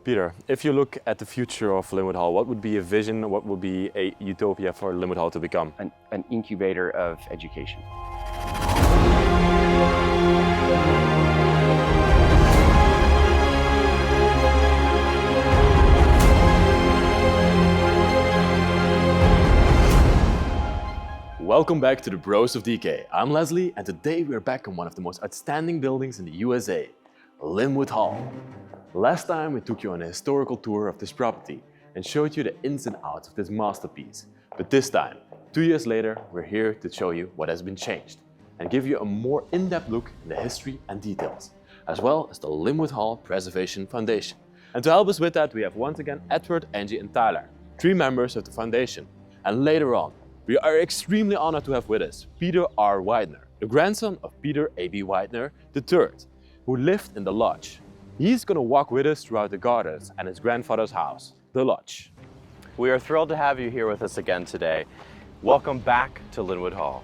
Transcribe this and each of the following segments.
Peter, if you look at the future of Lynnewood Hall, what would be a vision, what would be a utopia for Lynnewood Hall to become? An incubator of education. Welcome back to the Bros of Decay. I'm Leslie, and today we're back on one of the most outstanding buildings in the USA, Lynnewood Hall. Last time we took you on a historical tour of this property and showed you the ins and outs of this masterpiece. But this time, 2 years later, we're here to show you what has been changed and give you a more in-depth look in the history and details, as well as the Lynnewood Hall Preservation Foundation. And to help us with that, we have once again Edward, Angie and Tyler, 3 members of the foundation. And later on, we are extremely honored to have with us Peter R. Widener, the grandson of Peter A.B. Widener III, who lived in the Lodge. He's going to walk with us throughout the gardens and his grandfather's house, the Lodge. We are thrilled to have you here with us again today. Welcome back to Lynnewood Hall.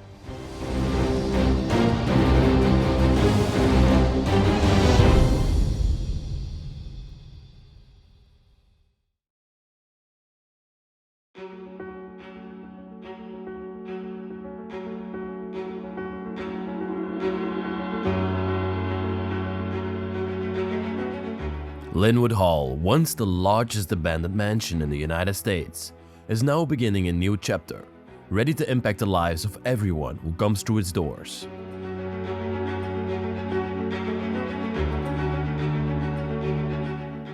Lynnewood Hall, once the largest abandoned mansion in the United States, is now beginning a new chapter, ready to impact the lives of everyone who comes through its doors.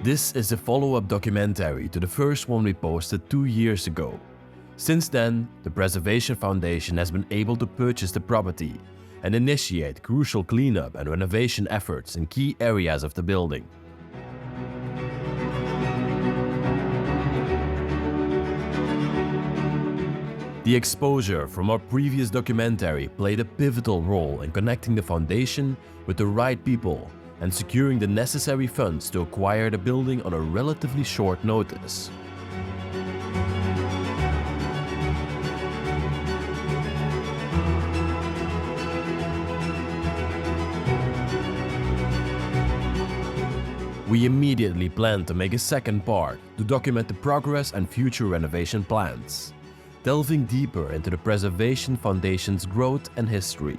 This is a follow-up documentary to the first one we posted 2 years ago. Since then, the Preservation Foundation has been able to purchase the property and initiate crucial cleanup and renovation efforts in key areas of the building. The exposure from our previous documentary played a pivotal role in connecting the foundation with the right people and securing the necessary funds to acquire the building on a relatively short notice. We immediately planned to make a second part to document the progress and future renovation plans, delving deeper into the Preservation Foundation's growth and history.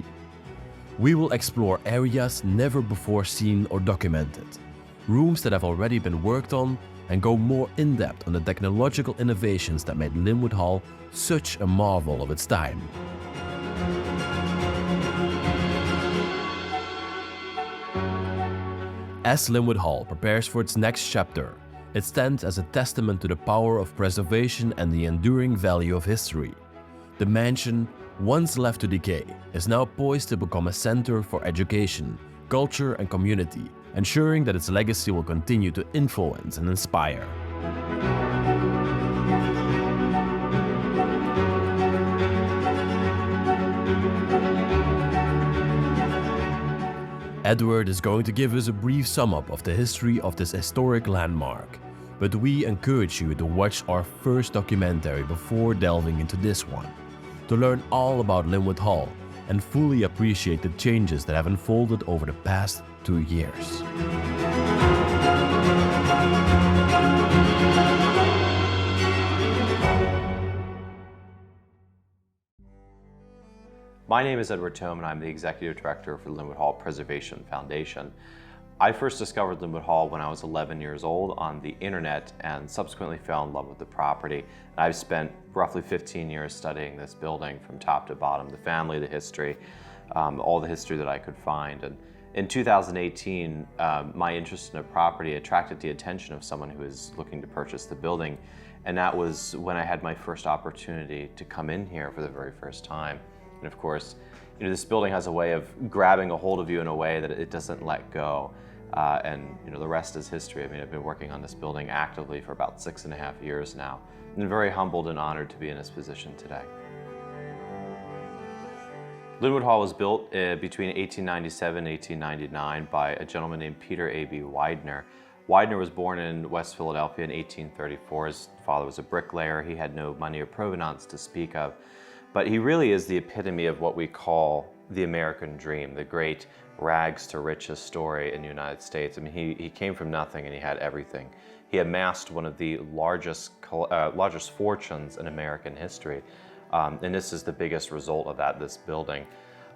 We will explore areas never before seen or documented, rooms that have already been worked on, and go more in-depth on the technological innovations that made Lynnewood Hall such a marvel of its time. As Lynnewood Hall prepares for its next chapter, it stands as a testament to the power of preservation and the enduring value of history. The mansion, once left to decay, is now poised to become a center for education, culture and community, ensuring that its legacy will continue to influence and inspire. Edward is going to give us a brief sum-up of the history of this historic landmark, but we encourage you to watch our first documentary before delving into this one, to learn all about Lynnewood Hall and fully appreciate the changes that have unfolded over the past 2 years. My name is Edward Tome and I'm the Executive Director for the Lynnewood Hall Preservation Foundation. I first discovered Lynnewood Hall when I was 11 years old on the internet and subsequently fell in love with the property. And I've spent roughly 15 years studying this building from top to bottom, the family, the history, all the history that I could find. And in 2018, my interest in a property attracted the attention of someone who was looking to purchase the building. And that was when I had my first opportunity to come in here for the very first time. And of course, this building has a way of grabbing a hold of you in a way that it doesn't let go. And the rest is history. I mean, I've been working on this building actively for about 6.5 years now. And I'm very humbled and honored to be in this position today. Lynnewood Hall was built between 1897 and 1899 by a gentleman named Peter A.B. Widener. Widener was born in West Philadelphia in 1834. His father was a bricklayer. He had no money or provenance to speak of. But he really is the epitome of what we call the American dream, the great rags to riches story in the United States. I mean, he came from nothing and he had everything. He amassed one of the largest fortunes in American history. And this is the biggest result of that, this building.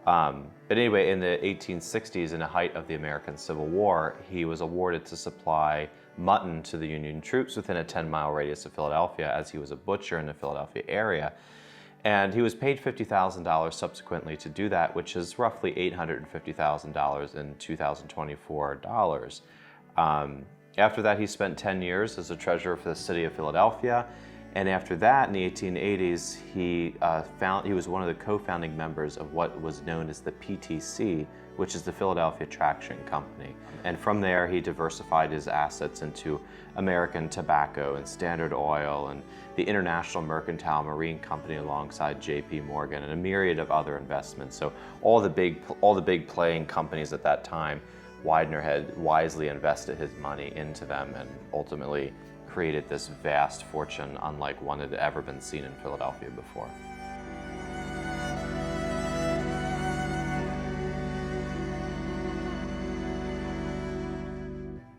But anyway, in the 1860s, in the height of the American Civil War, he was awarded to supply mutton to the Union troops within a 10-mile radius of Philadelphia, as he was a butcher in the Philadelphia area. And he was paid $50,000 subsequently to do that, which is roughly $850,000 in 2024 dollars. After that, he spent 10 years as a treasurer for the city of Philadelphia. And after that, in the 1880s, he was one of the co-founding members of what was known as the PTC, which is the Philadelphia Traction Company. And from there, he diversified his assets into American Tobacco and Standard Oil and the International Mercantile Marine Company alongside J.P. Morgan and a myriad of other investments. So all the big playing companies at that time, Widener had wisely invested his money into them and ultimately created this vast fortune unlike one that had ever been seen in Philadelphia before.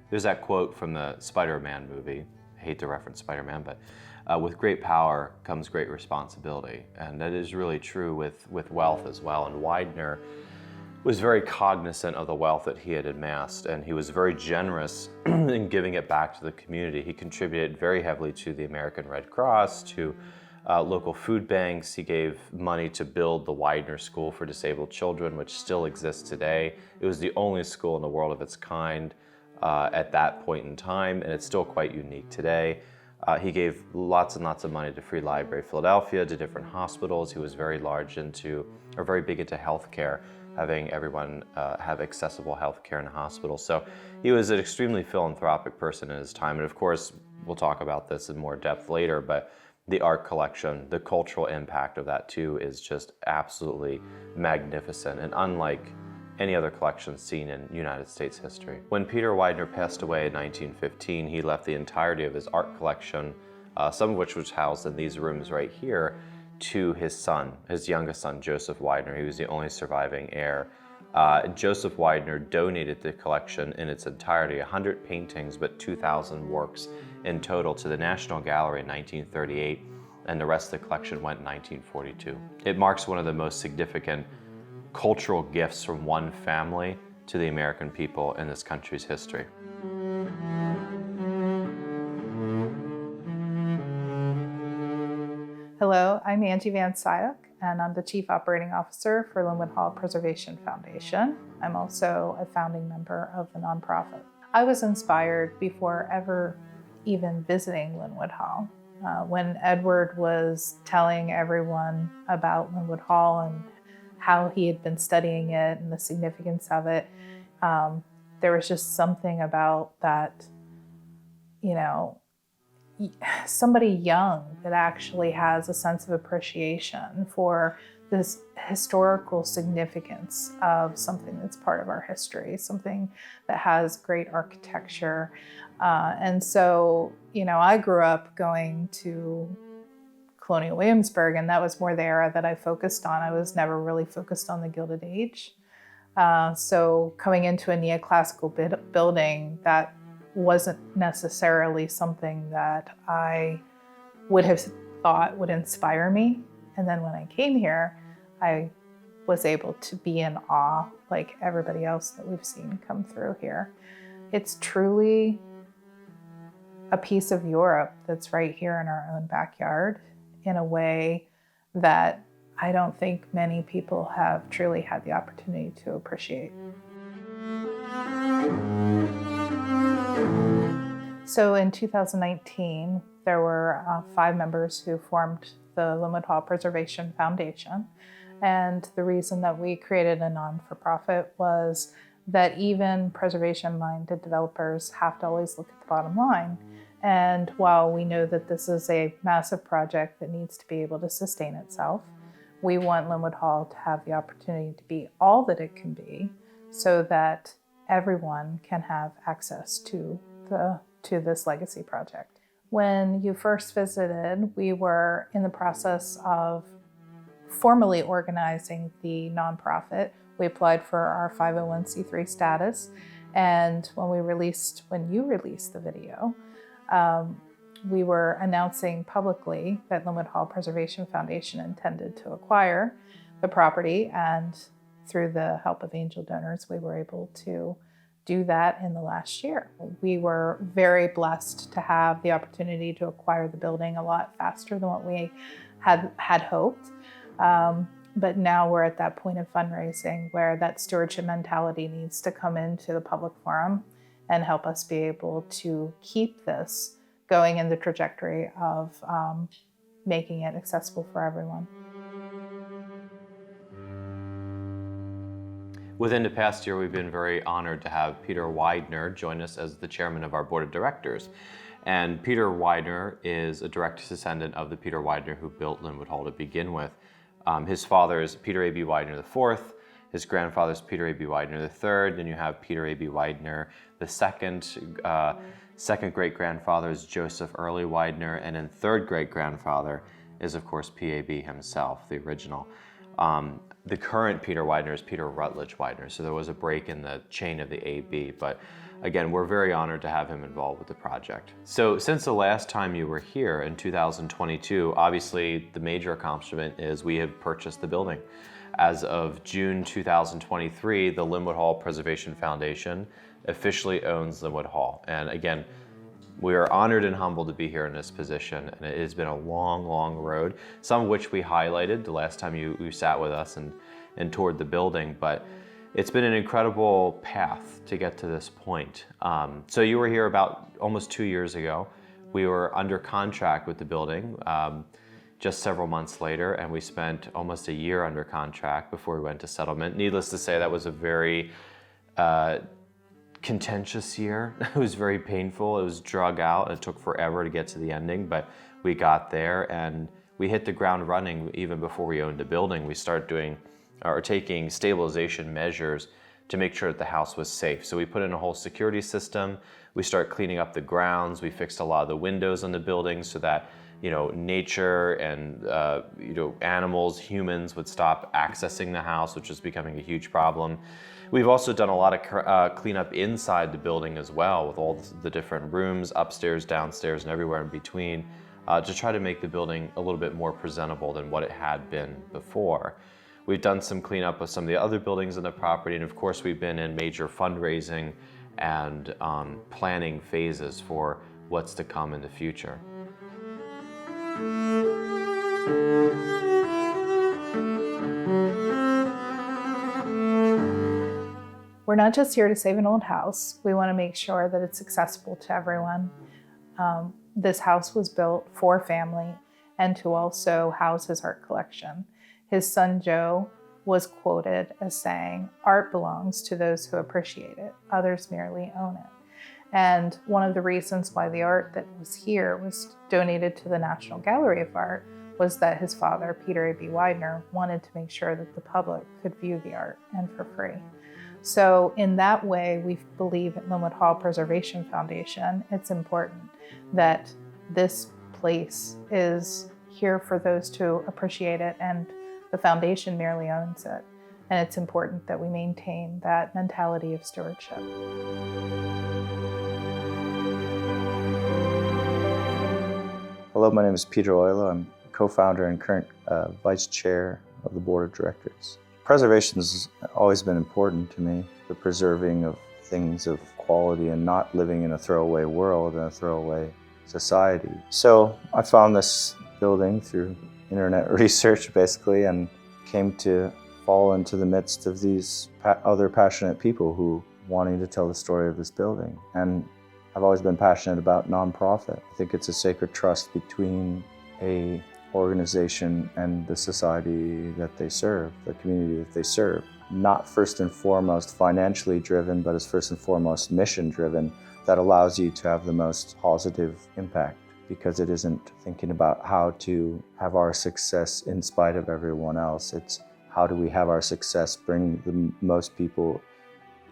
There's that quote from the Spider-Man movie. I hate to reference Spider-Man, but with great power comes great responsibility. And that is really true with wealth as well. And Widener was very cognizant of the wealth that he had amassed, and he was very generous in giving it back to the community. He contributed very heavily to the American Red Cross, to local food banks. He gave money to build the Widener School for Disabled Children, which still exists today. It was the only school in the world of its kind at that point in time, and it's still quite unique today. He gave lots and lots of money to Free Library Philadelphia, to different hospitals. He was very big into healthcare, having everyone have accessible health care in a hospital. So he was an extremely philanthropic person in his time. And of course, we'll talk about this in more depth later, but the art collection, the cultural impact of that too is just absolutely magnificent and unlike any other collection seen in United States history. When Peter Widener passed away in 1915, he left the entirety of his art collection, some of which was housed in these rooms right here, to his son, his youngest son, Joseph Widener. He was the only surviving heir. Joseph Widener donated the collection in its entirety, 100 paintings, but 2,000 works in total, to the National Gallery in 1938, and the rest of the collection went in 1942. It marks one of the most significant cultural gifts from one family to the American people in this country's history. Hello, I'm Angie Van Syok, and I'm the Chief Operating Officer for Lynnewood Hall Preservation Foundation. I'm also a founding member of the nonprofit. I was inspired before ever even visiting Lynnewood Hall. When Edward was telling everyone about Lynnewood Hall and how he had been studying it and the significance of it, there was just something about that, somebody young that actually has a sense of appreciation for this historical significance of something that's part of our history, something that has great architecture. And so, I grew up going to Colonial Williamsburg, and that was more the era that I focused on. I was never really focused on the Gilded Age. So coming into a neoclassical building, that wasn't necessarily something that I would have thought would inspire me. And then when I came here, I was able to be in awe like everybody else that we've seen come through here. It's truly a piece of Europe that's right here in our own backyard in a way that I don't think many people have truly had the opportunity to appreciate. So in 2019, there were 5 members who formed the Lynnewood Hall Preservation Foundation. And the reason that we created a non-for-profit was that even preservation-minded developers have to always look at the bottom line. And while we know that this is a massive project that needs to be able to sustain itself, we want Lynnewood Hall to have the opportunity to be all that it can be so that everyone can have access to this legacy project. When you first visited, we were in the process of formally organizing the nonprofit. We applied for our 501c3 status, and when you released the video, we were announcing publicly that Lynnewood Hall Preservation Foundation intended to acquire the property, and through the help of angel donors, we were able to do that in the last year. We were very blessed to have the opportunity to acquire the building a lot faster than what we had hoped. But now we're at that point of fundraising where that stewardship mentality needs to come into the public forum and help us be able to keep this going in the trajectory of making it accessible for everyone. Within the past year, we've been very honored to have Peter Widener join us as the chairman of our board of directors. And Peter Widener is a direct descendant of the Peter Widener who built Lynnewood Hall to begin with. His father is Peter A.B. Widener IV, his grandfather is Peter A.B. Widener III, then you have Peter A.B. Widener II. Second great-grandfather is Joseph Early Widener, and then third great-grandfather is, of course, P.A.B. himself, the original. The current Peter Widener is Peter Rutledge Widener, so there was a break in the chain of the A.B., but again, we're very honored to have him involved with the project. So since the last time you were here in 2022, obviously the major accomplishment is we have purchased the building. As of June 2023, the Lynnewood Hall Preservation Foundation officially owns Lynnewood Hall. And again, we are honored and humbled to be here in this position, and it has been a long, long road, some of which we highlighted the last time you sat with us and toured the building, but it's been an incredible path to get to this point. So you were here about almost 2 years ago. We were under contract with the building just several months later, and we spent almost a year under contract before we went to settlement. Needless to say, that was a very contentious year. It was very painful. It was drug out. It took forever to get to the ending, but we got there and we hit the ground running even before we owned the building. We started taking stabilization measures to make sure that the house was safe. So we put in a whole security system. We started cleaning up the grounds. We fixed a lot of the windows on the building so that nature and animals, humans would stop accessing the house, which was becoming a huge problem. We've also done a lot of cleanup inside the building as well, with all the different rooms, upstairs, downstairs, and everywhere in between, to try to make the building a little bit more presentable than what it had been before. We've done some cleanup of some of the other buildings in the property, and of course we've been in major fundraising and planning phases for what's to come in the future. We're not just here to save an old house. We want to make sure that it's accessible to everyone. This house was built for family and to also house his art collection. His son, Joe, was quoted as saying, "Art belongs to those who appreciate it. Others merely own it." And one of the reasons why the art that was here was donated to the National Gallery of Art was that his father, Peter A.B. Widener, wanted to make sure that the public could view the art and for free. So in that way, we believe at Lynnewood Hall Preservation Foundation, it's important that this place is here for those to appreciate it, and the foundation merely owns it. And it's important that we maintain that mentality of stewardship. Hello, my name is Peter Oilo. I'm co-founder and current vice chair of the board of directors. Preservation has always been important to me, the preserving of things of quality and not living in a throwaway world and a throwaway society. So I found this building through internet research basically, and came to fall into the midst of these other passionate people who wanting to tell the story of this building. And I've always been passionate about nonprofit. I think it's a sacred trust between a organization and the society that they serve, the community that they serve. Not first and foremost financially driven, but is first and foremost mission driven, that allows you to have the most positive impact, because it isn't thinking about how to have our success in spite of everyone else. It's how do we have our success bring the most people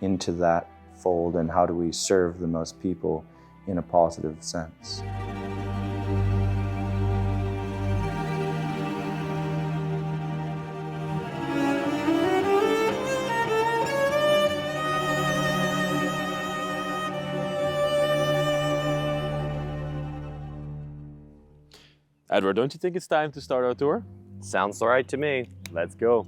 into that fold, and how do we serve the most people in a positive sense. Edward, don't you think it's time to start our tour? Sounds all right to me. Let's go.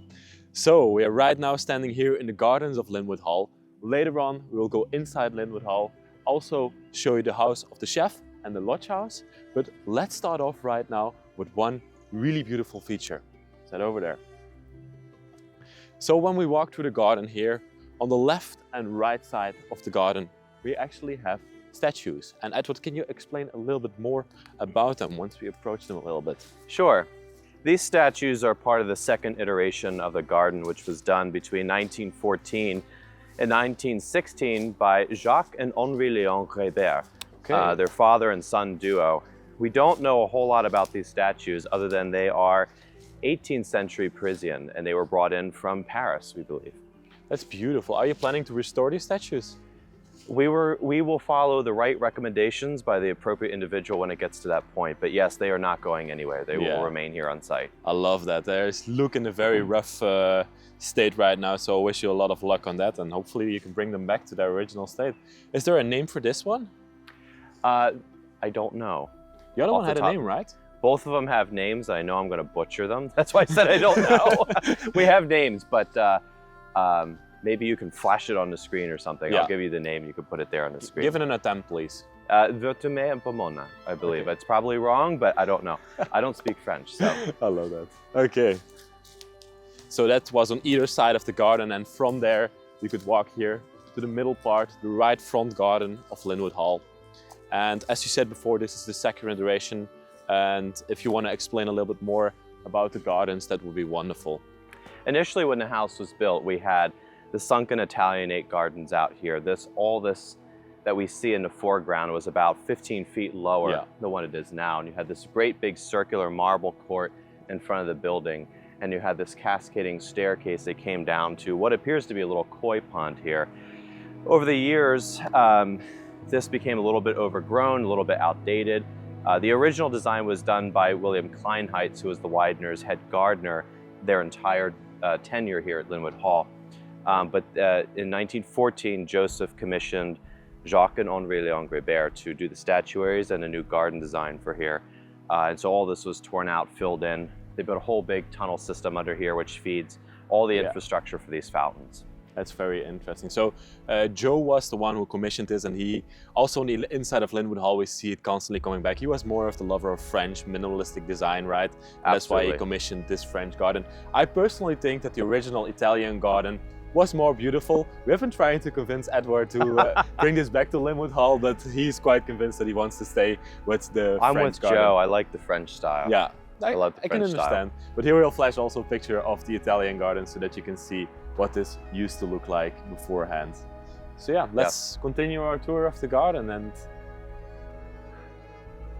So we are right now standing here in the gardens of Lynnewood Hall. Later on, we will go inside Lynnewood Hall, also show you the house of the chef and the lodge house. But let's start off right now with one really beautiful feature. Is that over there? So when we walk through the garden here, on the left and right side of the garden, we actually have statues. And Edward, can you explain a little bit more about them once we approach them a little bit? Sure. These statues are part of the second iteration of the garden, which was done between 1914 and 1916 by Jacques and Henri Léon Rébert, their father and son duo. We don't know a whole lot about these statues other than they are 18th century Parisian, and they were brought in from Paris, we believe. That's beautiful. Are you planning to restore these statues? We will follow the right recommendations by the appropriate individual when it gets to that point. But yes, they are not going anywhere. They will remain here on site. I love that. They look in a very rough state right now, so I wish you a lot of luck on that, and hopefully you can bring them back to their original state. Is there a name for this one? I don't know. The other one had a name, right? Both of them have names. I know I'm going to butcher them. That's why I said I don't know. We have names, but maybe you can flash it on the screen or something. I'll give you the name. You can put it there on the screen. Give it an attempt, please. Vertume and Pomona, I believe. It's probably wrong, but I don't know. I don't speak French, so. I love that. Okay. So that was on either side of the garden, and from there you could walk here to the middle part, the right front garden of Lynnewood Hall. And as you said before, this is the second iteration. And if you want to explain a little bit more about the gardens, that would be wonderful. Initially, when the house was built, we had the sunken Italianate gardens out here. All this that we see in the foreground was about 15 feet lower than what it is now. And you had this great big circular marble court in front of the building. And you had this cascading staircase that came down to what appears to be a little koi pond here. Over the years, this became a little bit overgrown, a little bit outdated. The original design was done by William Kleinheitz, who was the Widener's head gardener their entire tenure here at Lynnewood Hall. But in 1914, Joseph commissioned Jacques and Henri Léon Rébert to do the statuaries and a new garden design for here. And so all this was torn out, filled in. They built a whole big tunnel system under here, which feeds all the infrastructure for these fountains. That's very interesting. So Joe was the one who commissioned this, and he also on the inside of Lynnewood Hall, we see it constantly coming back. He was more of the lover of French minimalistic design, right? And that's why he commissioned this French garden. I personally think that the original Italian garden was more beautiful. We have been trying to convince Edward to bring this back to Lynnewood Hall, but he's quite convinced that he wants to stay with the French garden. I'm with Joe. I like the French style. Yeah, I love the I can French understand. style. But here we'll flash also a picture of the Italian garden so that you can see what this used to look like beforehand. So yeah, let's continue our tour of the garden. And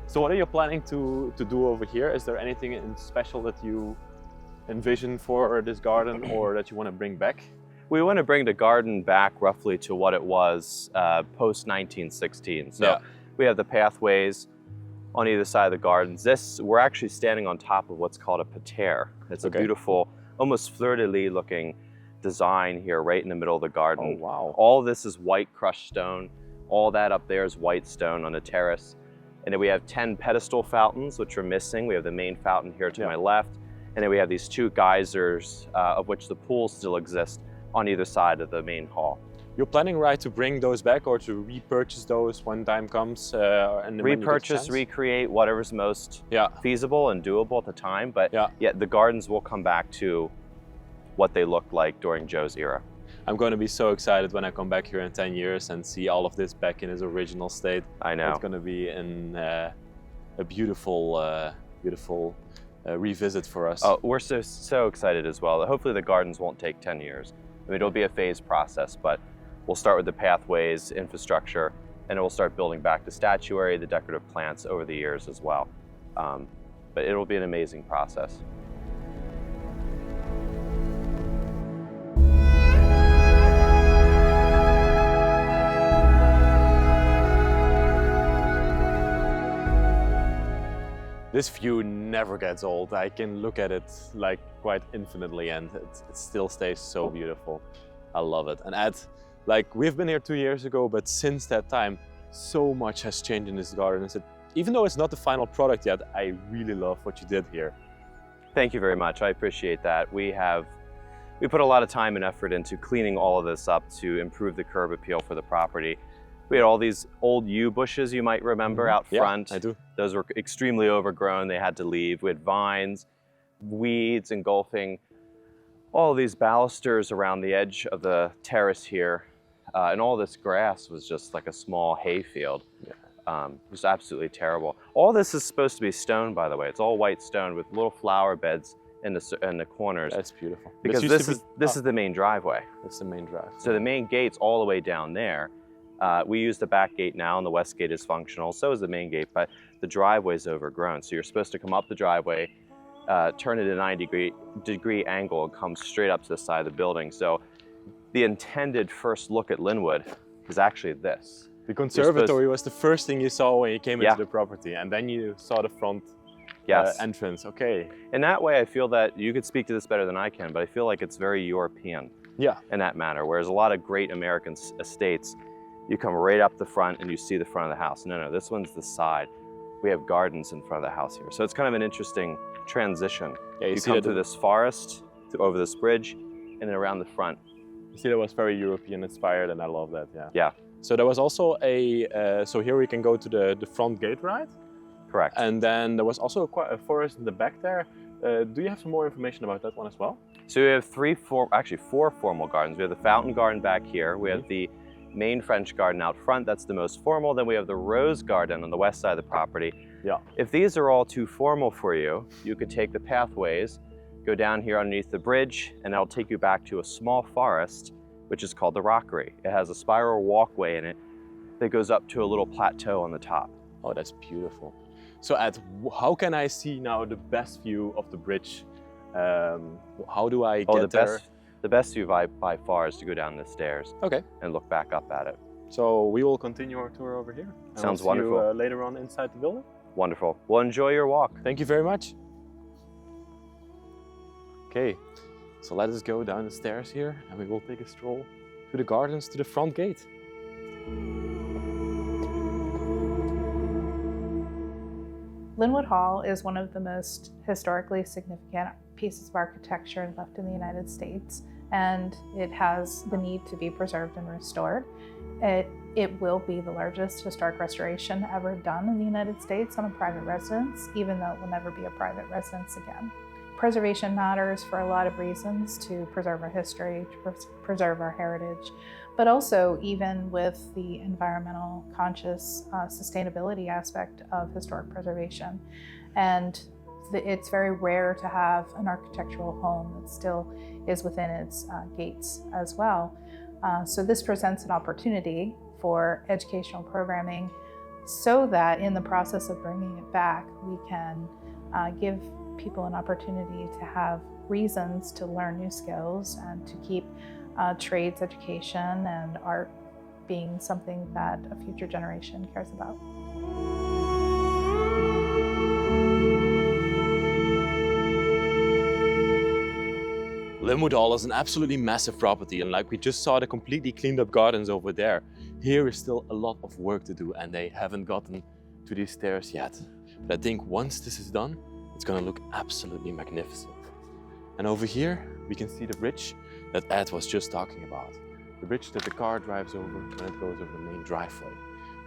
so what are you planning to do over here? Is there anything in special that you envision for this garden or that you want to bring back? We want to bring the garden back roughly to what it was post-1916. So we have the pathways on either side of the gardens. We're actually standing on top of what's called a parterre. It's a beautiful, almost fleur-de-lis looking design here right in the middle of the garden. Oh, wow. All this is white crushed stone. All that up there is white stone on the terrace. And then we have 10 pedestal fountains, which are missing. We have the main fountain here to my left. And then we have these 2 geysers, of which the pools still exist on either side of the main hall. You're planning, right, to bring those back or to repurchase those when time comes? And repurchase, recreate, whatever's most feasible and doable at the time. But the gardens will come back to what they looked like during Joe's era. I'm going to be so excited when I come back here in 10 years and see all of this back in its original state. I know. It's going to be a beautiful, beautiful revisit for us. Oh, we're so excited as well. Hopefully the gardens won't take 10 years. I mean, it'll be a phased process, but we'll start with the pathways, infrastructure, and we'll start building back the statuary, the decorative plants over the years as well. But it'll be an amazing process. This view never gets old. I can look at it like quite infinitely and it still stays so beautiful. I love it. And Ed, like we've been here 2 years ago, but since that time, so much has changed in this garden. Is it even though it's not the final product yet, I really love what you did here. Thank you very much. I appreciate that. We put a lot of time and effort into cleaning all of this up to improve the curb appeal for the property. We had all these old yew bushes you might remember out front. Yeah, I do. Those were extremely overgrown. They had to leave. We had vines, weeds engulfing all of these balusters around the edge of the terrace here. And all this grass was just like a small hayfield. Yeah. It was absolutely terrible. All this is supposed to be stone, by the way. It's all white stone with little flower beds in the corners. That's beautiful. Because this is the main driveway. That's the main drive. So the main gate's all the way down there. We use the back gate now, and the west gate is functional. So is the main gate, but the driveway's overgrown. So you're supposed to come up the driveway, turn it at a 90-degree angle, and come straight up to the side of the building. So the intended first look at Lynnewood is actually this. The conservatory was the first thing you saw when you came into the property, and then you saw the front entrance. Okay. In that way, I feel that you could speak to this better than I can, but I feel like it's very European in that manner, whereas a lot of great American estates, you come right up the front and you see the front of the house. No, this one's the side. We have gardens in front of the house here. So it's kind of an interesting transition. Yeah, you come through this forest, over this bridge, and then around the front. You see, that was very European inspired, and I love that, Yeah. So there was also so here we can go to the front gate, right? Correct. And then there was also quite a forest in the back there. Do you have some more information about that one as well? So we have four formal gardens. We have the fountain garden back here. We have the main French garden out front. That's the most formal. Then we have the rose garden on the west side of the property. Yeah. If these are all too formal for you, you could take the pathways, go down here underneath the bridge, and that'll take you back to a small forest, which is called the rockery. It has a spiral walkway in it that goes up to a little plateau on the top. Oh, that's beautiful. So how can I see now the best view of the bridge? How do I get there? The best view by far is to go down the stairs. Okay. And look back up at it. So we will continue our tour over here. Sounds we'll see wonderful. you, later on inside the building. Wonderful. Well, enjoy your walk. Thank you very much. Okay, so let us go down the stairs here and we will take a stroll to the gardens, to the front gate. Lynnewood Hall is one of the most historically significant pieces of architecture left in the United States, and it has the need to be preserved and restored. It will be the largest historic restoration ever done in the United States on a private residence, even though it will never be a private residence again. Preservation matters for a lot of reasons: to preserve our history, to preserve our heritage, but also even with the environmental conscious sustainability aspect of historic preservation. And it's very rare to have an architectural home that still is within its gates as well. So this presents an opportunity for educational programming so that in the process of bringing it back, we can give people an opportunity to have reasons to learn new skills and to keep trades education and art being something that a future generation cares about. Lynnewood Hall is an absolutely massive property, and like we just saw the completely cleaned up gardens over there, here is still a lot of work to do, and they haven't gotten to these stairs yet. But I think once this is done, it's gonna look absolutely magnificent. And over here, we can see the bridge that Ed was just talking about. The bridge that the car drives over when it goes over the main driveway,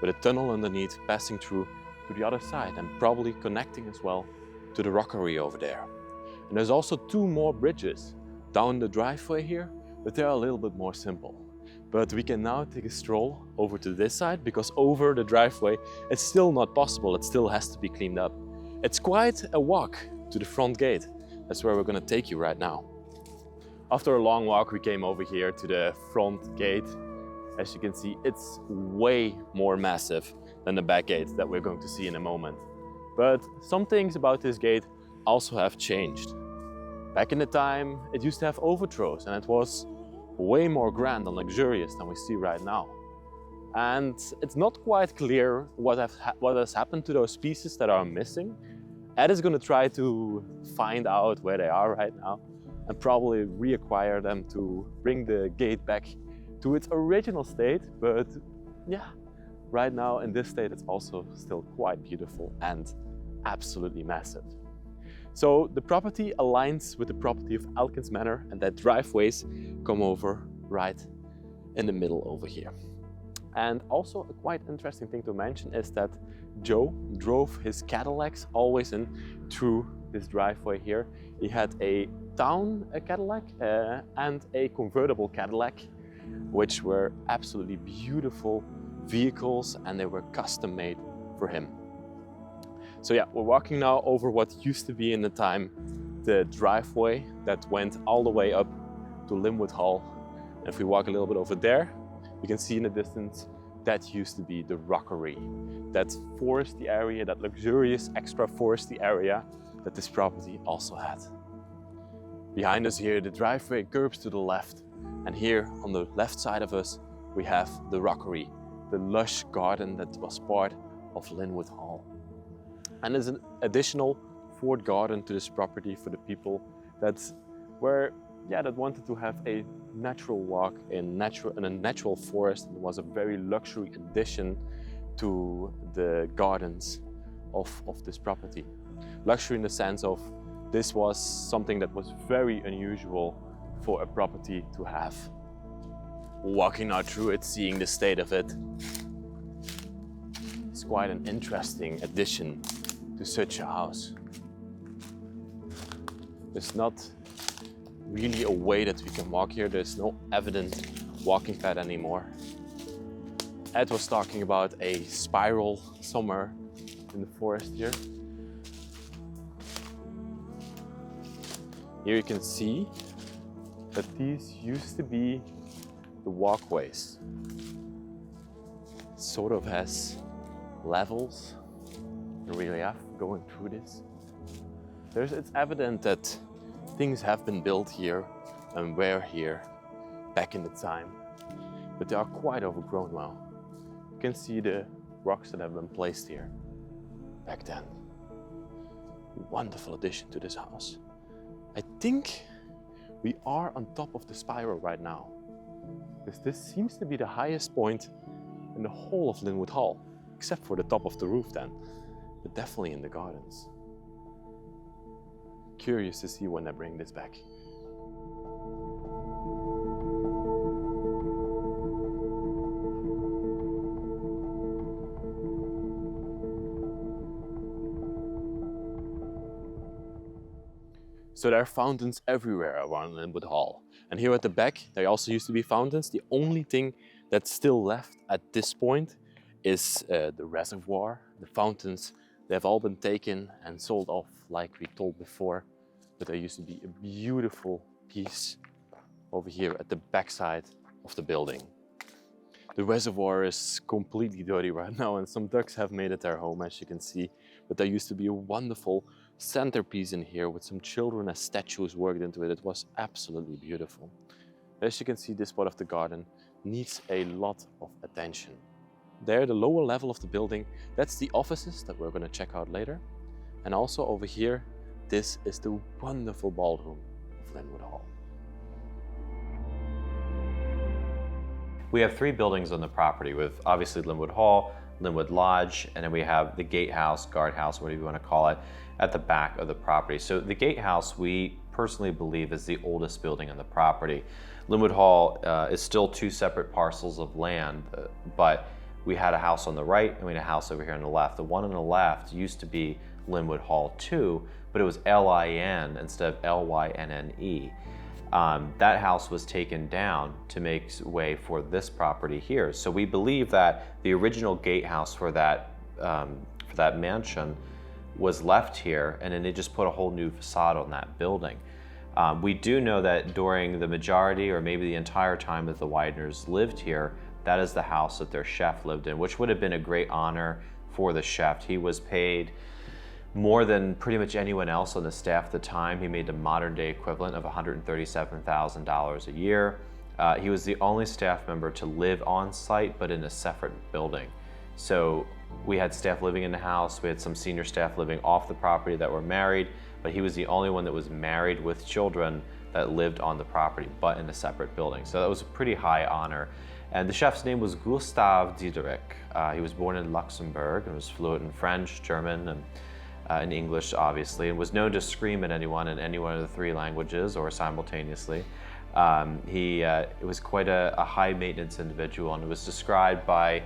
with a tunnel underneath passing through to the other side and probably connecting as well to the rockery over there. And there's also two more bridges down the driveway here, but they're a little bit more simple. But we can now take a stroll over to this side, because over the driveway it's still not possible, it still has to be cleaned up. It's quite a walk to the front gate. That's where we're gonna take you right now. After a long walk, we came over here to the front gate. As you can see, it's way more massive than the back gate that we're going to see in a moment. But some things about this gate also have changed. Back in the time, it used to have overthrows, and it was way more grand and luxurious than we see right now. And it's not quite clear what has happened to those pieces that are missing. Ed is going to try to find out where they are right now and probably reacquire them to bring the gate back to its original state. But yeah, right now in this state, it's also still quite beautiful and absolutely massive. So the property aligns with the property of Elkins Manor, and that driveways come over right in the middle over here. And also a quite interesting thing to mention is that Joe drove his Cadillacs always in through this driveway here. He had a town Cadillac and a convertible Cadillac, which were absolutely beautiful vehicles, and they were custom made for him. So yeah, we're walking now over what used to be in the time the driveway that went all the way up to Lynnewood Hall. And if we walk a little bit over there, you can see in the distance that used to be the rockery. That foresty area, that luxurious extra foresty area that this property also had. Behind us here, the driveway curves to the left. And here on the left side of us, we have the rockery, the lush garden that was part of Lynnewood Hall. And there's an additional fourth garden to this property for the people that wanted to have a natural walk in a natural forest. It was a very luxury addition to the gardens of this property. Luxury in the sense of this was something that was very unusual for a property to have. Walking now through it, seeing the state of it, it's quite an interesting addition to such a house. There's not really a way that we can walk here. There's no evident walking path anymore. Ed was talking about a spiral somewhere in the forest here. Here you can see that these used to be the walkways. It sort of has levels, the relief going through this. It's evident that things have been built here and were here back in the time, but they are quite overgrown now. You can see the rocks that have been placed here back then. Wonderful addition to this house. I think we are on top of the spiral right now, because this seems to be the highest point in the whole of Lynnewood Hall, except for the top of the roof then, but definitely in the gardens. Curious to see when they bring this back. So there are fountains everywhere around Lynnewood Hall. And here at the back, there also used to be fountains. The only thing that's still left at this point is the reservoir. The fountains, they have all been taken and sold off, like we told before. But there used to be a beautiful piece over here at the backside of the building. The reservoir is completely dirty right now, and some ducks have made it their home, as you can see. But there used to be a wonderful centerpiece in here with some children as statues worked into it. It was absolutely beautiful. As you can see, this part of the garden needs a lot of attention. There, the lower level of the building, that's the offices that we're going to check out later. And also over here, this is the wonderful ballroom of Lynnewood Hall. We have three buildings on the property with obviously Lynnewood Hall, Lynnewood Lodge, and then we have the gatehouse, guardhouse, whatever you want to call it, at the back of the property. So the gatehouse, we personally believe, is the oldest building on the property. Lynnewood Hall is still two separate parcels of land, but we had a house on the right and we had a house over here on the left. The one on the left used to be Lynnewood Hall 2, but it was L-I-N instead of L-Y-N-N-E. That house was taken down to make way for this property here. So we believe that the original gatehouse for that mansion was left here, and then they just put a whole new facade on that building. We do know that during the majority or maybe the entire time that the Widners lived here, that is the house that their chef lived in, which would have been a great honor for the chef. He was paid more than pretty much anyone else on the staff at the time. He made the modern day equivalent of $137,000 a year. He was the only staff member to live on site, but in a separate building. So we had staff living in the house, we had some senior staff living off the property that were married, but he was the only one that was married with children that lived on the property, but in a separate building. So that was a pretty high honor. And the chef's name was Gustave Diederik. He was born in Luxembourg and was fluent in French, German, and in English, obviously, and was known to scream at anyone in any one of the 3 languages or simultaneously. He was quite a high-maintenance individual, and it was described by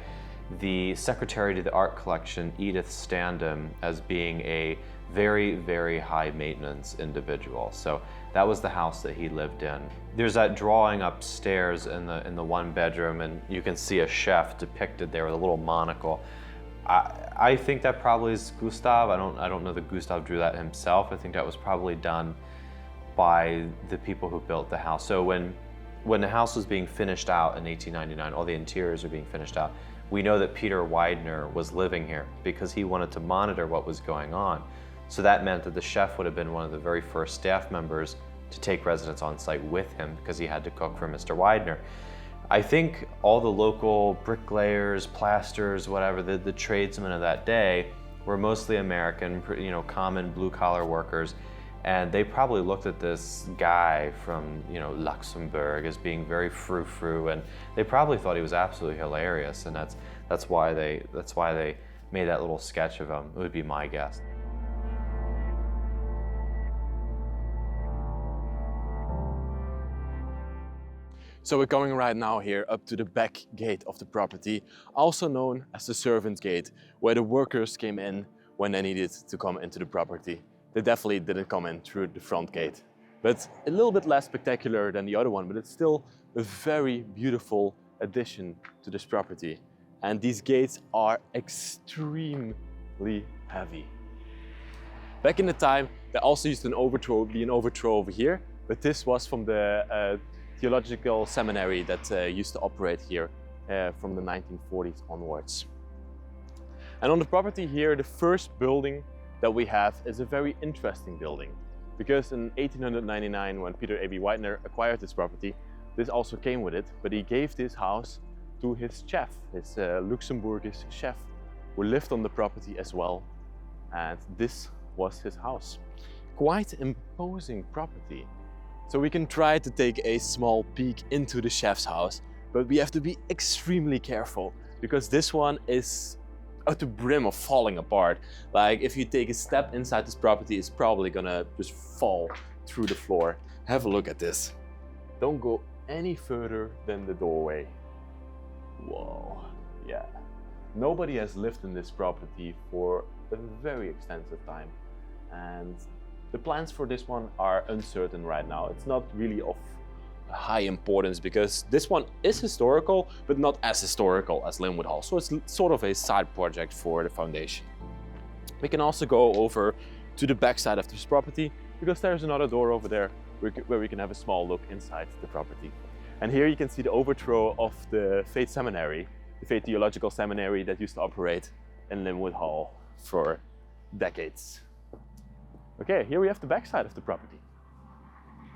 the secretary to the art collection, Edith Standham, as being a very, very high-maintenance individual. So that was the house that he lived in. There's that drawing upstairs in the 1 bedroom, and you can see a chef depicted there with a little monocle. I think that probably is Gustave. I don't know that Gustave drew that himself. I think that was probably done by the people who built the house. So when the house was being finished out in 1899, all the interiors are being finished out, we know that Peter Widener was living here because he wanted to monitor what was going on. So that meant that the chef would have been one of the very first staff members to take residence on site with him because he had to cook for Mr. Widener. I think all the local bricklayers, plasters, whatever, the tradesmen of that day were mostly American, common blue-collar workers, and they probably looked at this guy from, Luxembourg as being very frou-frou, and they probably thought he was absolutely hilarious, and that's why they made that little sketch of him. It would be my guess. So we're going right now here up to the back gate of the property, also known as the servants' gate, where the workers came in when they needed to come into the property. They definitely didn't come in through the front gate, but a little bit less spectacular than the other one, but it's still a very beautiful addition to this property. And these gates are extremely heavy. Back in the time, they also used an overthrow over here, but this was from the theological seminary that used to operate here from the 1940s onwards. And on the property here, the first building that we have is a very interesting building, because in 1899, when Peter A.B. Widener acquired this property, this also came with it, but he gave this house to his chef, his Luxembourgish chef, who lived on the property as well, and this was his house. Quite imposing property. So we can try to take a small peek into the chef's house, but we have to be extremely careful because this one is at the brim of falling apart. Like if you take a step inside this property, it's probably gonna just fall through the floor. Have a look at this. Don't go any further than the doorway. Whoa, yeah. Nobody has lived in this property for a very extensive time, and the plans for this one are uncertain right now. It's not really of high importance because this one is historical, but not as historical as Lynnewood Hall. So it's sort of a side project for the foundation. We can also go over to the back side of this property because there's another door over there where we can have a small look inside the property. And here you can see the overthrow of the Faith Seminary, the Faith Theological Seminary that used to operate in Lynnewood Hall for decades. Okay, here we have the back side of the property.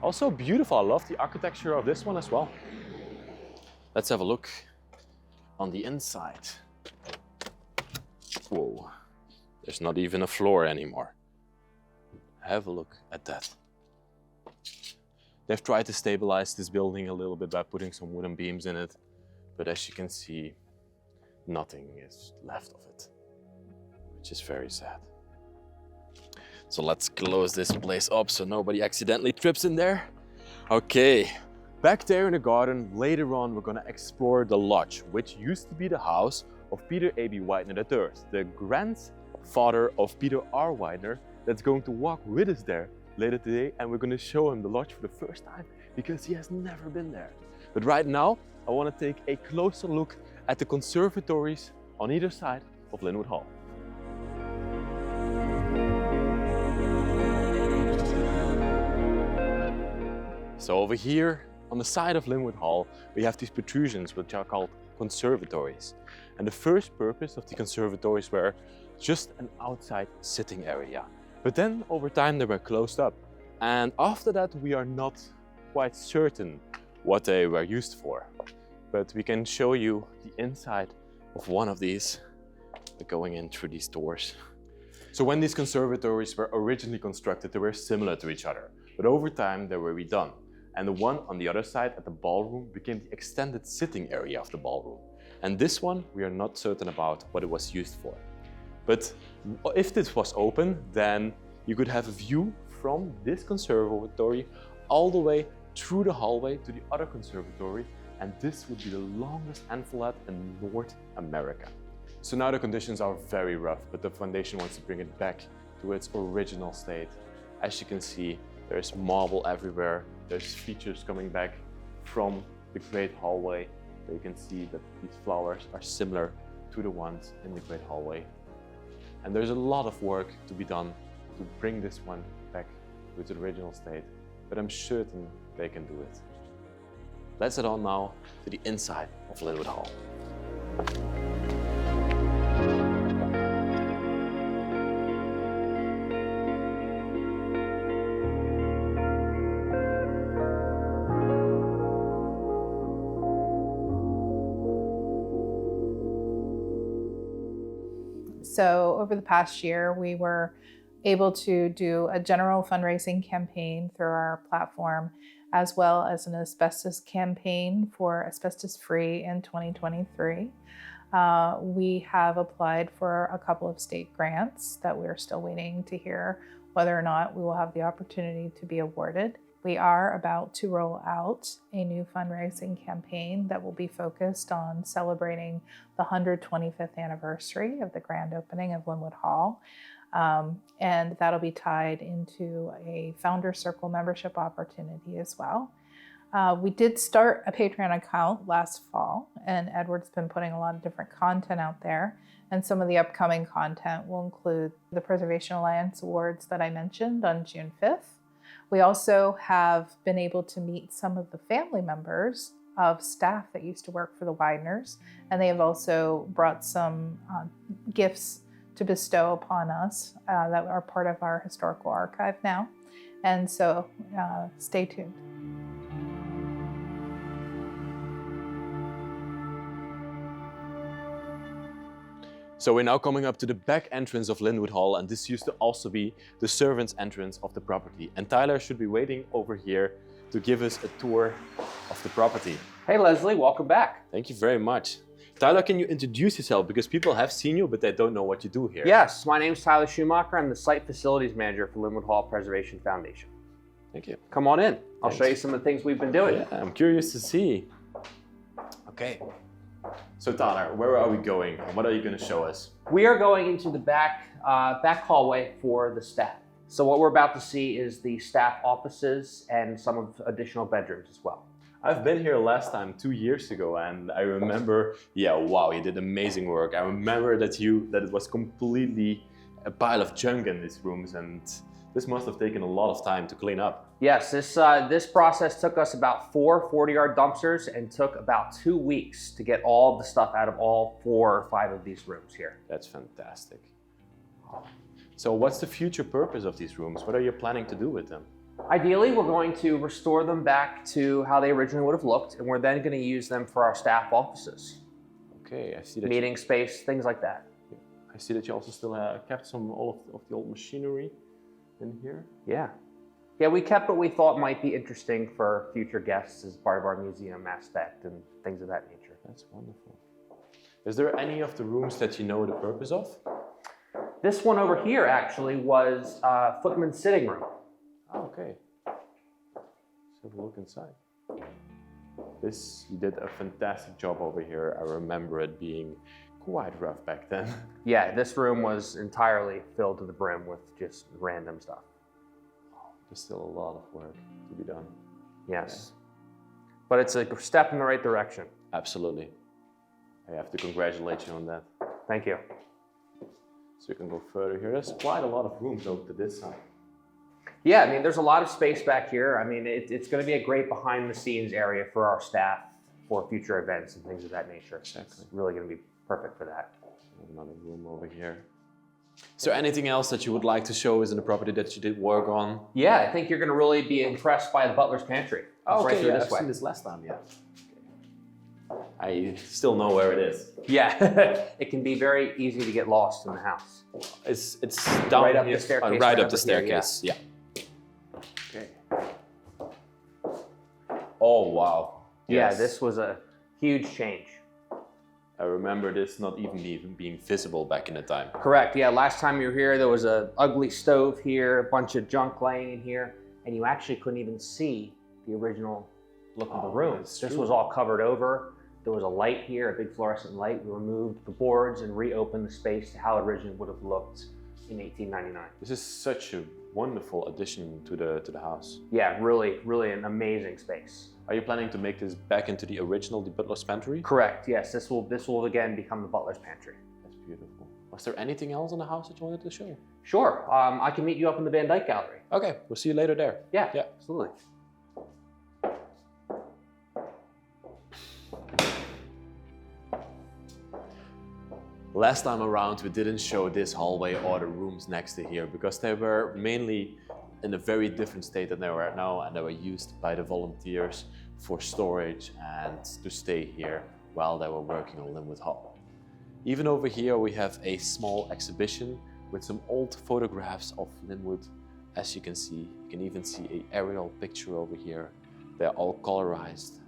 Also beautiful. I love the architecture of this one as well. Let's have a look on the inside. Whoa, there's not even a floor anymore. Have a look at that. They've tried to stabilize this building a little bit by putting some wooden beams in it, but as you can see, nothing is left of it, which is very sad. So let's close this place up so nobody accidentally trips in there. Okay, back there in the garden, later on we're gonna explore the lodge, which used to be the house of Peter A.B. Widener III, the grandfather of Peter R. Widener, that's going to walk with us there later today, and we're gonna show him the lodge for the first time because he has never been there. But right now, I wanna take a closer look at the conservatories on either side of Lynnewood Hall. So over here on the side of Lynnewood Hall, we have these protrusions which are called conservatories. And the first purpose of the conservatories were just an outside sitting area. But then over time they were closed up. And after that we are not quite certain what they were used for. But we can show you the inside of one of these going in through these doors. So when these conservatories were originally constructed, they were similar to each other. But over time they were redone. And the one on the other side at the ballroom became the extended sitting area of the ballroom. And this one, we are not certain about what it was used for. But if this was open, then you could have a view from this conservatory all the way through the hallway to the other conservatory, and this would be the longest enfilade in North America. So now the conditions are very rough, but the foundation wants to bring it back to its original state. As you can see, there's marble everywhere, there's features coming back from the great hallway. You can see that these flowers are similar to the ones in the great hallway. And there's a lot of work to be done to bring this one back to its original state, but I'm certain they can do it. Let's head on now to the inside of Lynnewood Hall. So over the past year, we were able to do a general fundraising campaign through our platform, as well as an asbestos campaign for asbestos free in 2023. We have applied for a couple of state grants that we're still waiting to hear whether or not we will have the opportunity to be awarded. We are about to roll out a new fundraising campaign that will be focused on celebrating the 125th anniversary of the grand opening of Lynnewood Hall. And that'll be tied into a Founder Circle membership opportunity as well. We did start a Patreon account last fall, and Edward's been putting a lot of different content out there. And some of the upcoming content will include the Preservation Alliance Awards that I mentioned on June 5th. We also have been able to meet some of the family members of staff that used to work for the Widners, and they have also brought some gifts to bestow upon us that are part of our historical archive now. And so stay tuned. So we're now coming up to the back entrance of Lynnewood Hall, and this used to also be the servants' entrance of the property. And Tyler should be waiting over here to give us a tour of the property. Hey Leslie, welcome back. Thank you very much. Tyler, can you introduce yourself? Because people have seen you, but they don't know what you do here. Yes, my name's Tyler Schumacher. I'm the Site Facilities Manager for Lynnewood Hall Preservation Foundation. Thank you. Come on in. I'll Thanks. show you some of the things we've been doing. Yeah, I'm curious to see. Okay. So Tyler, where are we going? And what are you going to show us? We are going into the back hallway for the staff. So what we're about to see is the staff offices and some of additional bedrooms as well. I've been here last time 2 years ago, and I remember, yeah, wow, you did amazing work. I remember that it was completely a pile of junk in these rooms, and this must have taken a lot of time to clean up. Yes, this process took us about 4 40-yard dumpsters and took about 2 weeks to get all the stuff out of all 4 or 5 of these rooms here. That's fantastic. So what's the future purpose of these rooms? What are you planning to do with them? Ideally, we're going to restore them back to how they originally would have looked, and we're then going to use them for our staff offices. Okay, I see that. Meeting space, things like that. I see that you also still kept all of the old machinery in here. Yeah. Yeah, we kept what we thought might be interesting for future guests as part of our museum aspect and things of that nature. That's wonderful. Is there any of the rooms that you know the purpose of? This one over here actually was Footman's sitting room. Oh, okay. Let's have a look inside. You did a fantastic job over here. I remember it being quite rough back then. Yeah, this room was entirely filled to the brim with just random stuff. There's still a lot of work to be done. Yes. But it's a step in the right direction. Absolutely. I have to congratulate you on that. Thank you. So you can go further here. There's quite a lot of rooms over to this side. Yeah, I mean, there's a lot of space back here. I mean, it's going to be a great behind-the-scenes area for our staff for future events and things of that nature. Exactly. It's really going to be perfect for that. Another room over here. Is there anything else that you would like to show us in the property that you did work on? Yeah, I think you're going to really be impressed by the Butler's Pantry. Oh, okay, right through yeah, this I've way. seen this last time, yeah. Okay. I still know where it is. Yeah, it can be very easy to get lost in the house. It's down Right up here. the staircase. Right up the over here, staircase, yeah. Okay. Oh, wow. Yeah, Yes. this was a huge change. I remember this not even being visible back in the time. Correct, yeah, last time you were here, there was an ugly stove here, a bunch of junk laying in here, and you actually couldn't even see the original look of the room. that's This true. was all covered over. There was a light here, a big fluorescent light. We removed the boards and reopened the space to how it originally would have looked in 1899. This is such a wonderful addition to the house. Yeah, really, really an amazing space. Are you planning to make this back into the original, the Butler's Pantry? Correct, yes, this will again become the Butler's Pantry. That's beautiful. Was there anything else in the house that you wanted to show? Sure, I can meet you up in the Van Dyck Gallery. Okay, we'll see you later there. Yeah, Yeah. absolutely. Last time around, we didn't show this hallway or the rooms next to here because they were mainly in a very different state than they are now, and they were used by the volunteers for storage and to stay here while they were working on Lynnewood Hall. Even over here, we have a small exhibition with some old photographs of Lynnewood. As you can see, you can even see an aerial picture over here. They're all colorized.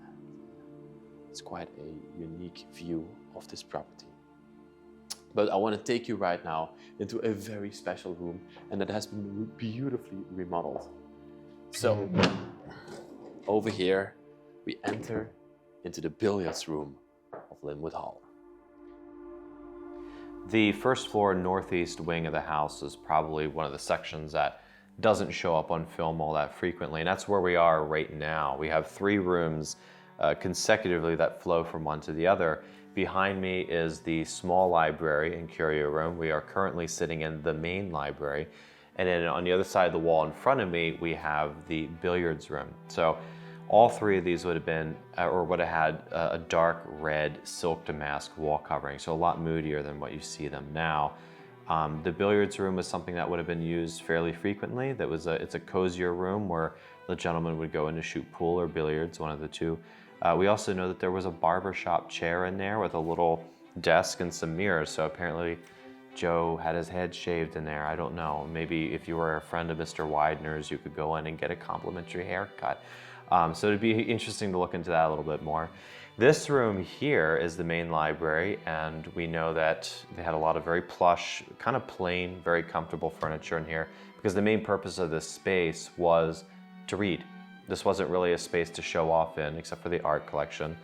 It's quite a unique view of this property. But I want to take you right now into a very special room, and that has been beautifully remodeled. So over here, we enter into the billiards room of Lynnewood Hall. The first floor northeast wing of the house is probably one of the sections that doesn't show up on film all that frequently, and that's where we are right now. We have 3 rooms consecutively that flow from one to the other. Behind me is the small library and curio room. We are currently sitting in the main library. And then on the other side of the wall in front of me, we have the billiards room. So all 3 of these would have been, or would have had a dark red silk damask wall covering. So a lot moodier than what you see them now. The billiards room was something that would have been used fairly frequently. It's a cozier room where the gentleman would go in to shoot pool or billiards, one of the two. We also know that there was a barbershop chair in there with a little desk and some mirrors. So apparently Joe had his head shaved in there. I don't know. Maybe if you were a friend of Mr. Widener's, you could go in and get a complimentary haircut. So it'd be interesting to look into that a little bit more. This room here is the main library, and we know that they had a lot of very plush, kind of plain, very comfortable furniture in here because the main purpose of this space was to read. This wasn't really a space to show off in, except for the art collection,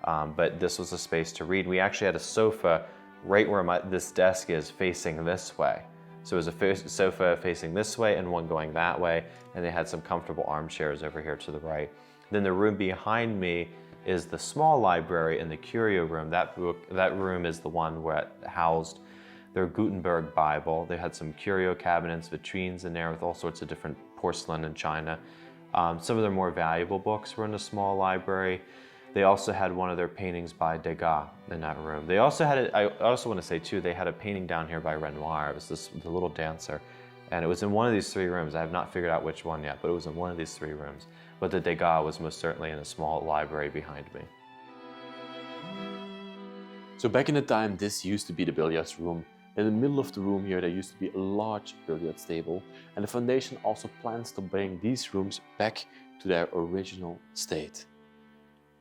but this was a space to read. We actually had a sofa right where this desk is facing this way. So it was a sofa facing this way and one going that way, and they had some comfortable armchairs over here to the right. Then the room behind me is the small library and the curio room. That room is the one where it housed their Gutenberg Bible. They had some curio cabinets, vitrines in there with all sorts of different porcelain and china. Some of their more valuable books were in the small library. They also had one of their paintings by Decay in that room. They also had, I also want to say too, they had a painting down here by Renoir. It was the little dancer. And it was in one of these 3 rooms. I have not figured out which one yet, but it was in one of these 3 rooms. But the Decay was most certainly in a small library behind me. So back in the time, this used to be the billiards room. In the middle of the room here, there used to be a large billiards table, and the foundation also plans to bring these rooms back to their original state.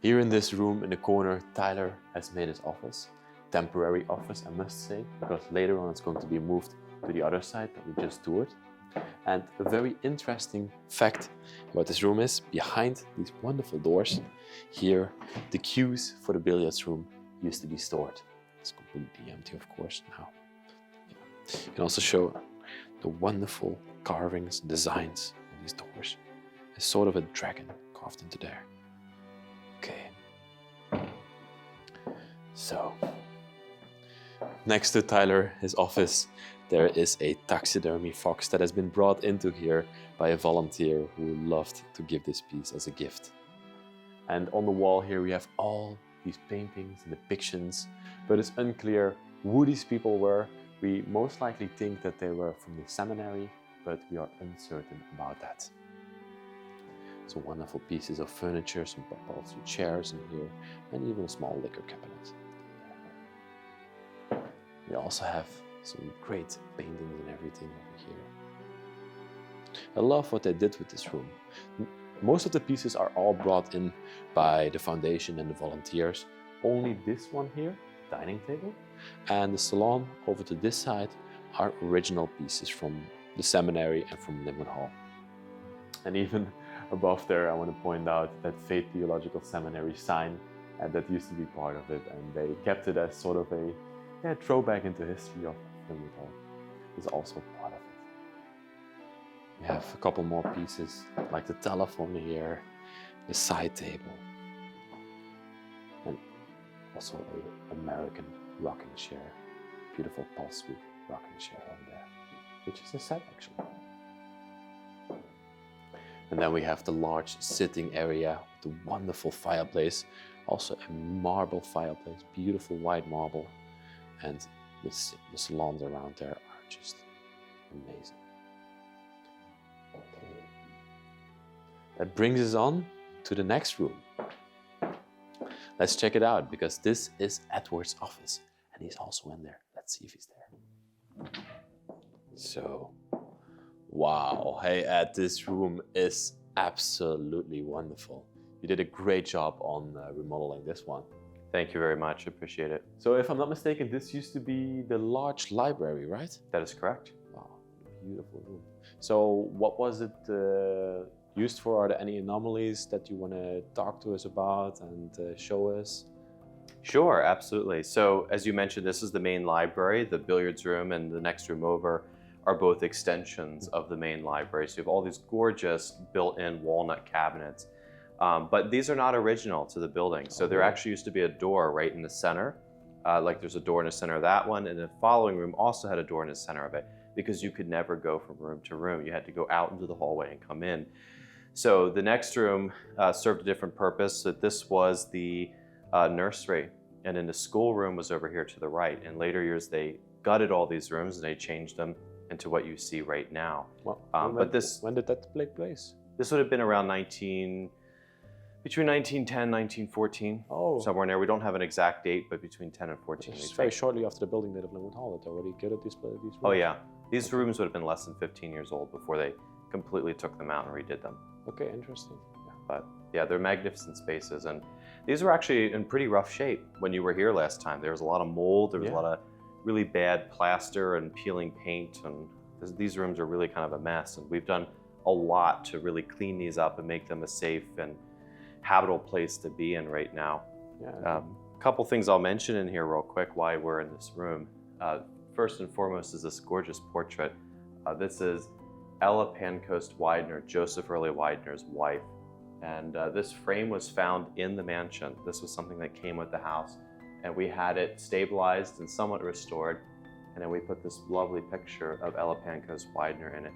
Here in this room in the corner, Tyler has made his office. Temporary office, I must say, because later on it's going to be moved to the other side that we just toured. And a very interesting fact about this room is, behind these wonderful doors, here the cues for the billiards room used to be stored. It's completely empty, of course, now. You can also show the wonderful carvings and designs on these doors. It's sort of a dragon carved into there. Okay. So, next to Tyler, his office, there is a taxidermy fox that has been brought into here by a volunteer who loved to give this piece as a gift. And on the wall here we have all these paintings and depictions, but it's unclear who these people were. We most likely think that they were from the seminary, but we are uncertain about that. Some wonderful pieces of furniture, some also chairs in here, and even a small liquor cabinet. We also have some great paintings and everything over here. I love what they did with this room. Most of the pieces are all brought in by the foundation and the volunteers. Only this one here, dining table, and the salon over to this side are original pieces from the seminary and from Lynnewood Hall. And even above there, I want to point out that Faith Theological Seminary sign, and that used to be part of it, and they kept it as sort of a throwback into history of Lynnewood Hall. It's also part of it. We have a couple more pieces, like the telephone here, the side table, and also an American rocking chair, beautiful upholstery rocking chair over there, which is a set actually. And then we have the large sitting area with the wonderful fireplace, also a marble fireplace, beautiful white marble, and the salons around there are just amazing. Okay. That brings us on to the next room. Let's check it out, because this is Edward's office, and he's also in there. Let's see if he's there. So, wow, hey Ed, this room is absolutely wonderful. You did a great job on remodeling this one. Thank you very much, appreciate it. So if I'm not mistaken, this used to be the large library, right? That is correct. Wow, beautiful room. So what was it used for? Are there any anomalies that you want to talk to us about and show us? Sure, absolutely. So as you mentioned, this is the main library. The billiards room and the next room over are both extensions of the main library. So you have all these gorgeous built-in walnut cabinets. But these are not original to the building. So there actually used to be a door right in the center. Like there's a door in the center of that one, and the following room also had a door in the center of it, because you could never go from room to room. You had to go out into the hallway and come in. So the next room served a different purpose. So this was the nursery, and then the schoolroom was over here to the right. In later years, they gutted all these rooms and they changed them into what you see right now. Well, when did that take place? This would have been around between 1910 1914, somewhere in there. We don't have an exact date, but between 10 and 14. It's very shortly after the building date of Lynnewood Hall, it already gutted these rooms. Oh yeah, these rooms would have been less than 15 years old before they completely took them out and redid them. Okay, interesting. Yeah. But yeah, they're magnificent spaces, and these were actually in pretty rough shape when you were here last time. There was a lot of mold, there was a lot of really bad plaster and peeling paint, and these rooms are really kind of a mess, and we've done a lot to really clean these up and make them a safe and habitable place to be in right now. A couple things I'll mention in here real quick why we're in this room. First and foremost is this gorgeous portrait. This is Ella Pancoast Widener, Joseph Early Widener's wife. And this frame was found in the mansion. This was something that came with the house. And we had it stabilized and somewhat restored. And then we put this lovely picture of Ella Pancoast Widener in it.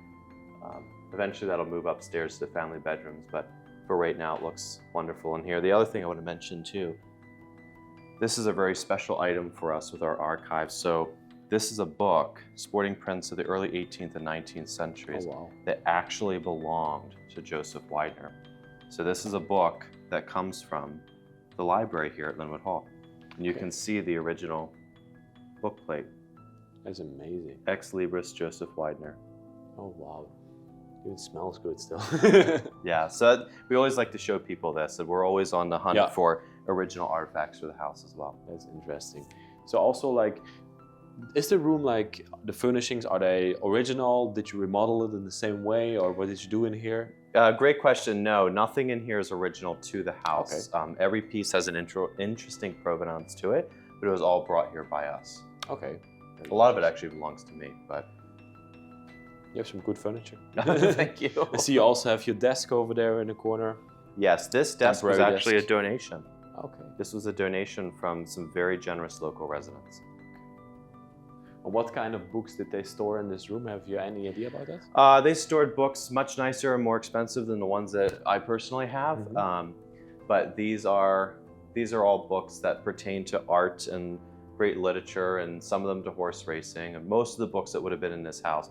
Eventually that'll move upstairs to the family bedrooms, but for right now it looks wonderful in here. The other thing I want to mention too, this is a very special item for us with our archives. So this is a book, sporting prints of the early 18th and 19th centuries that actually belonged to Joseph Widener. So this is a book that comes from the library here at Lynnewood Hall. And you can see the original book plate. That's amazing. Ex Libris Joseph Widener. Oh wow. Even smells good still. Yeah, so we always like to show people this, and we're always on the hunt for original artifacts for the house as well. That's interesting. So also, like, is the room, like, the furnishings, are they original? Did you remodel it in the same way, or what did you do in here? Great question. No, nothing in here is original to the house. Okay. Every piece has an interesting provenance to it, but it was all brought here by us. Okay. A lot of it actually belongs to me, but... You have some good furniture. Thank you. I see you also have your desk over there in the corner. Yes, this desk was actually a donation. Okay. This was a donation from some very generous local residents. And what kind of books did they store in this room? Have you any idea about that? They stored books much nicer and more expensive than the ones that I personally have. Mm-hmm. But these are all books that pertain to art and great literature, and some of them to horse racing. And most of the books that would have been in this house,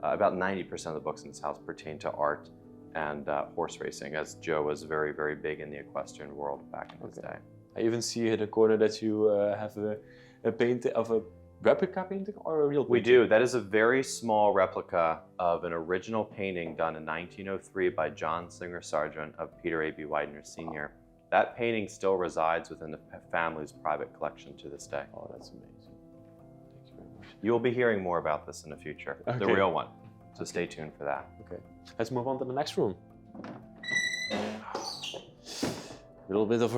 about 90% of the books in this house pertain to art and horse racing, as Joe was very, very big in the equestrian world back in his day. I even see in the corner that you have a painting of a replica painting or a real painting? We do. That is a very small replica of an original painting done in 1903 by John Singer Sargent of Peter A.B. Widener Sr. That painting still resides within the family's private collection to this day. Oh, that's amazing. Thank you very much. You'll be hearing more about this in the future, the Okay. real one. So stay tuned for that. Okay, let's move on to the next room. A little bit of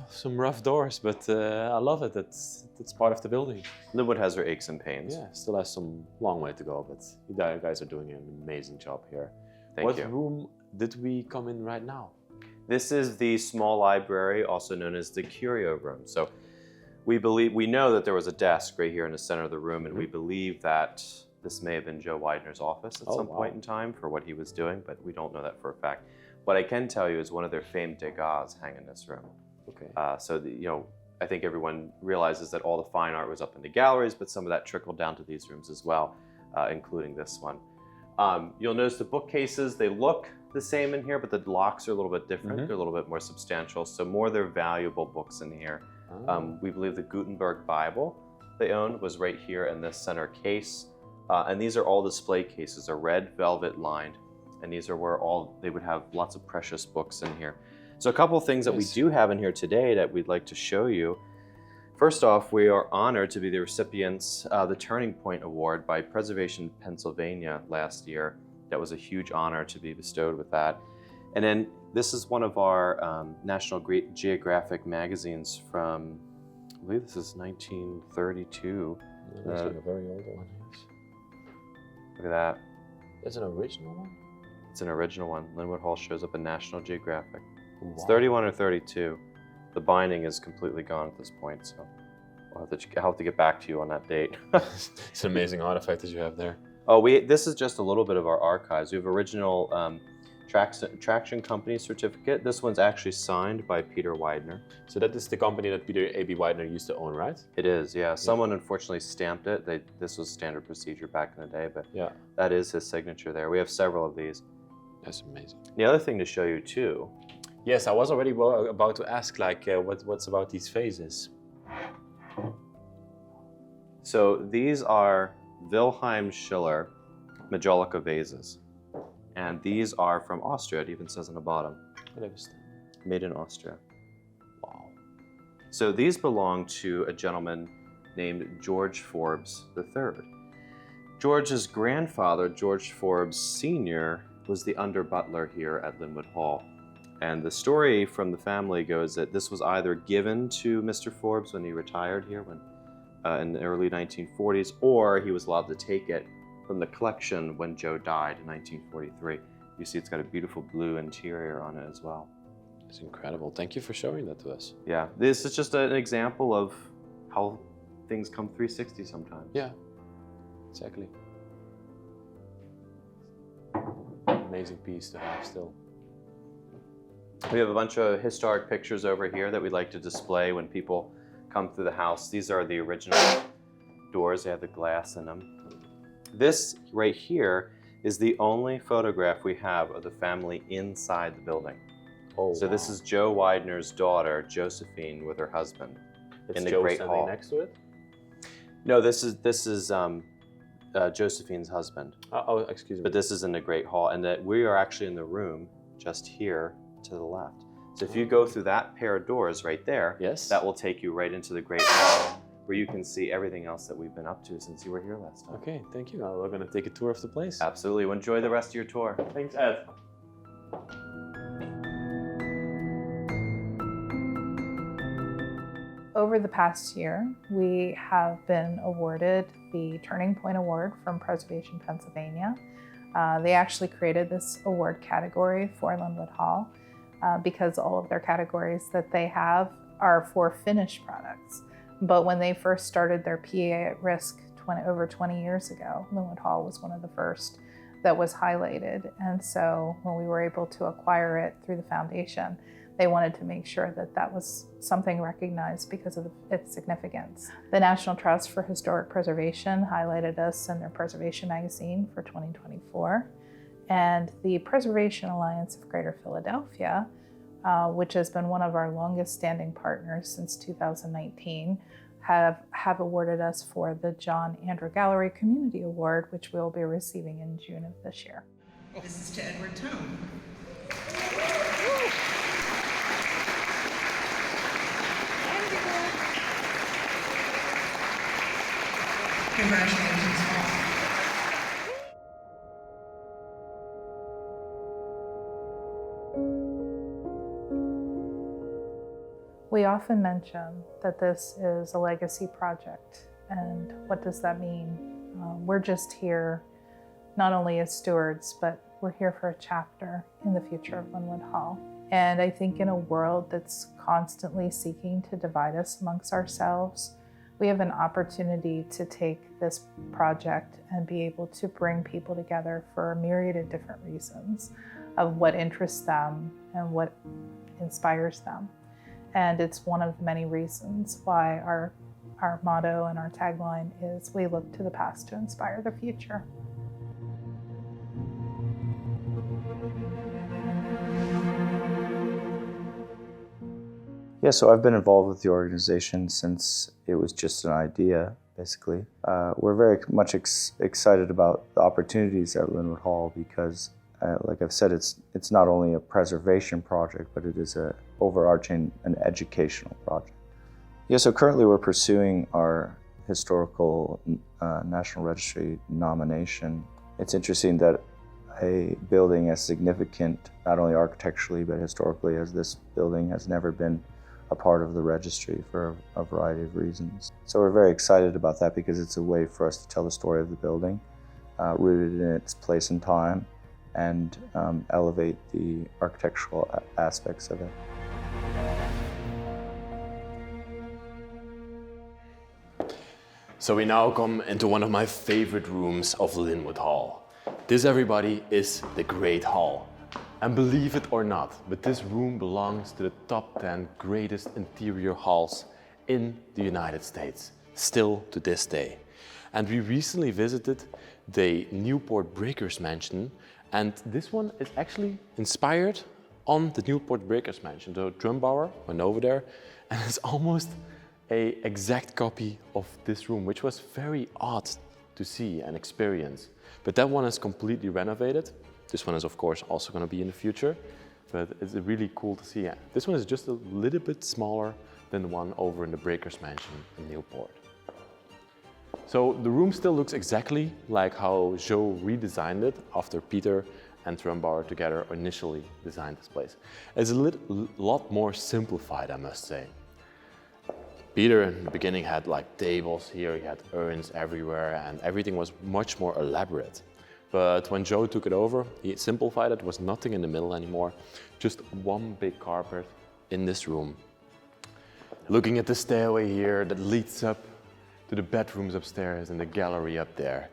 some rough doors, but I love it. It's part of the building. Lynnewood has her aches and pains. Yeah, still has some long way to go, but you guys are doing an amazing job here. Thank you. What room did we come in right now? This is the small library, also known as the curio room. So we know that there was a desk right here in the center of the room, and we believe that this may have been Joe Widener's office at some point in time for what he was doing, but we don't know that for a fact. What I can tell you is one of their famed Degas hang in this room. Okay. I think everyone realizes that all the fine art was up in the galleries, but some of that trickled down to these rooms as well, including this one. You'll notice the bookcases, they look the same in here, but the locks are a little bit different. They're a little bit more substantial, so more of their valuable books in here. We believe the Gutenberg Bible they owned was right here in this center case. And these are all display cases, they're red velvet lined. And these are where they would have lots of precious books in here. So a couple of things that we do have in here today that we'd like to show you. First off, we are honored to be the recipients of the Turning Point Award by Preservation Pennsylvania last year. That was a huge honor to be bestowed with that. And then this is one of our National Geographic magazines from, I believe this is 1932. That's like a very old one. Yes. Look at that. That's an original one? It's an original one. Lynnewood Hall shows up in National Geographic. Wow. It's 31 or 32. The binding is completely gone at this point, so I'll have to get back to you on that date. It's an amazing artifact that you have there. Oh, this is just a little bit of our archives. We have original traction company certificate. This one's actually signed by Peter Widener. So that is the company that Peter A.B. Widener used to own, right? It is, yeah. Someone unfortunately stamped it. This was standard procedure back in the day, but yeah, that is his signature there. We have several of these. That's amazing. The other thing to show you too. Yes, I was already about to ask, like, what's about these vases? So these are Wilhelm Schiller Majolica vases. And these are from Austria, it even says on the bottom. Made in Austria. Wow. So these belong to a gentleman named George Forbes III. George's grandfather, George Forbes Sr., was the under butler here at Lynnewood Hall. And the story from the family goes that this was either given to Mr. Forbes when he retired here in the early 1940s, or he was allowed to take it from the collection when Joe died in 1943. You see it's got a beautiful blue interior on it as well. It's incredible. Thank you for showing that to us. Yeah, this is just an example of how things come 360 sometimes. Yeah, exactly. Amazing piece to have still. We have a bunch of historic pictures over here that we'd like to display when people come through the house. These are the original doors. They have the glass in them. This right here is the only photograph we have of the family inside the building. Oh, so this is Joe Widener's daughter, Josephine, with her husband in the Joe Great standing Hall. next to it? No, this is Josephine's husband. Oh, excuse me. But this is in the Great Hall, and that we are actually in the room just here to the left. So if you go through that pair of doors right there, yes, that will take you right into the Great Hall, where you can see everything else that we've been up to since you were here last time. Okay, thank you. Now we're going to take a tour of the place. Absolutely. Well, enjoy the rest of your tour. Thanks, Ed. Over the past year, we have been awarded the Turning Point Award from Preservation Pennsylvania. They actually created this award category for Lynnewood Hall because all of their categories that they have are for finished products. But when they first started their PA at risk over 20 years ago, Lynnewood Hall was one of the first that was highlighted. And so when we were able to acquire it through the foundation, they wanted to make sure that that was something recognized because of its significance. The National Trust for Historic Preservation highlighted us in their Preservation magazine for 2024. And the Preservation Alliance of Greater Philadelphia, which has been one of our longest standing partners since 2019, have awarded us for the John Andrew Gallery Community Award, which we'll be receiving in June of this year. This is to Edward Tone. Congratulations, all. We often mention that this is a legacy project, and what does that mean? We're just here not only as stewards, but we're here for a chapter in the future of Lynnewood Hall. And I think in a world that's constantly seeking to divide us amongst ourselves, we have an opportunity to take this project and be able to bring people together for a myriad of different reasons of what interests them and what inspires them. And it's one of the many reasons why our motto and our tagline is, we look to the past to inspire the future. Yeah, so I've been involved with the organization since it was just an idea, basically. We're very much excited about the opportunities at Lynnewood Hall because, like I've said, it's not only a preservation project, but it is an overarching and educational project. Yeah, so currently we're pursuing our historical National Registry nomination. It's interesting that a building as significant, not only architecturally, but historically as this building has never been a part of the registry for a variety of reasons. So we're very excited about that because it's a way for us to tell the story of the building, rooted in its place and time, and elevate the architectural aspects of it. So we now come into one of my favorite rooms of Lynnewood Hall. This, everybody, is the Great Hall. And believe it or not, but this room belongs to the top 10 greatest interior halls in the United States, still to this day. And we recently visited the Newport Breakers Mansion, and this one is actually inspired on the Newport Breakers Mansion. The Trumbauer went over there, and it's almost an exact copy of this room, which was very odd to see and experience. But that one is completely renovated. This one is, of course, also going to be in the future, but it's really cool to see. This one is just a little bit smaller than the one over in the Breakers Mansion in Newport. So the room still looks exactly like how Joe redesigned it after Peter and Trumbauer together initially designed this place. It's a lot more simplified, I must say. Peter in the beginning had like tables here, he had urns everywhere, and everything was much more elaborate. But when Joe took it over, he simplified it. There was nothing in the middle anymore, just one big carpet in this room. Looking at the stairway here that leads up to the bedrooms upstairs and the gallery up there,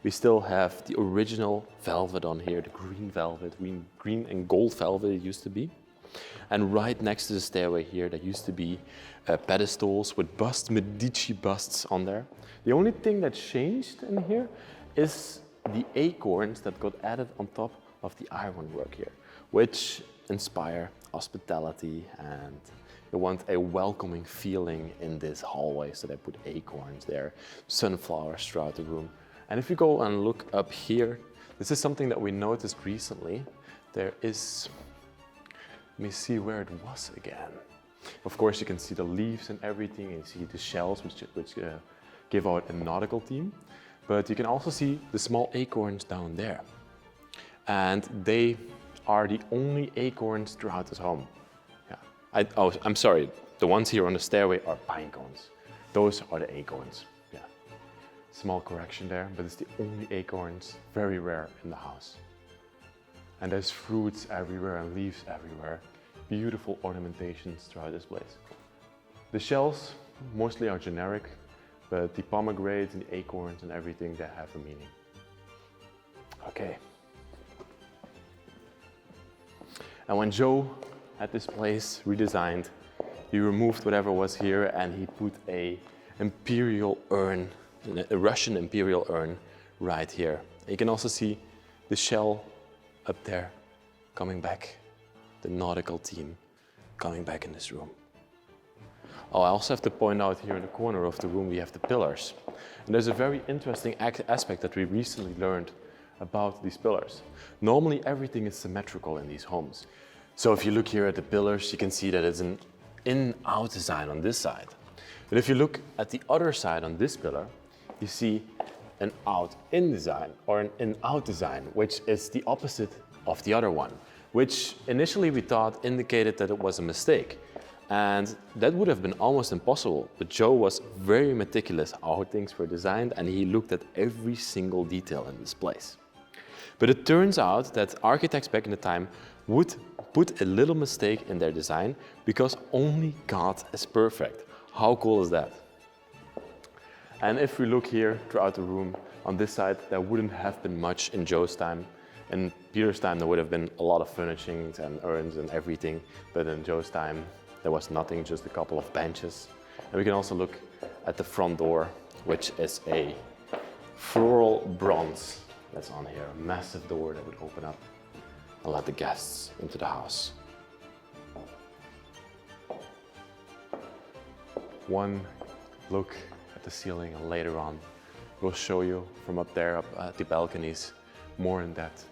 we still have the original velvet on here, the green velvet, green and gold velvet it used to be. And right next to the stairway here, there used to be pedestals with Medici busts on there. The only thing that changed in here is the acorns that got added on top of the ironwork here, which inspire hospitality, and you want a welcoming feeling in this hallway, so they put acorns there, sunflowers throughout the room. And if you go and look up here, this is something that we noticed recently. There is, let me see where it was again. Of course, you can see the leaves and everything, and you see the shells, which give out a nautical theme. But you can also see the small acorns down there. And they are the only acorns throughout this home. Yeah. I'm sorry, the ones here on the stairway are pine cones. Those are the acorns. Yeah. Small correction there, but it's the only acorns, very rare in the house. And there's fruits everywhere and leaves everywhere. Beautiful ornamentations throughout this place. The shells mostly are generic, but the pomegranates and the acorns and everything, they have a meaning. Okay. And when Joe had this place redesigned, he removed whatever was here and he put a imperial urn, a Russian imperial urn right here. You can also see the shell up there coming back, the nautical theme coming back in this room. Oh, I also have to point out here in the corner of the room we have the pillars. And there's a very interesting aspect that we recently learned about these pillars. Normally everything is symmetrical in these homes. So if you look here at the pillars, you can see that it's an in-out design on this side. But if you look at the other side on this pillar, you see an out-in design or an in-out design, which is the opposite of the other one, which initially we thought indicated that it was a mistake. And that would have been almost impossible, but Joe was very meticulous how things were designed and he looked at every single detail in this place. But it turns out that architects back in the time would put a little mistake in their design because only God is perfect. How cool is that? And if we look here throughout the room, on this side, there wouldn't have been much in Joe's time. In Peter's time, there would have been a lot of furnishings and urns and everything, but in Joe's time, there was nothing, just a couple of benches. And we can also look at the front door, which is a floral bronze that's on here, a massive door that would open up and let the guests into the house. One look at the ceiling, and later on we'll show you from up there, up at the balconies, more in depth,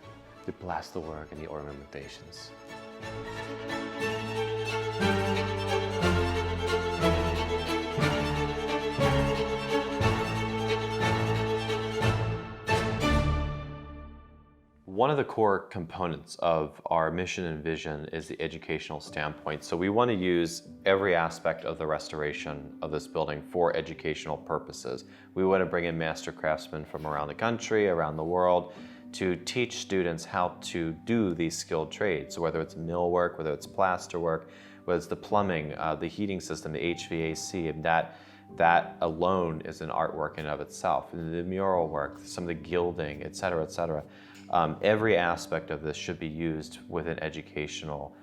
the plasterwork and the ornamentations. One of the core components of our mission and vision is the educational standpoint. So we want to use every aspect of the restoration of this building for educational purposes. We want to bring in master craftsmen from around the country, around the world, to teach students how to do these skilled trades. So whether it's millwork, whether it's plasterwork, whether it's the plumbing, the heating system, the HVAC, and that alone is an artwork in and of itself. And the mural work, some of the gilding, et cetera, et cetera. Every aspect of this should be used with an educational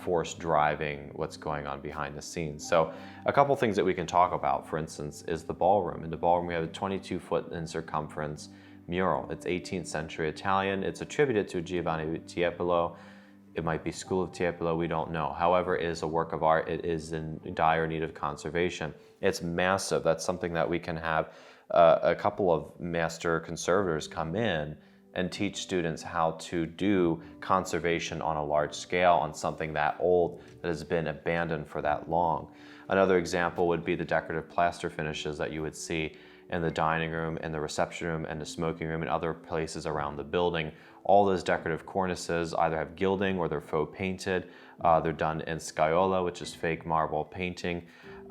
force driving what's going on behind the scenes. So a couple things that we can talk about, for instance, is the ballroom. In the ballroom, we have a 22-foot in circumference mural. It's 18th century Italian. It's attributed to Giovanni Tiepolo. It might be School of Tiepolo, we don't know. However, it is a work of art. It is in dire need of conservation. It's massive. That's something that we can have a couple of master conservators come in and teach students how to do conservation on a large scale on something that old that has been abandoned for that long. Another example would be the decorative plaster finishes that you would see in the dining room and the reception room and the smoking room and other places around the building. All those decorative cornices either have gilding or they're faux painted. They're done in scaiola, which is fake marble painting.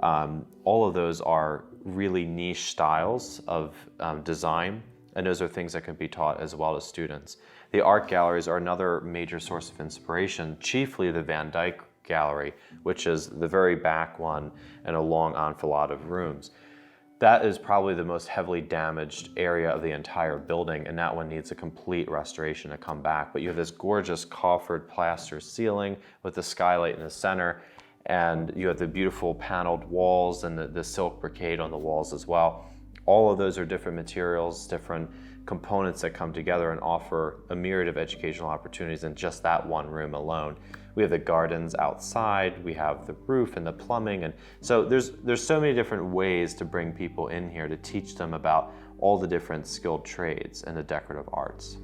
All of those are really niche styles of design. And those are things that can be taught as well as students. The art galleries are another major source of inspiration, chiefly the Van Dyck Gallery, which is the very back one and a long enfilade of rooms. That is probably the most heavily damaged area of the entire building, and that one needs a complete restoration to come back. But you have this gorgeous coffered plaster ceiling with the skylight in the center, and you have the beautiful paneled walls and the silk brocade on the walls as well. All of those are different materials, different components that come together and offer a myriad of educational opportunities in just that one room alone. We have the gardens outside, we have the roof and the plumbing, and so there's so many different ways to bring people in here to teach them about all the different skilled trades and the decorative arts.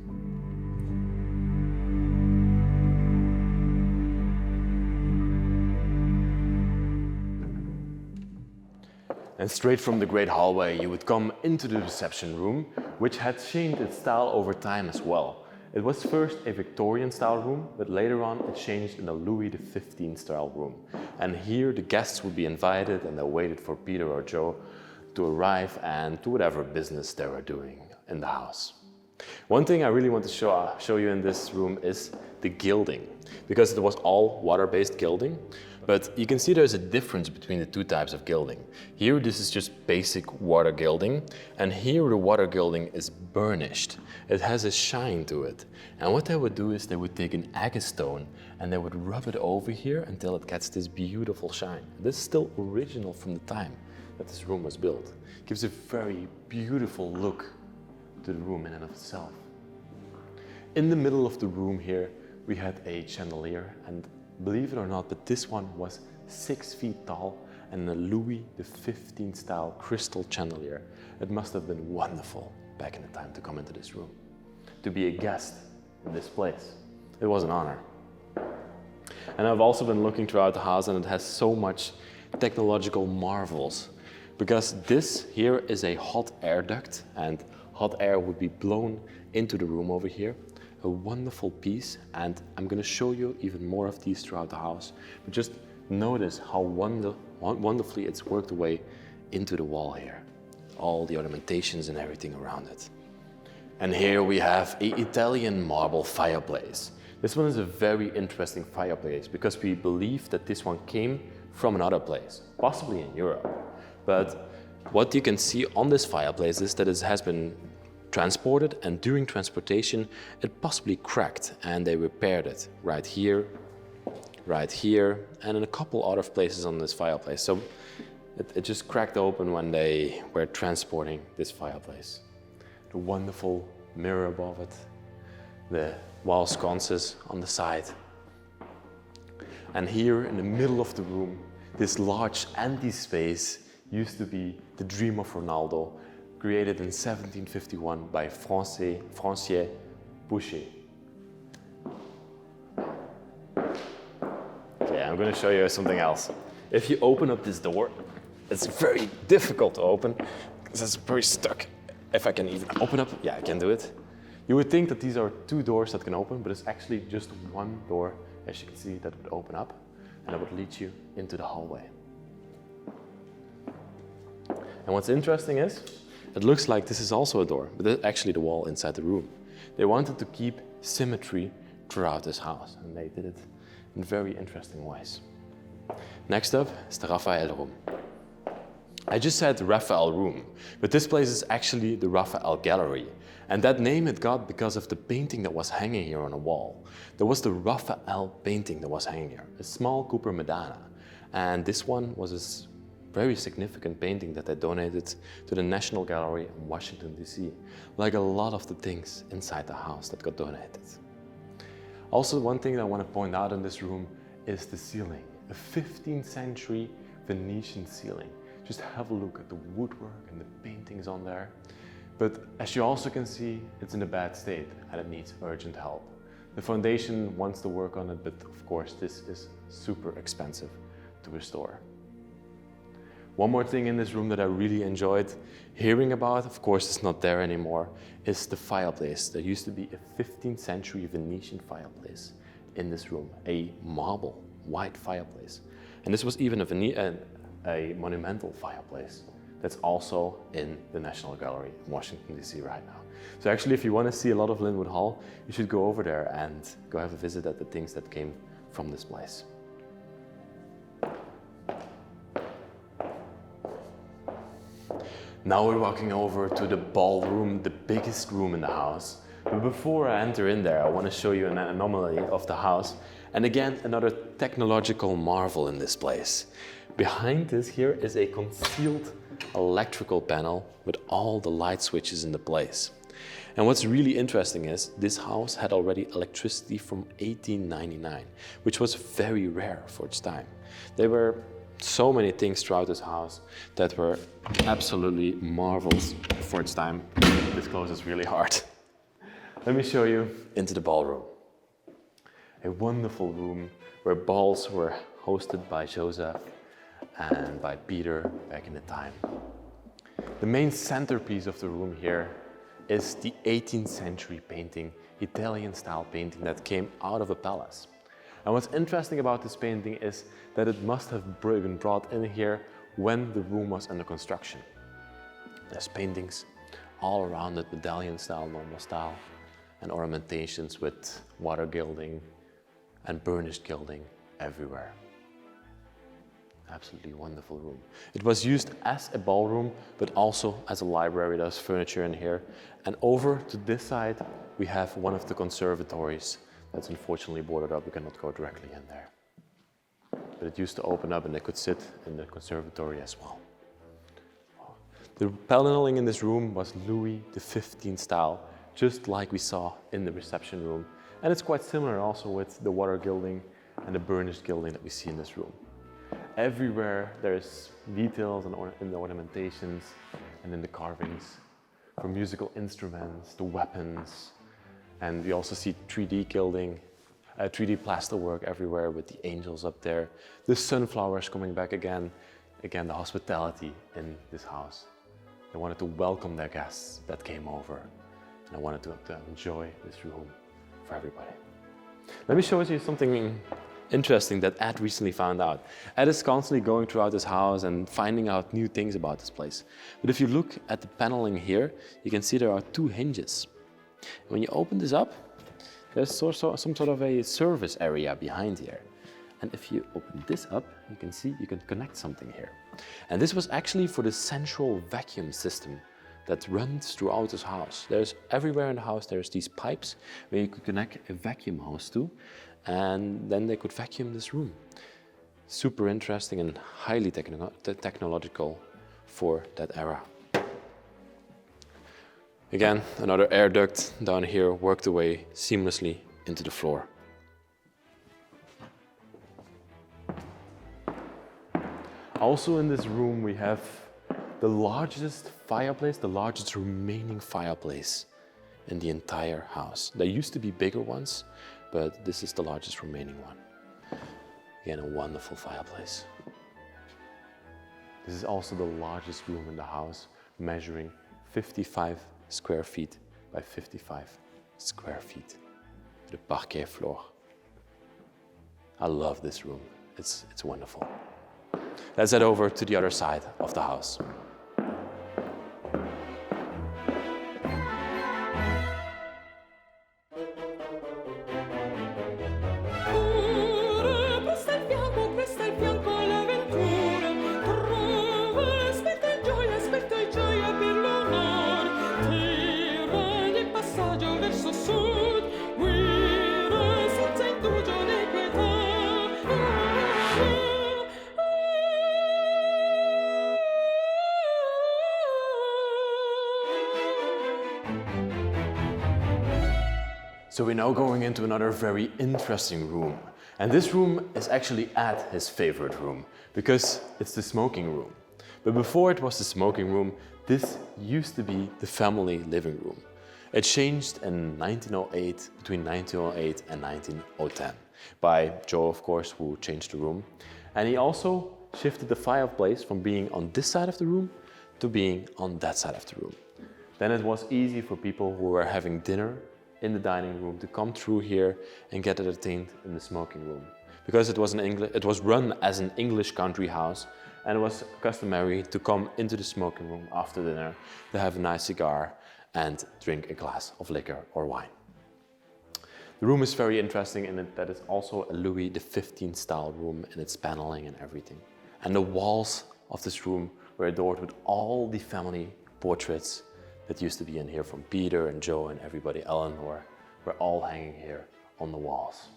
And straight from the great hallway, you would come into the reception room, which had changed its style over time as well. It was first a Victorian style room, but later on it changed in a Louis XV style room. And here the guests would be invited and they waited for Peter or Joe to arrive and do whatever business they were doing in the house. One thing I really want to show you in this room is the gilding, because it was all water-based gilding. But you can see there's a difference between the two types of gilding. Here this is just basic water gilding, and here the water gilding is burnished. It has a shine to it. And what they would do is they would take an agate stone and they would rub it over here until it gets this beautiful shine. This is still original from the time that this room was built. It gives a very beautiful look to the room in and of itself. In the middle of the room here we had a chandelier, and believe it or not, but this one was 6 feet tall and a Louis XV style crystal chandelier. It must have been wonderful back in the time to come into this room, to be a guest in this place. It was an honor. And I've also been looking throughout the house, and it has so much technological marvels, because this here is a hot air duct, and hot air would be blown into the room over here. A wonderful piece, and I'm going to show you even more of these throughout the house. But just notice how wonderfully it's worked away into the wall here. All the ornamentations and everything around it. And here we have an Italian marble fireplace. This one is a very interesting fireplace because we believe that this one came from another place, possibly in Europe. But what you can see on this fireplace is that it has been transported, and during transportation it possibly cracked, and they repaired it right here, and in a couple other places on this fireplace. So it just cracked open when they were transporting this fireplace. The wonderful mirror above it, the wall sconces on the side. And here in the middle of the room, this large empty space used to be the dream of Ronaldo, created in 1751 by Francier Boucher. Okay, I'm going to show you something else. If you open up this door, it's very difficult to open because it's very stuck. If I can even open up, yeah, I can do it. You would think that these are two doors that can open, but it's actually just one door, as you can see, that would open up, and that would lead you into the hallway. And what's interesting is, it looks like this is also a door, but it's actually the wall inside the room. They wanted to keep symmetry throughout this house, and they did it in very interesting ways. Next up is the Raphael room. I just said Raphael room, but this place is actually the Raphael Gallery. And that name it got because of the painting that was hanging here on the wall. There was the Raphael painting that was hanging here, a small Cooper Madonna. And this one was a very significant painting that they donated to the National Gallery in Washington, D.C., like a lot of the things inside the house that got donated. Also, one thing that I want to point out in this room is the ceiling, a 15th century Venetian ceiling. Just have a look at the woodwork and the paintings on there. But as you also can see, it's in a bad state and it needs urgent help. The foundation wants to work on it, but of course this is super expensive to restore. One more thing in this room that I really enjoyed hearing about, of course it's not there anymore, is the fireplace. There used to be a 15th century Venetian fireplace in this room, a marble white fireplace. And this was even a monumental fireplace that's also in the National Gallery in Washington, D.C. right now. So actually, if you want to see a lot of Lynnewood Hall, you should go over there and go have a visit at the things that came from this place. Now we're walking over to the ballroom, the biggest room in the house. But before I enter in there, I want to show you an anomaly of the house. And again, another technological marvel in this place. Behind this here is a concealed electrical panel with all the light switches in the place. And what's really interesting is this house had already electricity from 1899, which was very rare for its time. There were so many things throughout this house that were absolutely marvels for its time. This close is really hard. Let me show you into the ballroom. A wonderful room where balls were hosted by Joseph and by Peter back in the time. The main centerpiece of the room here is the 18th century painting, Italian style painting that came out of a palace. And what's interesting about this painting is that it must have been brought in here when the room was under construction. There's paintings all around it, medallion style, normal style, and ornamentations with water gilding and burnished gilding everywhere. Absolutely wonderful room. It was used as a ballroom, but also as a library. There's furniture in here. And over to this side, we have one of the conservatories that's unfortunately boarded up. We cannot go directly in there. But it used to open up and they could sit in the conservatory as well. The paneling in this room was Louis XV style, just like we saw in the reception room. And it's quite similar also with the water gilding and the burnished gilding that we see in this room. Everywhere there's details in the ornamentations and in the carvings, from musical instruments to weapons. And we also see 3D gilding, 3D plasterwork everywhere with the angels up there. The sunflowers coming back again. Again, the hospitality in this house. They wanted to welcome their guests that came over. And I wanted to enjoy this room for everybody. Let me show you something interesting that Ed recently found out. Ed is constantly going throughout this house and finding out new things about this place. But if you look at the paneling here, you can see there are 2 hinges. When you open this up, there's also some sort of a service area behind here. And if you open this up, you can see you can connect something here. And this was actually for the central vacuum system that runs throughout this house. There's everywhere in the house, there's these pipes where you could connect a vacuum hose to, and then they could vacuum this room. Super interesting and highly technological for that era. Again, another air duct down here worked away seamlessly into the floor. Also in this room we have the largest fireplace, the largest remaining fireplace in the entire house. There used to be bigger ones, but this is the largest remaining one. Again, a wonderful fireplace. This is also the largest room in the house, measuring 55 square feet by 55 square feet. The parquet floor. I love this room. It's wonderful. Let's head over to the other side of the house. So we're now going into another very interesting room. And this room is actually his favorite room because it's the smoking room. But before it was the smoking room, this used to be the family living room. It changed in 1908, between 1908 and 1910, by Joe, of course, who changed the room. And he also shifted the fireplace from being on this side of the room to being on that side of the room. Then it was easy for people who were having dinner in the dining room to come through here and get entertained in the smoking room. Because it was run as an English country house, and it was customary to come into the smoking room after dinner to have a nice cigar and drink a glass of liquor or wine. The room is very interesting in that it's also a Louis XV style room in its paneling and everything. And the walls of this room were adored with all the family portraits that used to be in here from Peter and Joe and everybody, Eleanor, were all hanging here on the walls.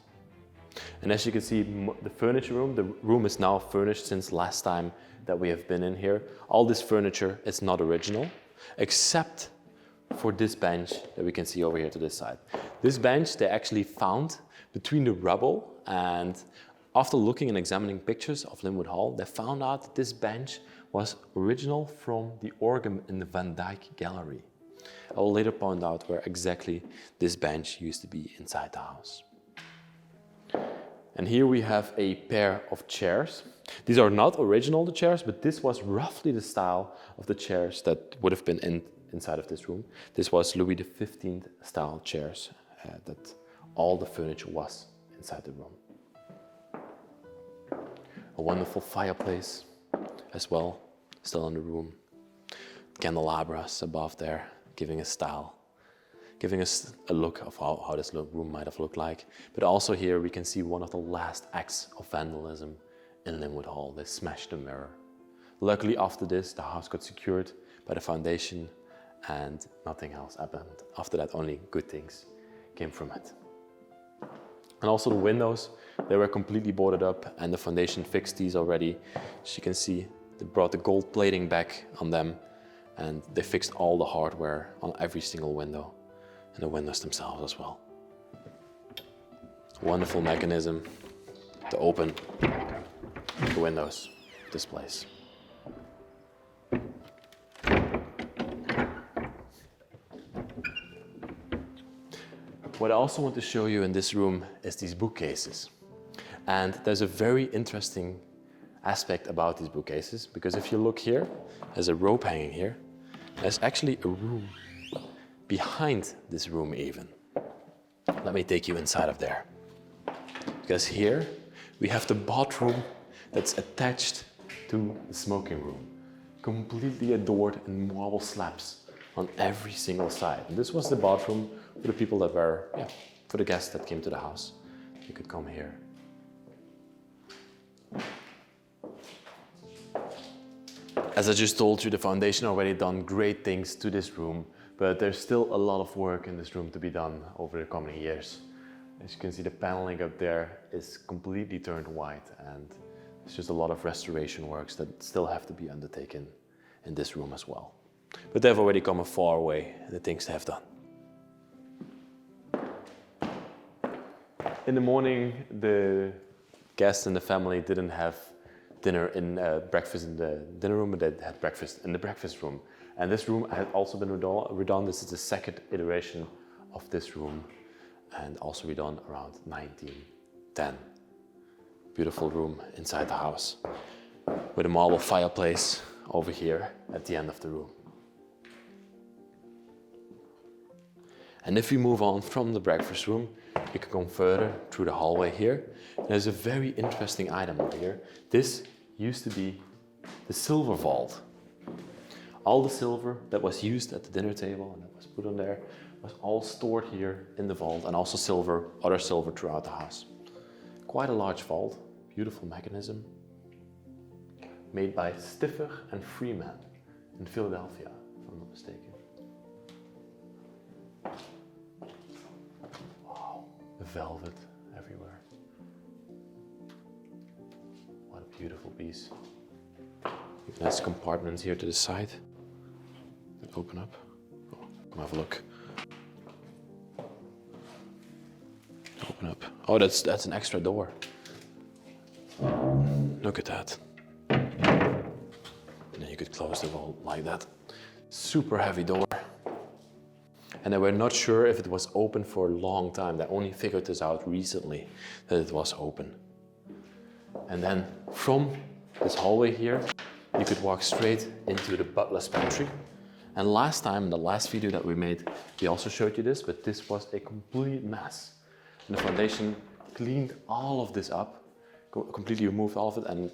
And as you can see, the room is now furnished since last time that we have been in here. All this furniture is not original, except for this bench that we can see over here to this side. This bench they actually found between the rubble, and after looking and examining pictures of Lynnewood Hall, they found out that this bench was original from the organ in the Van Dyck Gallery. I will later point out where exactly this bench used to be inside the house. And here we have a pair of chairs. These are not original, the chairs, but this was roughly the style of the chairs that would have been inside of this room. This was Louis XV style chairs that all the furniture was inside the room. A wonderful fireplace as well, still in the room. Candelabras above there, giving a style, giving us a look of how this room might have looked like. But also here we can see one of the last acts of vandalism in Lynnewood Hall. They smashed the mirror. Luckily after this, the house got secured by the foundation and nothing else happened. After that, only good things came from it. And also the windows, they were completely boarded up and the foundation fixed these already. As you can see, they brought the gold plating back on them and they fixed all the hardware on every single window and the windows themselves as well. Wonderful mechanism to open the windows of this place. What I also want to show you in this room is these bookcases. And there's a very interesting aspect about these bookcases, because if you look here, there's a rope hanging here. There's actually a room behind this room even. Let me take you inside of there. Because here we have the bathroom that's attached to the smoking room, completely adored in marble slabs on every single side. And this was the bathroom for the people that were, for the guests that came to the house. You could come here. As I just told you, the foundation already done great things to this room, but there's still a lot of work in this room to be done over the coming years. As you can see, the paneling up there is completely turned white, and there's just a lot of restoration works that still have to be undertaken in this room as well. But they've already come a far way in the things they have done. In the morning, the guests and the family didn't have breakfast in the dinner room, but they had breakfast in the breakfast room. And this room had also been redone. This is the second iteration of this room, and also redone around 1910. Beautiful room inside the house, with a marble fireplace over here at the end of the room. And if we move on from the breakfast room, you can come further through the hallway here. There's a very interesting item over here. This used to be the silver vault. All the silver that was used at the dinner table and that was put on there was all stored here in the vault, and also silver, other silver throughout the house. Quite a large vault, beautiful mechanism, made by Stiffer and Freeman in Philadelphia, if I'm not mistaken. Wow, the velvet everywhere. What a beautiful piece. Nice compartments here to the side that open up. Oh, come have a look. Open up. Oh, that's an extra door. Look at that. And then you could close the vault like that. Super heavy door. And they were not sure if it was open for a long time. They only figured this out recently, that it was open. And then from this hallway here, you could walk straight into the Butler's Pantry. And last time, in the last video that we made, we also showed you this, but this was a complete mess. And the foundation cleaned all of this up, completely removed all of it, and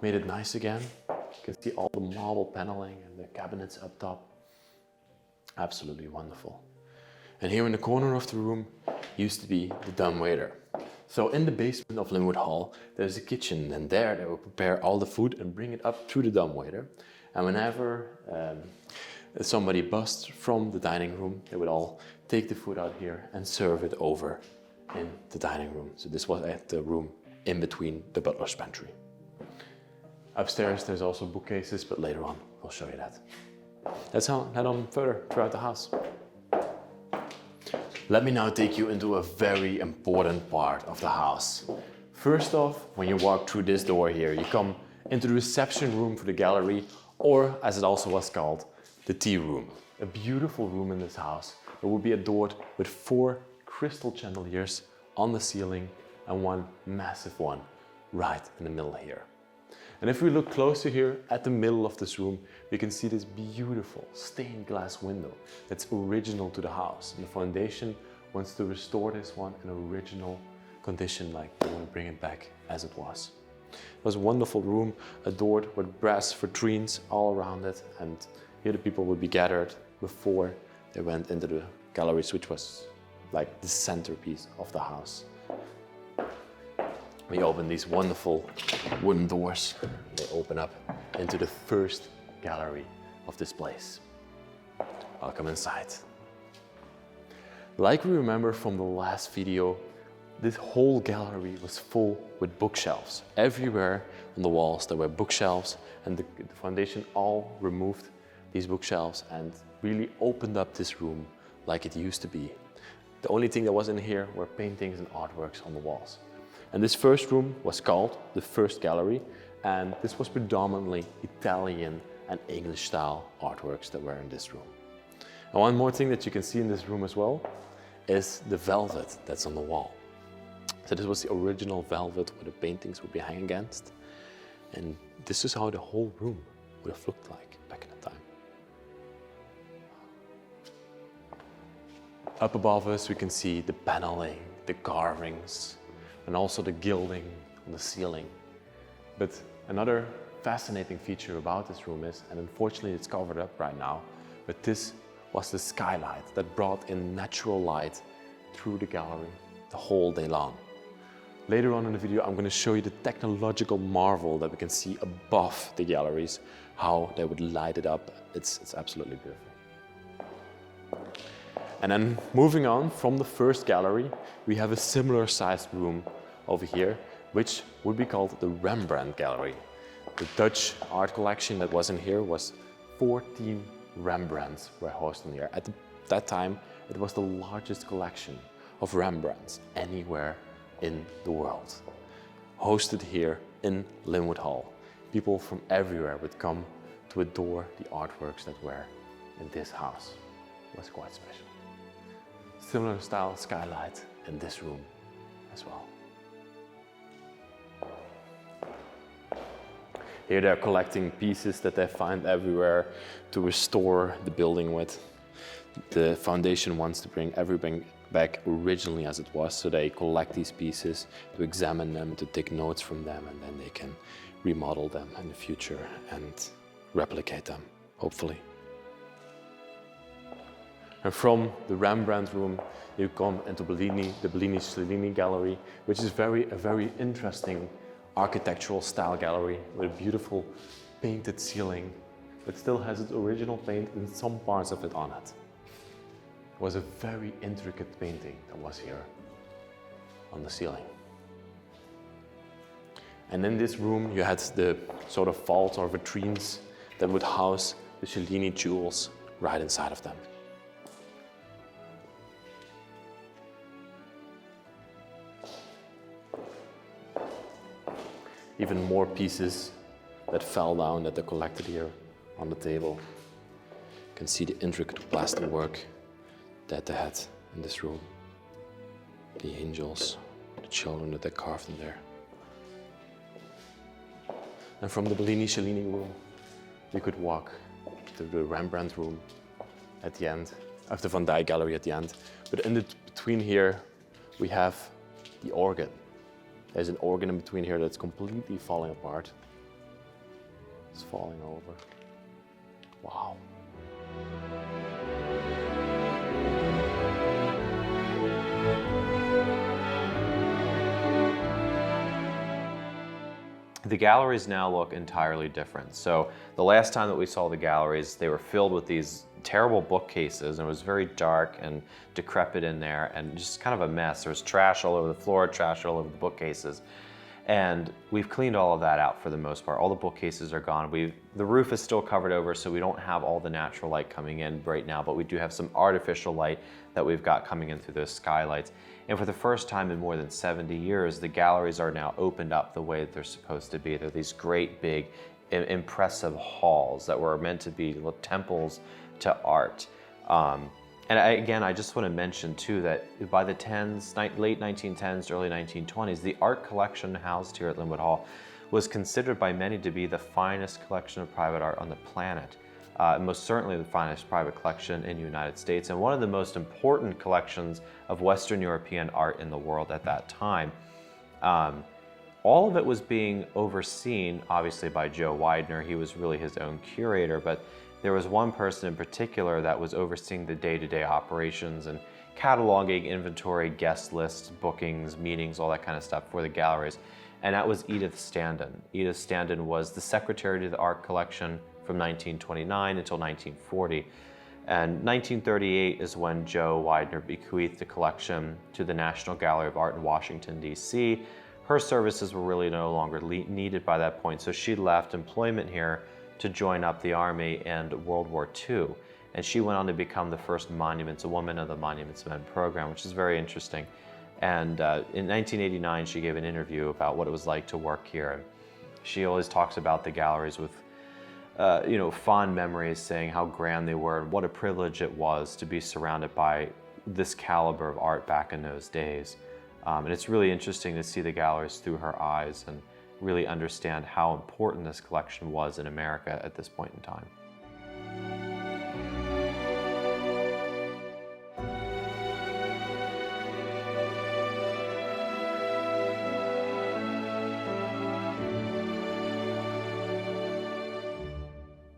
made it nice again. You can see all the marble paneling and the cabinets up top. Absolutely wonderful. And here in the corner of the room used to be the dumbwaiter. So in the basement of Lynnewood Hall, there's a kitchen, and there they will prepare all the food and bring it up to the dumbwaiter. And whenever somebody bussed from the dining room, they would all take the food out here and serve it over in the dining room. So this was at the room in between the butler's pantry. Upstairs, there's also bookcases, but later on, we'll show you that. Let's head on further throughout the house. Let me now take you into a very important part of the house. First off, when you walk through this door here, you come into the reception room for the gallery, or as it also was called, the tea room. A beautiful room in this house that will be adored with 4 crystal chandeliers on the ceiling and one massive one right in the middle here. And if we look closer here at the middle of this room, we can see this beautiful stained glass window that's original to the house. And the foundation wants to restore this one in original condition, like they want to bring it back as it was. It was a wonderful room, adored with brass vitrines all around it, and here the people would be gathered before they went into the galleries, which was like the centerpiece of the house. We open these wonderful wooden doors. They open up into the first gallery of this place. Welcome inside. Like we remember from the last video, this whole gallery was full with bookshelves. Everywhere on the walls there were bookshelves, and the foundation all removed these bookshelves and really opened up this room like it used to be. The only thing that was in here were paintings and artworks on the walls. And this first room was called the first gallery, and this was predominantly Italian and English style artworks that were in this room. And one more thing that you can see in this room as well is the velvet that's on the wall. So this was the original velvet where the paintings would be hanging against. And this is how the whole room would have looked like back in the time. Up above us we can see the paneling, the carvings, and also the gilding on the ceiling. But another fascinating feature about this room is, and unfortunately it's covered up right now, but this was the skylight that brought in natural light through the gallery the whole day long. Later on in the video, I'm going to show you the technological marvel that we can see above the galleries, how they would light it up. It's absolutely beautiful. And then moving on from the first gallery, we have a similar sized room over here, which would be called the Rembrandt Gallery. The Dutch art collection that was in here was 14 Rembrandts were hosted here. At that time, it was the largest collection of Rembrandts anywhere in the world. Hosted here in Lynnewood Hall. People from everywhere would come to adore the artworks that were in this house. It was quite special. Similar style skylight in this room as well. Here they're collecting pieces that they find everywhere to restore the building with. The foundation wants to bring everything back originally as it was, so they collect these pieces to examine them, to take notes from them, and then they can remodel them in the future and replicate them, hopefully. And from the Rembrandt room, you come into Bellini, the Cellini Gallery, which is a very interesting architectural style gallery with a beautiful painted ceiling, but still has its original paint and some parts of it on it. It was a very intricate painting that was here on the ceiling. And in this room you had the sort of vaults or vitrines that would house the Cellini jewels right inside of them. Even more pieces that fell down that they collected here on the table. You can see the intricate plaster work that they had in this room. The angels, the children that they carved in there. And from the Cellini room, you could walk to the Rembrandt room at the end, of the Van Dyck Gallery at the end. But in between here, we have the organ. There's an organ in between here that's completely falling apart. It's falling over. Wow. The galleries now look entirely different. So the last time that we saw the galleries, they were filled with these terrible bookcases, and it was very dark and decrepit in there and just kind of a mess. There was trash all over the floor, trash all over the bookcases. And we've cleaned all of that out for the most part. All the bookcases are gone. The roof is still covered over, so we don't have all the natural light coming in right now, but we do have some artificial light that we've got coming in through those skylights. And for the first time in more than 70 years, the galleries are now opened up the way that they're supposed to be. They're these great, big, impressive halls that were meant to be little temples to art. And again, I just want to mention too that by the late 1910s, early 1920s, the art collection housed here at Lynnewood Hall was considered by many to be the finest collection of private art on the planet. Most certainly the finest private collection in the United States, and one of the most important collections of Western European art in the world at that time. All of it was being overseen, obviously, by Joe Widener. He was really his own curator, but there was one person in particular that was overseeing the day-to-day operations and cataloging, inventory, guest lists, bookings, meetings, all that kind of stuff for the galleries, and that was Edith Standen. Edith Standen was the secretary to the art collection from 1929 until 1940. And 1938 is when Joe Widener bequeathed the collection to the National Gallery of Art in Washington, D.C. Her services were really no longer needed by that point, so she left employment here to join up the Army and World War II. And she went on to become the first Monuments, a woman of the Monuments Men program, which is very interesting. And in 1989, she gave an interview about what it was like to work here. And she always talks about the galleries with fond memories, saying how grand they were and what a privilege it was to be surrounded by this caliber of art back in those days. And it's really interesting to see the galleries through her eyes and really understand how important this collection was in America at this point in time.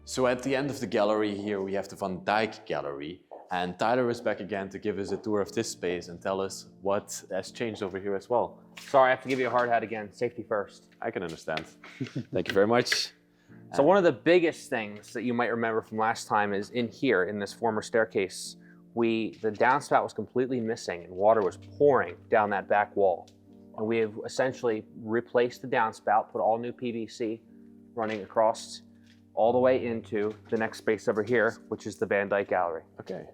So at the end of the gallery here, we have the Van Dyck Gallery. And Tyler is back again to give us a tour of this space and tell us what has changed over here as well. Sorry, I have to give you a hard hat again. Safety first. I can understand. Thank you very much. So one of the biggest things that you might remember from last time is in here, in this former staircase, the downspout was completely missing and water was pouring down that back wall. And we have essentially replaced the downspout, put all new PVC running across all the way into the next space over here, which is the Van Dyck Gallery. Okay.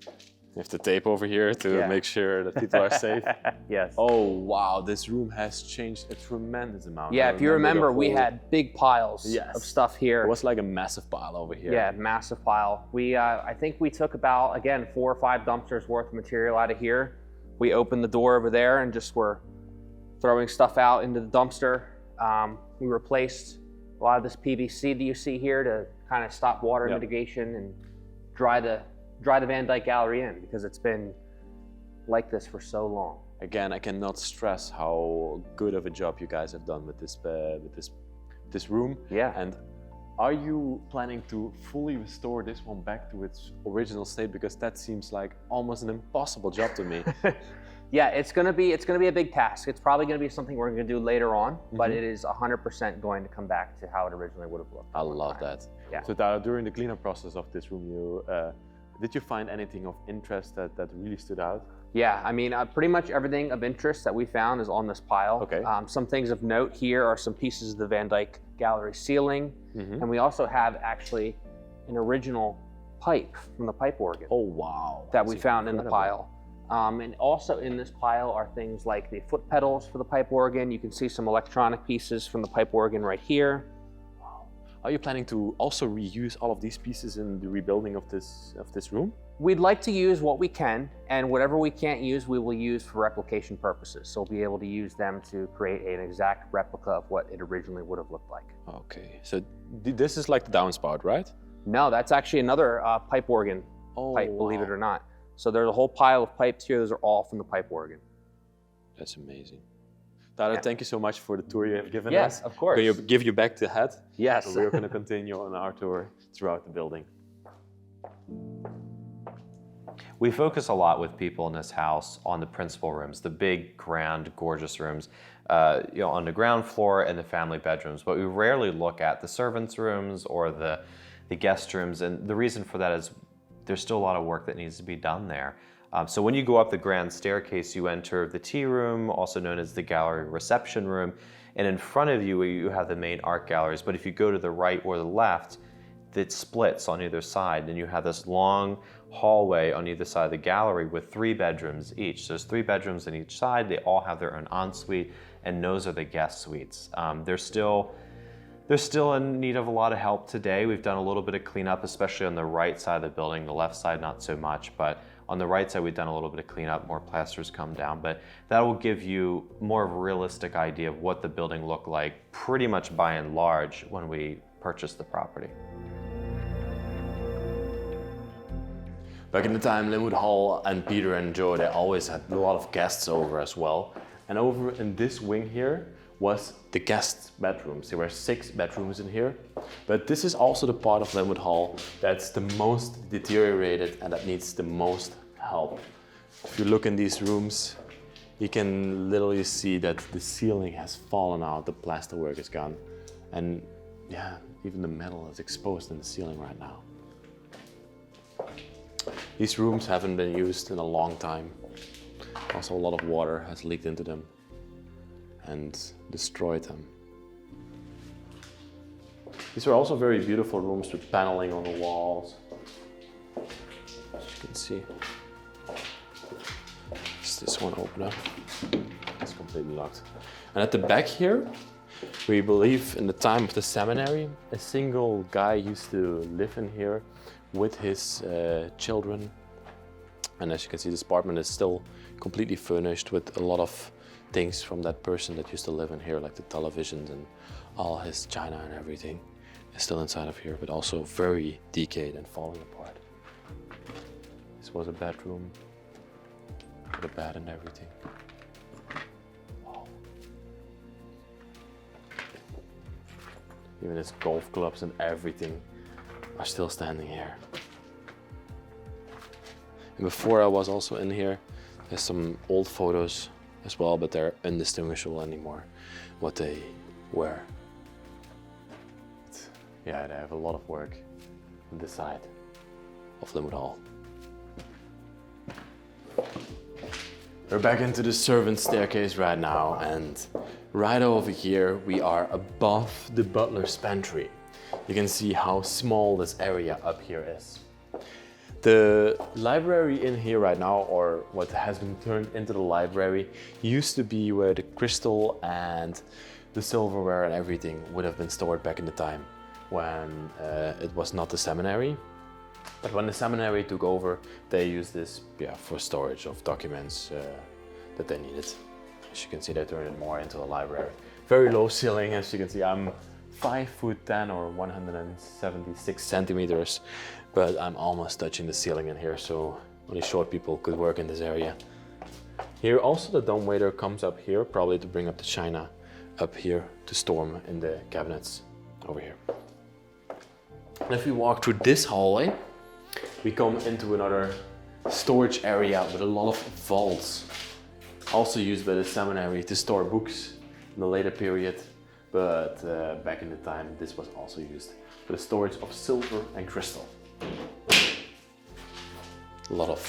You have the tape over here to make sure that people are safe. Yes. Oh, wow. This room has changed a tremendous amount. Yeah, if you remember, we had big piles of stuff here. It was like a massive pile over here. Yeah, massive pile. I think we took about, again, 4 or 5 dumpsters worth of material out of here. We opened the door over there and just were throwing stuff out into the dumpster. We replaced a lot of this PVC that you see here to kind of stop water mitigation and dry the Van Dyck Gallery in, because it's been like this for so long. Again, I cannot stress how good of a job you guys have done with this room. Yeah. And are you planning to fully restore this one back to its original state? Because that seems like almost an impossible job to me. Yeah, it's gonna be a big task. It's probably gonna be something we're gonna do later on, but it is 100% going to come back to how it originally would have looked. I love that. Yeah. So during the cleanup process of this room, did you find anything of interest that really stood out? Yeah, I mean, pretty much everything of interest that we found is on this pile. Okay. Some things of note here are some pieces of the Van Dyck Gallery ceiling, and we also have actually an original pipe from the pipe organ. Oh, wow. That we found in the pile. And also in this pile are things like the foot pedals for the pipe organ. You can see some electronic pieces from the pipe organ right here. Wow. Are you planning to also reuse all of these pieces in the rebuilding of this room? We'd like to use what we can, and whatever we can't use, we will use for replication purposes. So we'll be able to use them to create an exact replica of what it originally would have looked like. Okay, so this is like the downspout, right? No, that's actually another pipe organ pipe, believe it or not. So there's a whole pile of pipes here. Those are all from the pipe organ. That's amazing. Tyler, thank you so much for the tour you have given us. Yes, of course. Can you give you back the hat? Yes. So we're going to continue on our tour throughout the building. We focus a lot with people in this house on the principal rooms, the big, grand, gorgeous rooms, on the ground floor and the family bedrooms, but we rarely look at the servants' rooms or the guest rooms, and the reason for that is there's still a lot of work that needs to be done there. So when you go up the grand staircase, you enter the tea room, also known as the gallery reception room, and in front of you, you have the main art galleries, but if you go to the right or the left, it splits on either side, and you have this long hallway on either side of the gallery with 3 bedrooms each. So there's 3 bedrooms on each side. They all have their own ensuite, and those are the guest suites. They're still in need of a lot of help today. We've done a little bit of cleanup, especially on the right side of the building. The left side, not so much, but on the right side, we've done a little bit of cleanup, more plasters come down, but that will give you more of a realistic idea of what the building looked like pretty much by and large when we purchased the property. Back in the time, Lynnewood Hall and Peter and Joe, they always had a lot of guests over as well. And over in this wing here was the guest bedrooms. There were 6 bedrooms in here. But this is also the part of Lynnewood Hall that's the most deteriorated and that needs the most help. If you look in these rooms, you can literally see that the ceiling has fallen out, the plasterwork is gone. And yeah, even the metal is exposed in the ceiling right now. These rooms haven't been used in a long time. Also, a lot of water has leaked into them and destroyed them. These are also very beautiful rooms with paneling on the walls, as you can see. Does this one open up? It's completely locked. And at the back here, we believe in the time of the seminary, a single guy used to live in here with his children. And as you can see, this apartment is still completely furnished with a lot of things from that person that used to live in here, like the televisions and all his china and everything is still inside of here, but also very decayed and falling apart. This was a bedroom with a bed and everything. Wow. Even his golf clubs and everything are still standing here. And before I was also in here, there's some old photos as well, but they're indistinguishable anymore, what they were. But yeah, they have a lot of work on this side of Lynnewood Hall. We're back into the servant staircase right now, and right over here we are above the Butler's Pantry. You can see how small this area up here is. The library in here right now, or what has been turned into the library, used to be where the crystal and the silverware and everything would have been stored back in the time when it was not the seminary. But when the seminary took over, they used this for storage of documents that they needed. As you can see, they turned it more into a library. Very low ceiling, as you can see. I'm 5'10" or 176 centimeters, but I'm almost touching the ceiling in here, so only short people could work in this area. Here also the dumbwaiter comes up here, probably to bring up the china up here to store them in the cabinets over here. And if we walk through this hallway, we come into another storage area with a lot of vaults, also used by the seminary to store books in the later period, but back in the time this was also used for the storage of silver and crystal. A lot of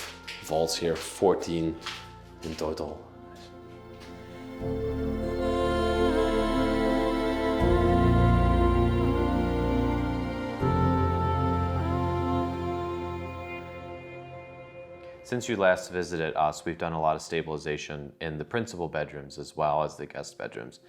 vaults here, 14 in total. Since you last visited us, we've done a lot of stabilization in the principal bedrooms as well as the guest bedrooms.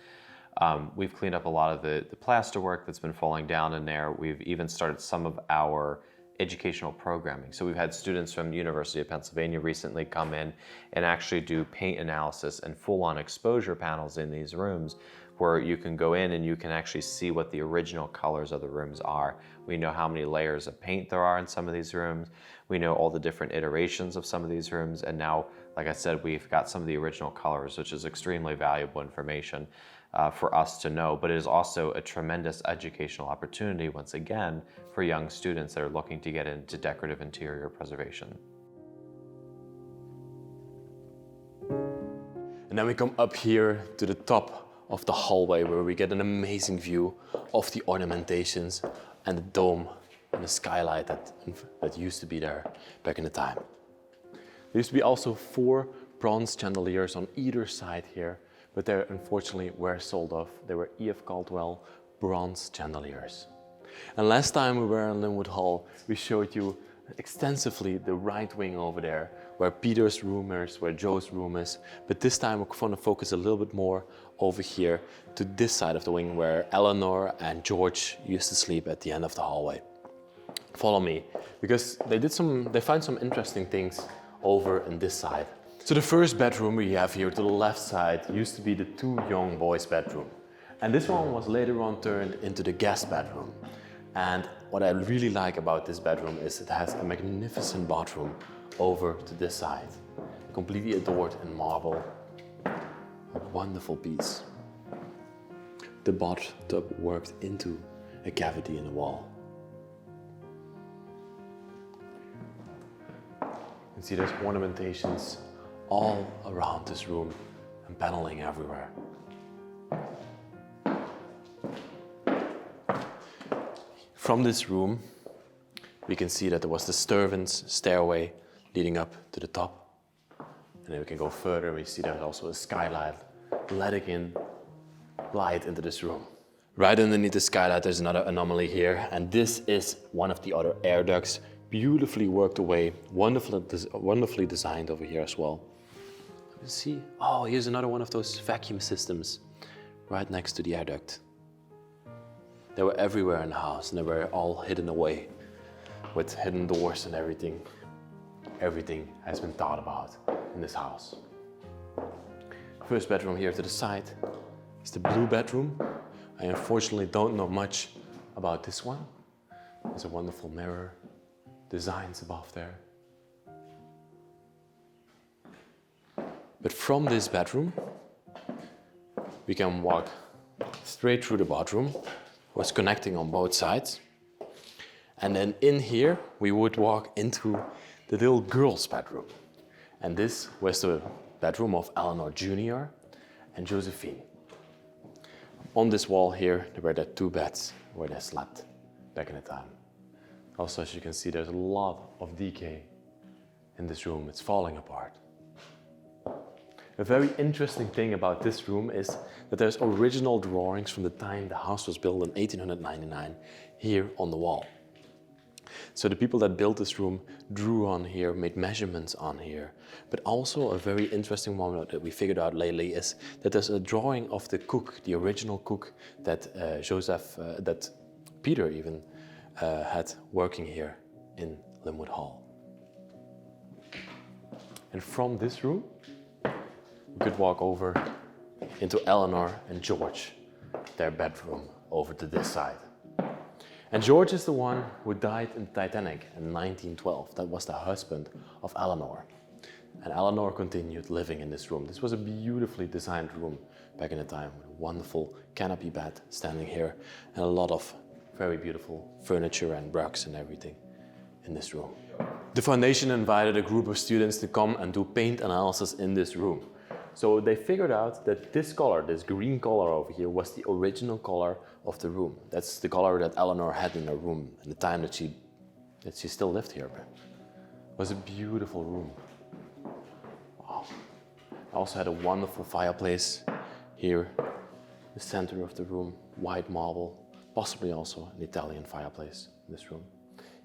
We've cleaned up a lot of the plaster work that's been falling down in there. We've even started some of our educational programming. So we've had students from the University of Pennsylvania recently come in and actually do paint analysis and full-on exposure panels in these rooms, where you can go in and you can actually see what the original colors of the rooms are. We know how many layers of paint there are in some of these rooms. We know all the different iterations of some of these rooms. And now, like I said, we've got some of the original colors, which is extremely valuable information for us to know, but it is also a tremendous educational opportunity, once again, for young students that are looking to get into decorative interior preservation. And then we come up here to the top of the hallway, where we get an amazing view of the ornamentations and the dome and the skylight that used to be there back in the time. There used to be also 4 bronze chandeliers on either side here, but they unfortunately were sold off. They were E.F. Caldwell bronze chandeliers. And last time we were in Lynnewood Hall, we showed you extensively the right wing over there, where Peter's room is, where Joe's room is. But this time we're going to focus a little bit more over here to this side of the wing, where Eleanor and George used to sleep at the end of the hallway. Follow me, because they found some interesting things over in this side. So the first bedroom we have here to the left side used to be the 2 young boys' bedroom. And this one was later on turned into the guest bedroom. And what I really like about this bedroom is it has a magnificent bathroom over to this side, completely adored in marble. A wonderful piece. The bathtub worked into a cavity in the wall. You can see there's ornamentations all around this room and paneling everywhere. From this room, we can see that there was the servants' stairway leading up to the top. And then we can go further, we see there's also a skylight letting in light into this room. Right underneath the skylight, there's another anomaly here, and this is one of the other air ducts, beautifully worked away, wonderfully designed over here as well. See, oh, here's another one of those vacuum systems right next to the air duct. They were everywhere in the house and they were all hidden away with hidden doors and everything. Everything has been thought about in this house. First bedroom here to the side is the blue bedroom. I unfortunately don't know much about this one. There's a wonderful mirror, designs above there. But from this bedroom, we can walk straight through the bathroom, was connecting on both sides. And then in here, we would walk into the little girl's bedroom. And this was the bedroom of Eleanor Jr. and Josephine. On this wall here, there were the two beds where they slept back in the time. Also, as you can see, there's a lot of decay in this room. It's falling apart. A very interesting thing about this room is that there's original drawings from the time the house was built in 1899 here on the wall. So the people that built this room drew on here, made measurements on here. But also a very interesting one that we figured out lately is that there's a drawing of the cook, the original cook that that Peter even had working here in Lynnewood Hall. And from this room, we could walk over into Eleanor and George, their bedroom, over to this side. And George is the one who died in Titanic in 1912. That was the husband of Eleanor. And Eleanor continued living in this room. This was a beautifully designed room back in the time, with a wonderful canopy bed standing here, and a lot of very beautiful furniture and rugs and everything in this room. The foundation invited a group of students to come and do paint analysis in this room. So they figured out that this color, this green color over here, was the original color of the room. That's the color that Eleanor had in her room in the time that she still lived here. It was a beautiful room. Wow. I also had a wonderful fireplace here, the center of the room, white marble, possibly also an Italian fireplace in this room.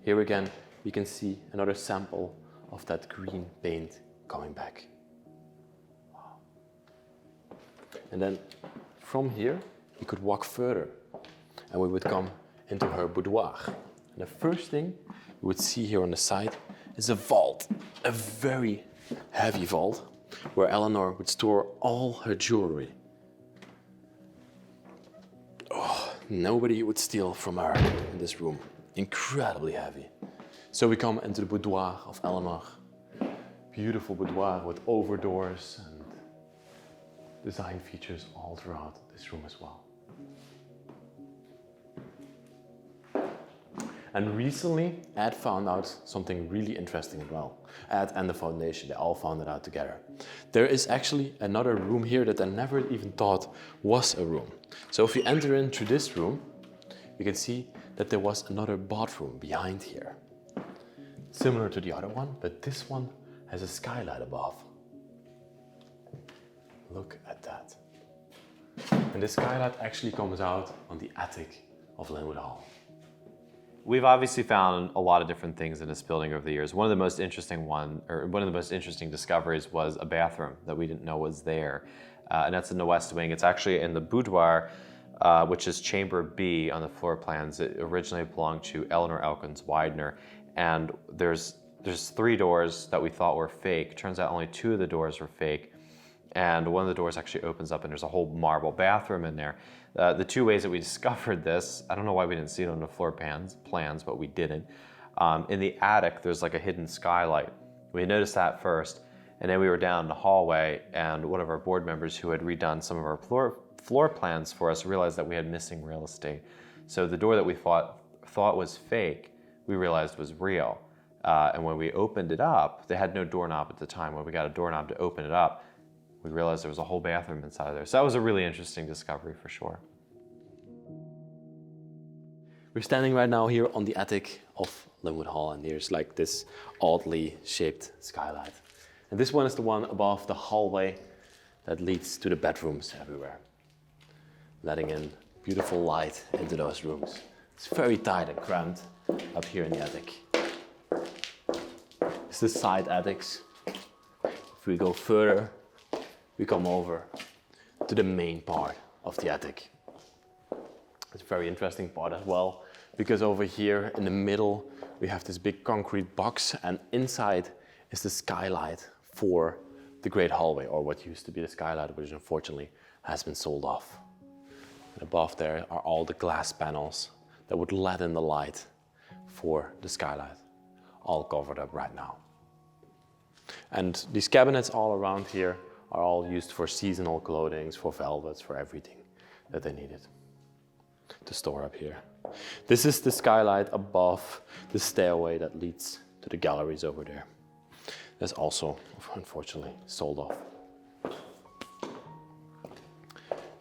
Here again, we can see another sample of that green paint coming back. And then from here, we could walk further and we would come into her boudoir. And the first thing we would see here on the side is a vault, a very heavy vault where Eleanor would store all her jewelry. Oh, nobody would steal from her in this room. Incredibly heavy. So we come into the boudoir of Eleanor. Beautiful boudoir with overdoors and design features all throughout this room as well. And recently, Ed found out something really interesting as well. Ed and the foundation, they all found it out together. There is actually another room here that I never even thought was a room. So if you enter in through this room, you can see that there was another bathroom behind here. Similar to the other one, but this one has a skylight above. Look at that. And this skylight actually comes out on the attic of Lynnewood Hall. We've obviously found a lot of different things in this building over the years. One of the most interesting discoveries was a bathroom that we didn't know was there. And that's in the west wing. It's actually in the boudoir, which is chamber B on the floor plans. It originally belonged to Eleanor Elkins Widener. And there's 3 doors that we thought were fake. Turns out only 2 of the doors were fake. And one of the doors actually opens up and there's a whole marble bathroom in there. The 2 ways that we discovered this, I don't know why we didn't see it on the floor plans, but we didn't. In the attic, there's like a hidden skylight. We noticed that first, and then we were down in the hallway, and one of our board members who had redone some of our floor plans for us realized that we had missing real estate. So the door that we thought was fake, we realized was real. And when we opened it up, they had no doorknob at the time. When we got a doorknob to open it up, we realized there was a whole bathroom inside there. So that was a really interesting discovery for sure. We're standing right now here on the attic of Lynnewood Hall, and there's like this oddly shaped skylight. And this one is the one above the hallway that leads to the bedrooms everywhere, letting in beautiful light into those rooms. It's very tight and cramped up here in the attic. It's the side attics. If we go further we come over to the main part of the attic. It's a very interesting part as well, because over here in the middle we have this big concrete box, and inside is the skylight for the great hallway, or what used to be the skylight, which unfortunately has been sold off. And above there are all the glass panels that would let in the light for the skylight, all covered up right now. And these cabinets all around here are all used for seasonal clothing, for velvets, for everything that they needed to store up here. This is the skylight above the stairway that leads to the galleries over there. That's also, unfortunately, sold off.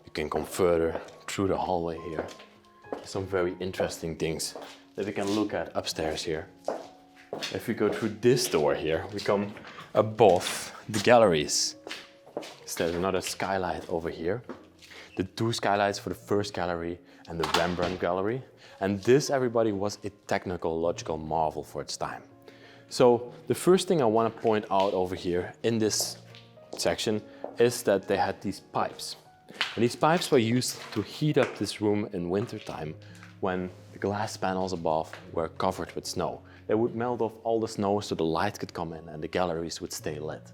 You can come further through the hallway here. There's some very interesting things that we can look at upstairs here. If we go through this door here, we come above the galleries. So there's another skylight over here. The two skylights for the first gallery and the Rembrandt gallery. And this, everybody, was a technological marvel for its time. So the first thing I want to point out over here in this section is that they had these pipes. And these pipes were used to heat up this room in wintertime when the glass panels above were covered with snow. They would melt off all the snow so the light could come in and the galleries would stay lit.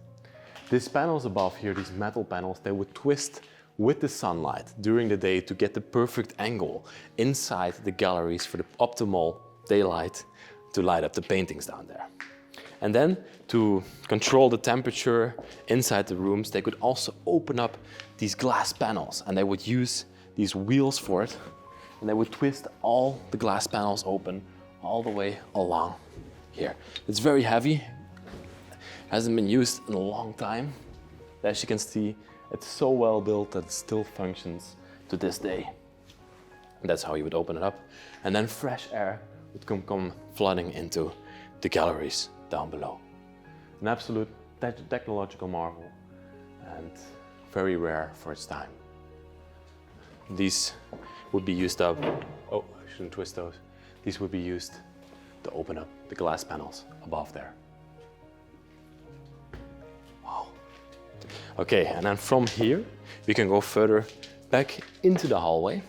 These panels above here, these metal panels, they would twist with the sunlight during the day to get the perfect angle inside the galleries for the optimal daylight to light up the paintings down there. And then to control the temperature inside the rooms, they could also open up these glass panels, and they would use these wheels for it, and they would twist all the glass panels open all the way along here. It's very heavy, hasn't been used in a long time. As you can see, it's so well built that it still functions to this day. And that's how you would open it up. And then fresh air would come flooding into the galleries down below. An absolute technological marvel and very rare for its time. These would be used up, oh, I shouldn't twist those. These would be used to open up the glass panels above there. Wow. Okay, and then from here, we can go further back into the hallway.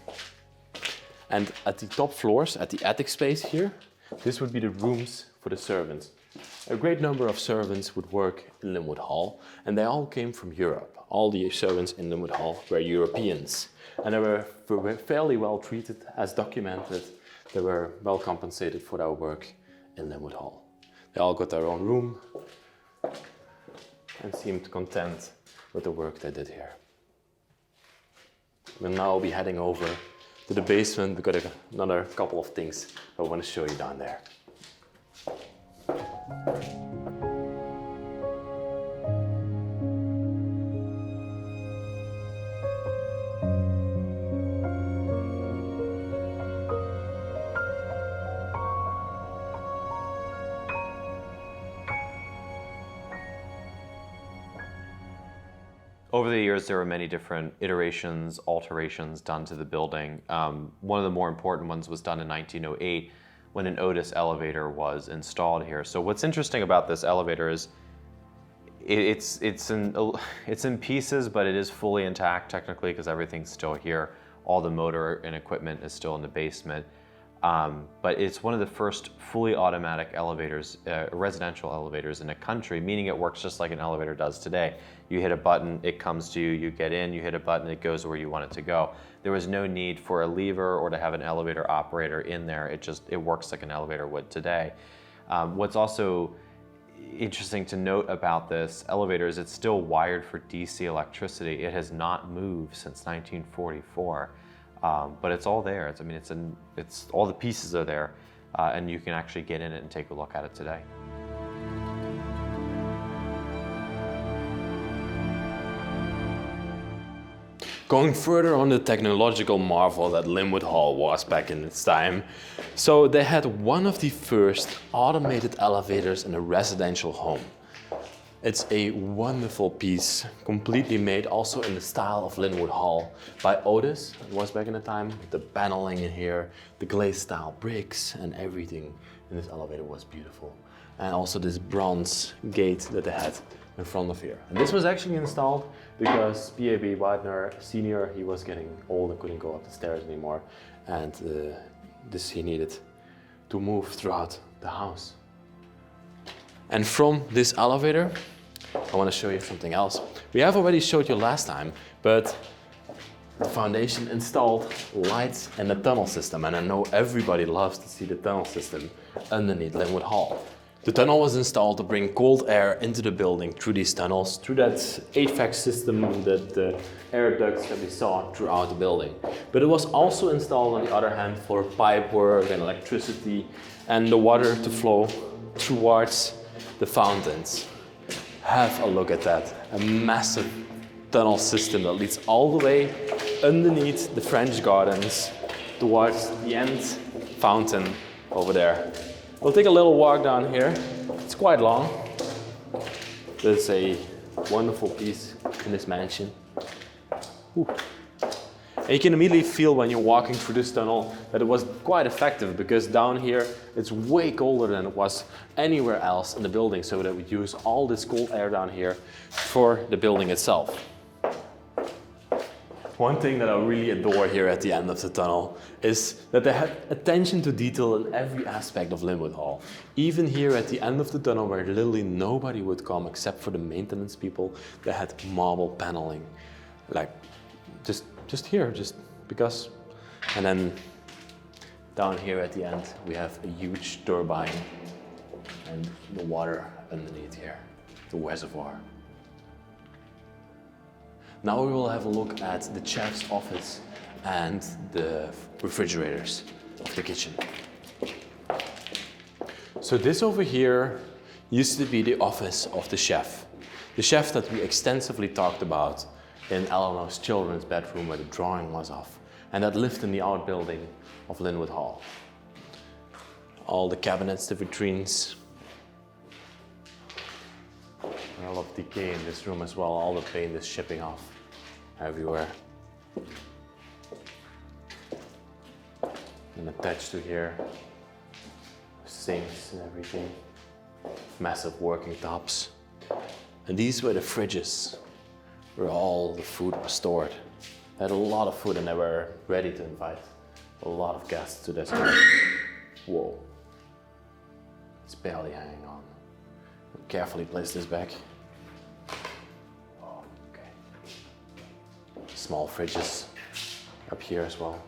And at the top floors, at the attic space here, this would be the rooms for the servants. A great number of servants would work in Lynnewood Hall, and they all came from Europe. All the servants in Lynnewood Hall were Europeans, and they were fairly well treated, as documented. They were well compensated for their work in Lynnewood Hall. They all got their own room and seemed content with the work they did here. We'll now be heading over to the basement. We've got another couple of things I want to show you down there. Over the years, there were many different iterations, alterations done to the building. One of the more important ones was done in 1908 when an Otis elevator was installed here. So what's interesting about this elevator is it's in pieces, but it is fully intact technically because everything's still here. All the motor and equipment is still in the basement. But it's one of the first fully automatic elevators, residential elevators in the country, meaning it works just like an elevator does today. You hit a button, it comes to you, you get in, you hit a button, it goes where you want it to go. There was no need for a lever or to have an elevator operator in there. It works like an elevator would today. What's also interesting to note about this elevator is it's still wired for DC electricity. It has not moved since 1944. But it's all there. It's all the pieces are there, and you can actually get in it and take a look at it today. Going further on the technological marvel that Lynnewood Hall was back in its time. So they had one of the first automated elevators in a residential home. It's a wonderful piece, completely made also in the style of Lynnewood Hall by Otis. It was back in the time, with the paneling in here, the glazed style bricks, and everything in this elevator was beautiful. And also this bronze gate that they had in front of here. And this was actually installed because B.A.B. Widener Senior, he was getting old and couldn't go up the stairs anymore. And this he needed to move throughout the house. And from this elevator, I want to show you something else. We have already showed you last time, but the foundation installed lights and the tunnel system. And I know everybody loves to see the tunnel system underneath Lynnewood Hall. The tunnel was installed to bring cold air into the building through these tunnels, through that HVAC system, the air ducts that we saw throughout the building. But it was also installed, on the other hand, for pipe work and electricity and the water to flow towards the fountains. Have a look at that. A massive tunnel system that leads all the way underneath the French gardens towards the end fountain over there. We'll take a little walk down here. It's quite long. There's a wonderful piece in this mansion. Ooh. And you can immediately feel when you're walking through this tunnel that it was quite effective, because down here it's way colder than it was anywhere else in the building, so that we use all this cold air down here for the building itself. One thing that I really adore here at the end of the tunnel is that they had attention to detail in every aspect of Lynnewood Hall. Even here at the end of the tunnel, where literally nobody would come except for the maintenance people, they had marble paneling. Like, just here, just because. And then down here at the end, we have a huge turbine and the water underneath here, the reservoir. Now we will have a look at the chef's office and the refrigerators of the kitchen. So this over here used to be the office of the chef. The chef that we extensively talked about in Eleanor's children's bedroom, where the drawing was of, and that lived in the outbuilding of Lynnewood Hall. All the cabinets, the vitrines. A lot of decay in this room as well. All the paint is shipping off everywhere. And attached to here, sinks and everything. Massive working tops. And these were the fridges where all the food was stored. They had a lot of food and they were ready to invite a lot of guests to this house. Whoa. It's barely hanging on. Carefully place this back. Okay. Small fridges up here as well.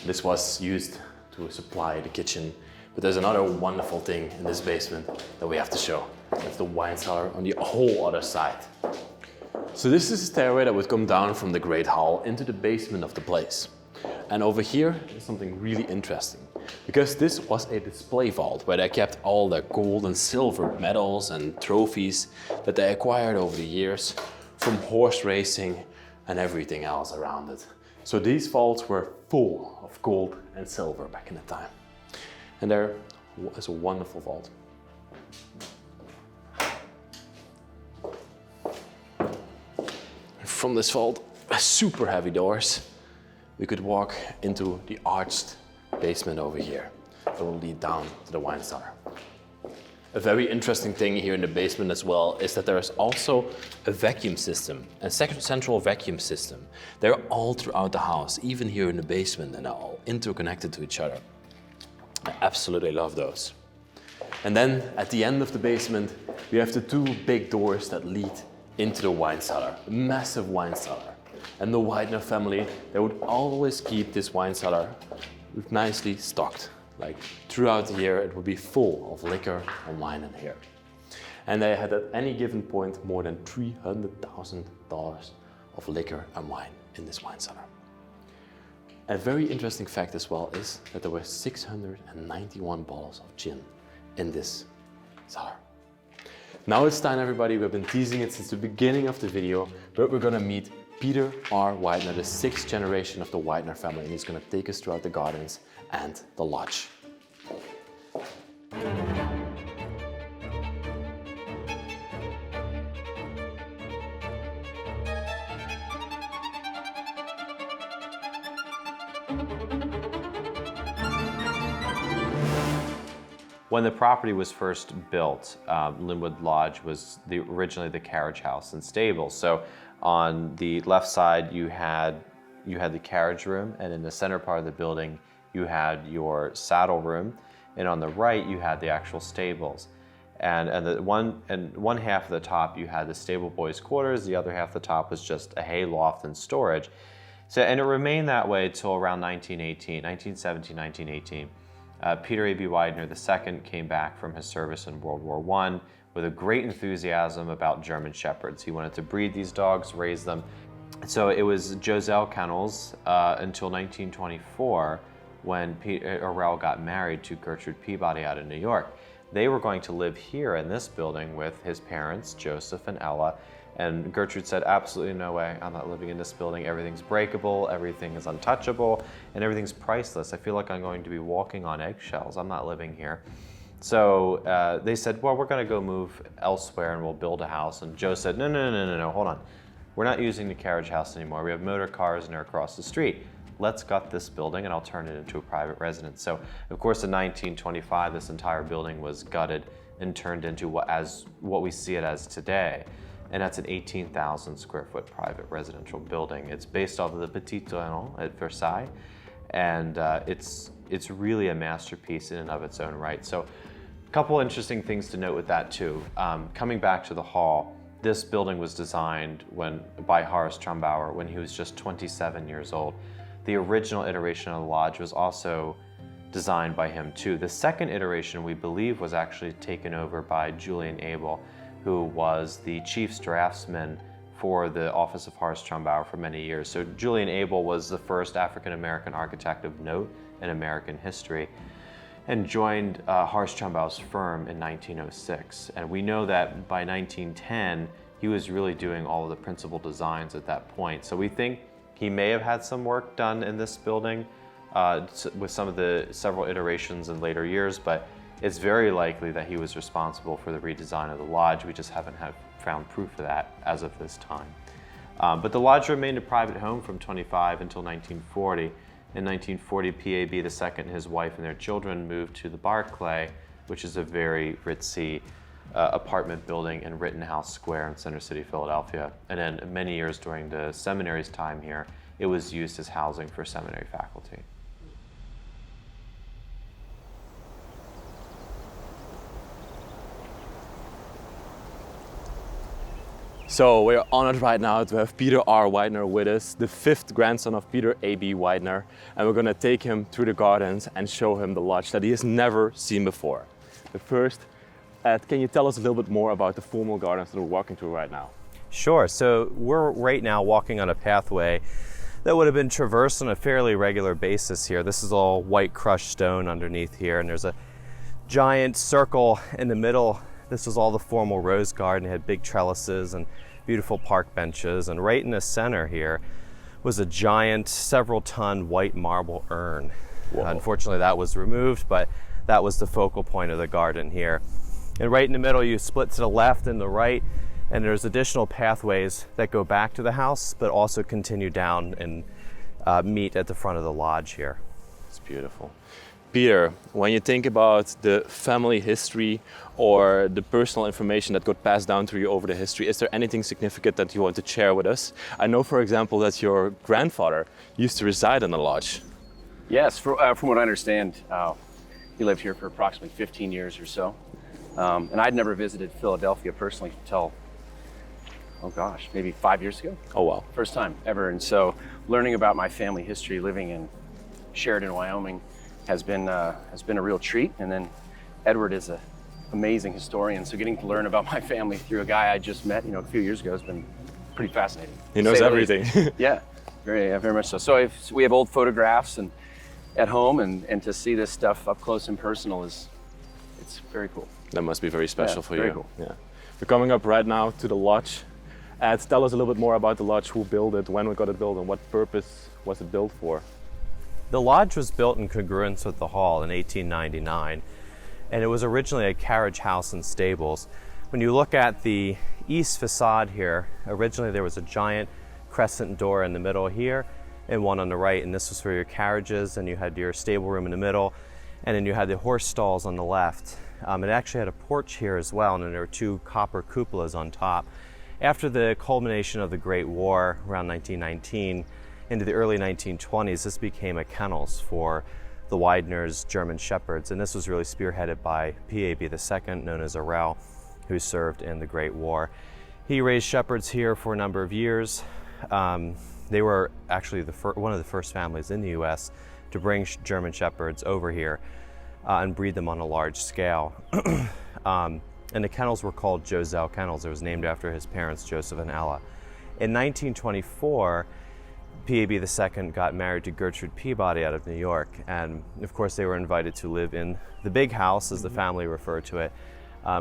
This was used to supply the kitchen, but there's another wonderful thing in this basement that we have to show. That's the wine cellar on the whole other side. So this is a stairway that would come down from the Great Hall into the basement of the place. And over here is something really interesting, because this was a display vault where they kept all their gold and silver medals and trophies that they acquired over the years from horse racing and everything else around it. So these vaults were full of gold and silver back in the time. And there is a wonderful vault. From this vault, super heavy doors, we could walk into the arched basement over here that will lead down to the wine cellar. A very interesting thing here in the basement as well is that there is also a vacuum system, a central vacuum system. They're all throughout the house, even here in the basement, and they're all interconnected to each other. I absolutely love those. And then at the end of the basement, we have the two big doors that lead into the wine cellar, a massive wine cellar. And the Widener family, they would always keep this wine cellar nicely stocked. Like throughout the year, it would be full of liquor and wine in here. And they had at any given point more than $300,000 of liquor and wine in this wine cellar. A very interesting fact as well is that there were 691 bottles of gin in this cellar. Now it's time, everybody. We've been teasing it since the beginning of the video, but we're gonna meet Peter R. Widener, the 6th generation of the Widener family, and he's gonna take us throughout the gardens and the lodge. When the property was first built, Lynnewood Lodge was originally the carriage house and stables. So on the left side, you had the carriage room, and in the center part of the building, you had your saddle room, and on the right, you had the actual stables. And one half of the top, you had the stable boys' quarters. The other half of the top was just a hay loft and storage. So, and it remained that way till around 1917, 1918. Peter A.B. Widener II came back from his service in World War I with a great enthusiasm about German Shepherds. He wanted to breed these dogs, raise them. So it was Joselle Kennels until 1924 when Raphael got married to Gertrude Peabody out of New York. They were going to live here in this building with his parents, Joseph and Ella, and Gertrude said, absolutely no way, I'm not living in this building. Everything's breakable, everything is untouchable, and everything's priceless. I feel like I'm going to be walking on eggshells. I'm not living here. So they said, well, we're gonna go move elsewhere and we'll build a house. And Joe said, no, hold on. We're not using the carriage house anymore. We have motor cars and they're across the street. Let's gut this building and I'll turn it into a private residence. So of course in 1925, this entire building was gutted and turned into what we see it as today. And that's an 18,000 square foot private residential building. It's based off of the Petit Trianon at Versailles. And it's really a masterpiece in and of its own right. So a couple interesting things to note with that too. Coming back to the hall, this building was designed by Horace Trumbauer when he was just 27 years old. The original iteration of the lodge was also designed by him too. The second iteration, we believe, was actually taken over by Julian Abel, who was the chief draftsman for the office of Horace Trumbauer for many years. So Julian Abel was the first African-American architect of note in American history and joined Horace Trumbauer's firm in 1906. And we know that by 1910, he was really doing all of the principal designs at that point. So we think he may have had some work done in this building with some of the several iterations in later years, but it's very likely that he was responsible for the redesign of the lodge. We just haven't found proof of that as of this time. But the lodge remained a private home from 25 until 1940. In 1940, PAB II and his wife and their children moved to the Barclay, which is a very ritzy apartment building in Rittenhouse Square in Center City, Philadelphia. And then many years during the seminary's time here, it was used as housing for seminary faculty. So we're honored right now to have Peter R. Widener with us, the fifth grandson of Peter A.B. Widener, and we're gonna take him through the gardens and show him the lodge that he has never seen before. But first, Ed, can you tell us a little bit more about the formal gardens that we're walking through right now? Sure, so we're right now walking on a pathway that would have been traversed on a fairly regular basis here. This is all white crushed stone underneath here, and there's a giant circle in the middle. This was all the formal rose garden. It had big trellises and beautiful park benches. And right in the center here was a giant, several-ton white marble urn. Unfortunately, that was removed, but that was the focal point of the garden here. And right in the middle, you split to the left and the right, and there's additional pathways that go back to the house, but also continue down and meet at the front of the lodge here. It's beautiful. Peter, when you think about the family history or the personal information that got passed down to you over the history, is there anything significant that you want to share with us? I know, for example, that your grandfather used to reside in the lodge. Yes, from what I understand, he lived here for approximately 15 years or so. And I'd never visited Philadelphia personally until, oh gosh, maybe 5 years ago. Oh, wow. First time ever. And so learning about my family history living in Sheridan, Wyoming, has been a real treat. And then Edward is an amazing historian, so getting to learn about my family through a guy I just met, a few years ago has been pretty fascinating. He knows everything. Yeah, very much so. So we have old photographs and at home, and to see this stuff up close and personal it's very cool. That must be very special for you. Very cool. Yeah. We're coming up right now to the lodge. Ed, tell us a little bit more about the lodge, who built it, when we got it built, and what purpose was it built for? The lodge was built in congruence with the hall in 1899, and it was originally a carriage house and stables. When you look at the east facade here, originally there was a giant crescent door in the middle here and one on the right, and this was for your carriages, and you had your stable room in the middle. And then you had the horse stalls on the left. It actually had a porch here as well, and then there were 2 copper cupolas on top. After the culmination of the Great War around 1919 into the early 1920s, this became a kennels for the Widener's German Shepherds, and this was really spearheaded by PAB II, known as Arel, who served in the Great War. He raised shepherds here for a number of years. They were actually one of the first families in the US to bring German Shepherds over here and breed them on a large scale. And the kennels were called Josel Kennels. It was named after his parents, Joseph and Ella. In 1924, PAB II got married to Gertrude Peabody out of New York. And of course, they were invited to live in the big house, as the family referred to it.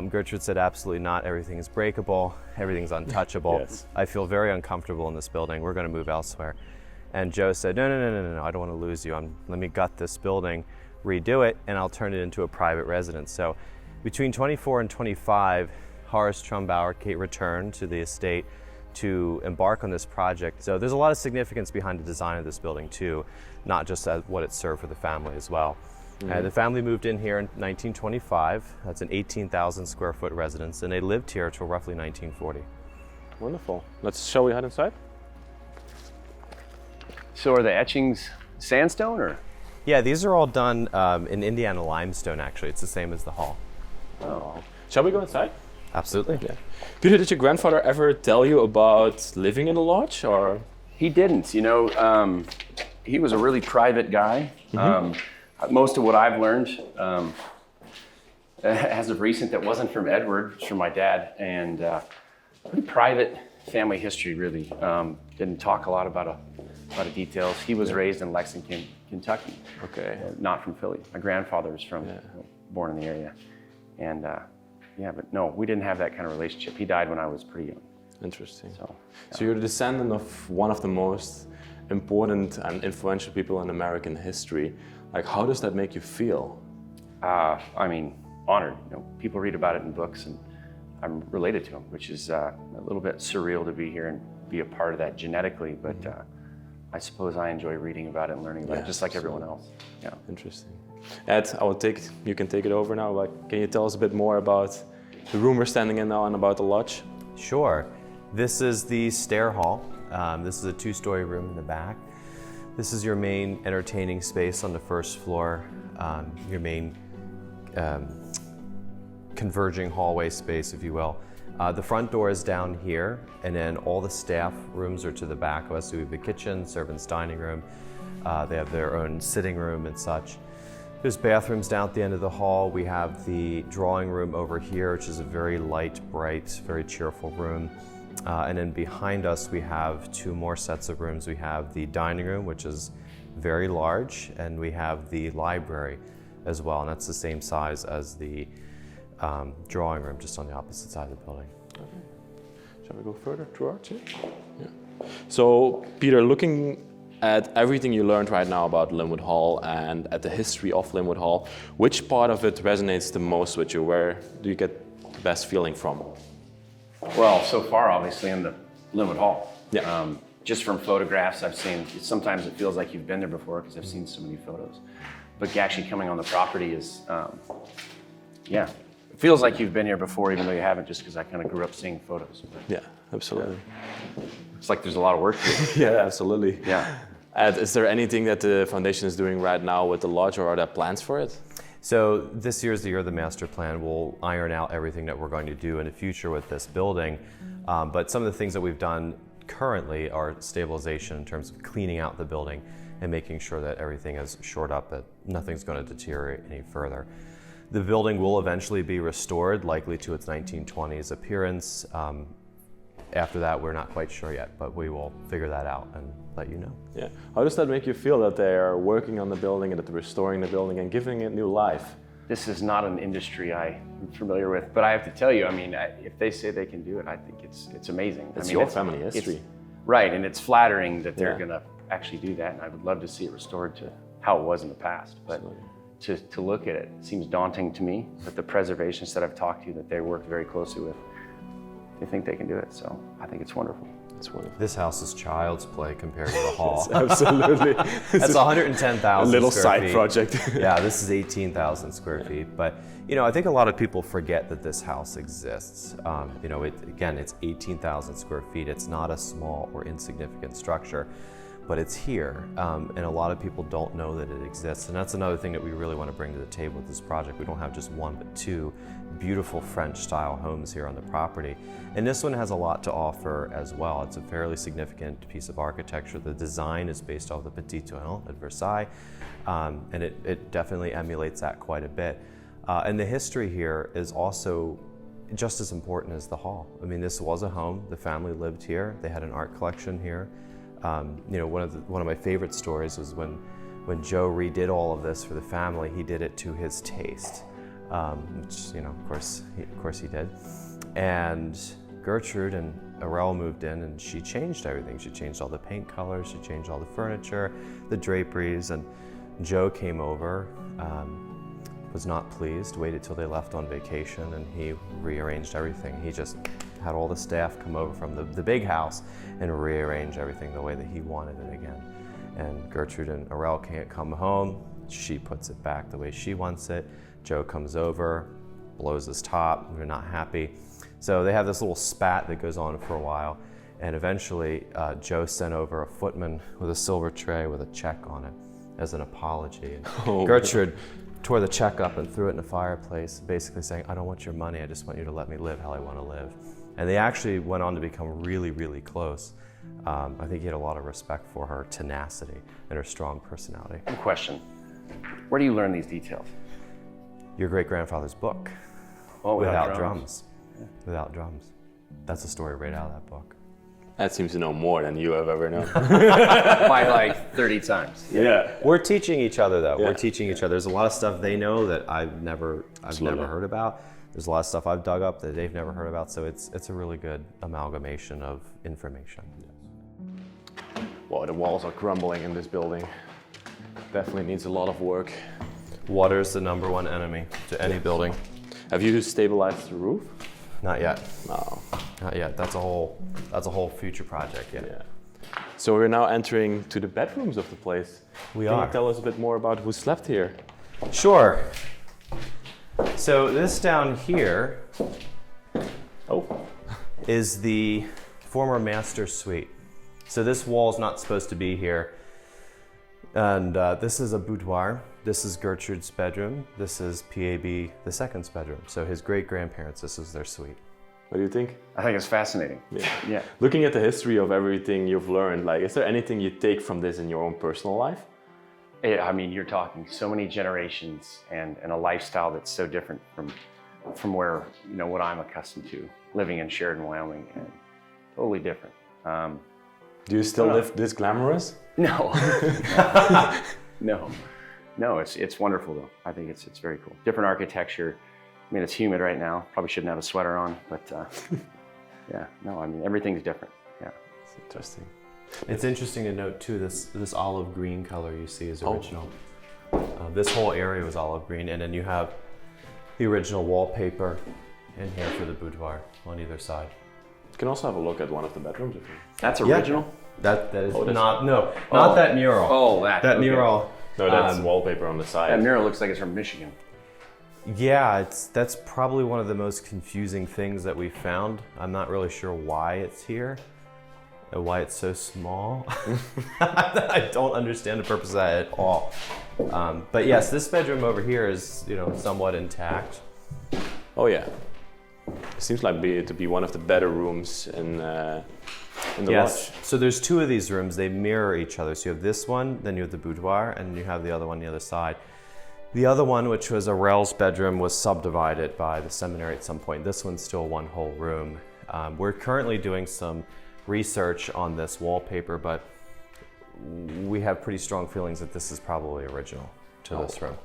Gertrude said, absolutely not, everything is breakable, everything's untouchable. Yes. I feel very uncomfortable in this building, we're gonna move elsewhere. And Joe said, no, I don't wanna lose you. Let me gut this building, redo it, and I'll turn it into a private residence. So between 24 and 25, Horace Trumbauer returned to the estate to embark on this project. So there's a lot of significance behind the design of this building too, not just as what it served for the family as well. The family moved in here in 1925. That's an 18,000 square foot residence, and they lived here till roughly 1940. Wonderful. Shall we head inside? So are the etchings sandstone or? Yeah, these are all done in Indiana limestone, actually. It's the same as the hall. Oh. Shall we go inside? Absolutely. Yeah. Peter, did your grandfather ever tell you about living in a lodge, or? He didn't, you know, he was a really private guy. Most of what I've learned as of recent that wasn't from Edward, it's from my dad, and pretty private family history, really. Didn't talk a lot about a lot of details. He was raised in Lexington, Kentucky. Okay. Not from Philly. My grandfather was born in the area. And yeah, but no, we didn't have that kind of relationship. He died when I was pretty young. Interesting. So you're the descendant of one of the most important and influential people in American history. Like, how does that make you feel? I mean, honored. You know, people read about it in books, and I'm related to him, which is a little bit surreal to be here and be a part of that genetically. But I suppose I enjoy reading about it and learning about it, just like everyone else. Yeah. Interesting. Ed, you can take it over now. Like, can you tell us a bit more about the room we're standing in now and about the lodge? Sure. This is the stair hall. This is a 2-story room in the back. This is your main entertaining space on the first floor, your main converging hallway space, if you will. The front door is down here, and then all the staff rooms are to the back of us. So we have the kitchen, servants' dining room. They have their own sitting room and such. There's bathrooms down at the end of the hall. We have the drawing room over here, which is a very light, bright, very cheerful room. And then behind us, we have 2 more sets of rooms. We have the dining room, which is very large, and we have the library as well, and that's the same size as the drawing room, just on the opposite side of the building. Okay. Shall we go further towards it? Yeah. So, Peter, looking at everything you learned right now about Lynnewood Hall and at the history of Lynnewood Hall, which part of it resonates the most with you? Where do you get the best feeling from? Well, so far, obviously, in the Lynnewood Hall. Yeah. Just from photographs I've seen, sometimes it feels like you've been there before because I've seen so many photos. But actually coming on the property is, yeah, it feels like you've been here before, even though you haven't, just because I kind of grew up seeing photos. Yeah, absolutely. It's like there's a lot of work to it. Yeah, absolutely. Yeah. Ed, is there anything that the foundation is doing right now with the lodge, or are there plans for it? So this year is the year of the master plan. We'll iron out everything that we're going to do in the future with this building. But some of the things that we've done currently are stabilization in terms of cleaning out the building and making sure that everything is shored up, that nothing's going to deteriorate any further. The building will eventually be restored, likely to its 1920s appearance. After that, we're not quite sure yet, but we will figure that out and let you know. Yeah. How does that make you feel that they are working on the building and that they're restoring the building and giving it new life? This is not an industry I'm familiar with, but I have to tell you, I mean, if they say they can do it, I think it's amazing. It's I mean, your family history. Right, and it's flattering that they're going to actually do that, and I would love to see it restored to how it was in the past. But to look at it seems daunting to me, but the preservationists that I've talked to that they worked very closely with, they think they can do it, so I think it's wonderful. It's wonderful. This house is child's play compared to the hall. Absolutely. That's 110,000 a little square side feet. project. Yeah, this is 18,000 square feet. But, you know, I think a lot of people forget that this house exists. You know, again, it's 18,000 square feet. It's not a small or insignificant structure, but it's here. And a lot of people don't know that it exists. And that's another thing that we really want to bring to the table with this project. We don't have just one, but two beautiful French-style homes here on the property. And this one has a lot to offer as well. It's a fairly significant piece of architecture. The design is based off the Petit Tournon at Versailles, and it definitely emulates that quite a bit. And the history here is also just as important as the hall. I mean, this was a home. The family lived here. They had an art collection here. You know, one of my favorite stories was when Joe redid all of this for the family. He did it to his taste, which, you know, of course he did. And Gertrude and Aurel moved in, and she changed everything. She changed all the paint colors. She changed all the furniture, the draperies. And Joe came over, was not pleased. Waited till they left on vacation, and he rearranged everything. He just had all the staff come over from the big house and rearrange everything the way that he wanted it again. And Gertrude and Aurel can't come home. She puts it back the way she wants it. Joe comes over, blows his top. They're not happy. So they have this little spat that goes on for a while. And eventually Joe sent over a footman with a silver tray with a check on it as an apology. And Gertrude tore the check up and threw it in the fireplace, basically saying, I don't want your money, I just want you to let me live how I want to live. And they actually went on to become really, really close. I think he had a lot of respect for her tenacity and her strong personality. Good question. Where do you learn these details? Your great-grandfather's book, Oh, Without Drums. Without Drums. That's a story right out of that book. That seems to know more than you have ever known. By like 30 times. Yeah. We're teaching each other, though. Yeah. We're teaching each other. There's a lot of stuff they know that I've never heard about. There's a lot of stuff I've dug up that they've never heard about. So it's a really good amalgamation of information. Well, the walls are crumbling in this building. Definitely needs a lot of work. Water's the #1 enemy to any building. Have you stabilized the roof? Not yet. No. Not yet. That's a whole future project. Yeah. So we're now entering to the bedrooms of the place. We Can are. you tell us a bit more about who slept here? Sure. So this down here is the former master suite. So this wall is not supposed to be here. And this is a boudoir. This is Gertrude's bedroom. This is PAB II's bedroom. So his great-grandparents, this is their suite. What do you think? I think it's fascinating. Yeah. Looking at the history of everything you've learned, like, is there anything you take from this in your own personal life? I mean, you're talking so many generations and a lifestyle that's so different from where, you know, what I'm accustomed to, living in Sheridan, Wyoming, and totally different. Do you still live this glamorous? No. No, it's wonderful though. I think it's very cool. Different architecture. I mean, it's humid right now. Probably shouldn't have a sweater on, but yeah, no, I mean, everything's different. Yeah. It's interesting. It's interesting to note too, this olive green color you see is original. This whole area was olive green, and then you have the original wallpaper in here for the boudoir on either side. You can also have a look at one of the bedrooms if you That's original? That is Oh, it is. not that mural. Oh, that. That okay. mural. No, that's wallpaper on the side. That mural looks like it's from Michigan. Yeah, that's probably one of the most confusing things that we found. I'm not really sure why it's here, and why it's so small. I don't understand the purpose of that at all. But yes, this bedroom over here is, you know, somewhat intact. Oh yeah. It seems like to be one of the better rooms in the lodge. So there's two of these rooms. They mirror each other. So you have this one, then you have the boudoir, and you have the other one on the other side. The other one, which was Aurel's bedroom, was subdivided by the seminary at some point. This one's still one whole room. We're currently doing some research on this wallpaper, but we have pretty strong feelings that this is probably original to this room.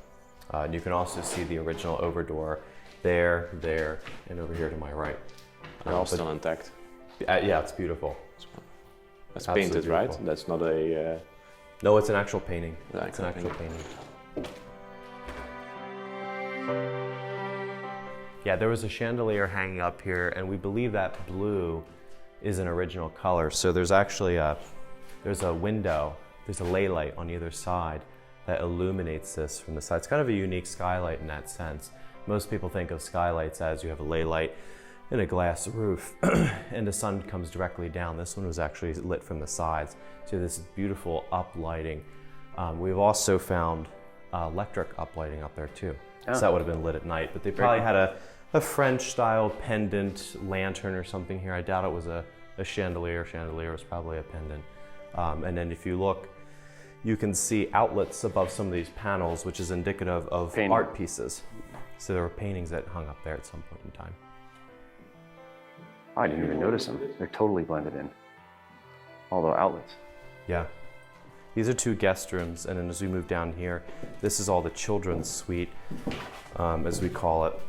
And you can also see the original overdoor there, and over here to my right. They're all still intact. Yeah, it's beautiful. That's Absolutely painted, right? beautiful. That's not a... No, it's an actual painting. Yeah, It's an actual painting. Yeah, there was a chandelier hanging up here, and we believe that blue is an original color. So there's actually there's a window, there's a ley light on either side that illuminates this from the side. It's kind of a unique skylight in that sense. Most people think of skylights as you have a ley light and a glass roof and the sun comes directly down. This one was actually lit from the sides. So this beautiful uplighting. We've also found electric uplighting up there too. So that would have been lit at night, but they probably had a French style pendant lantern or something here. I doubt it was a chandelier. Chandelier was probably a pendant. And then if you look, you can see outlets above some of these panels, which is indicative of art pieces. So there were paintings that hung up there at some point in time. I didn't even notice them. They're totally blended in. All the outlets. Yeah. These are 2 guest rooms, and then as we move down here, this is all the children's suite, as we call it.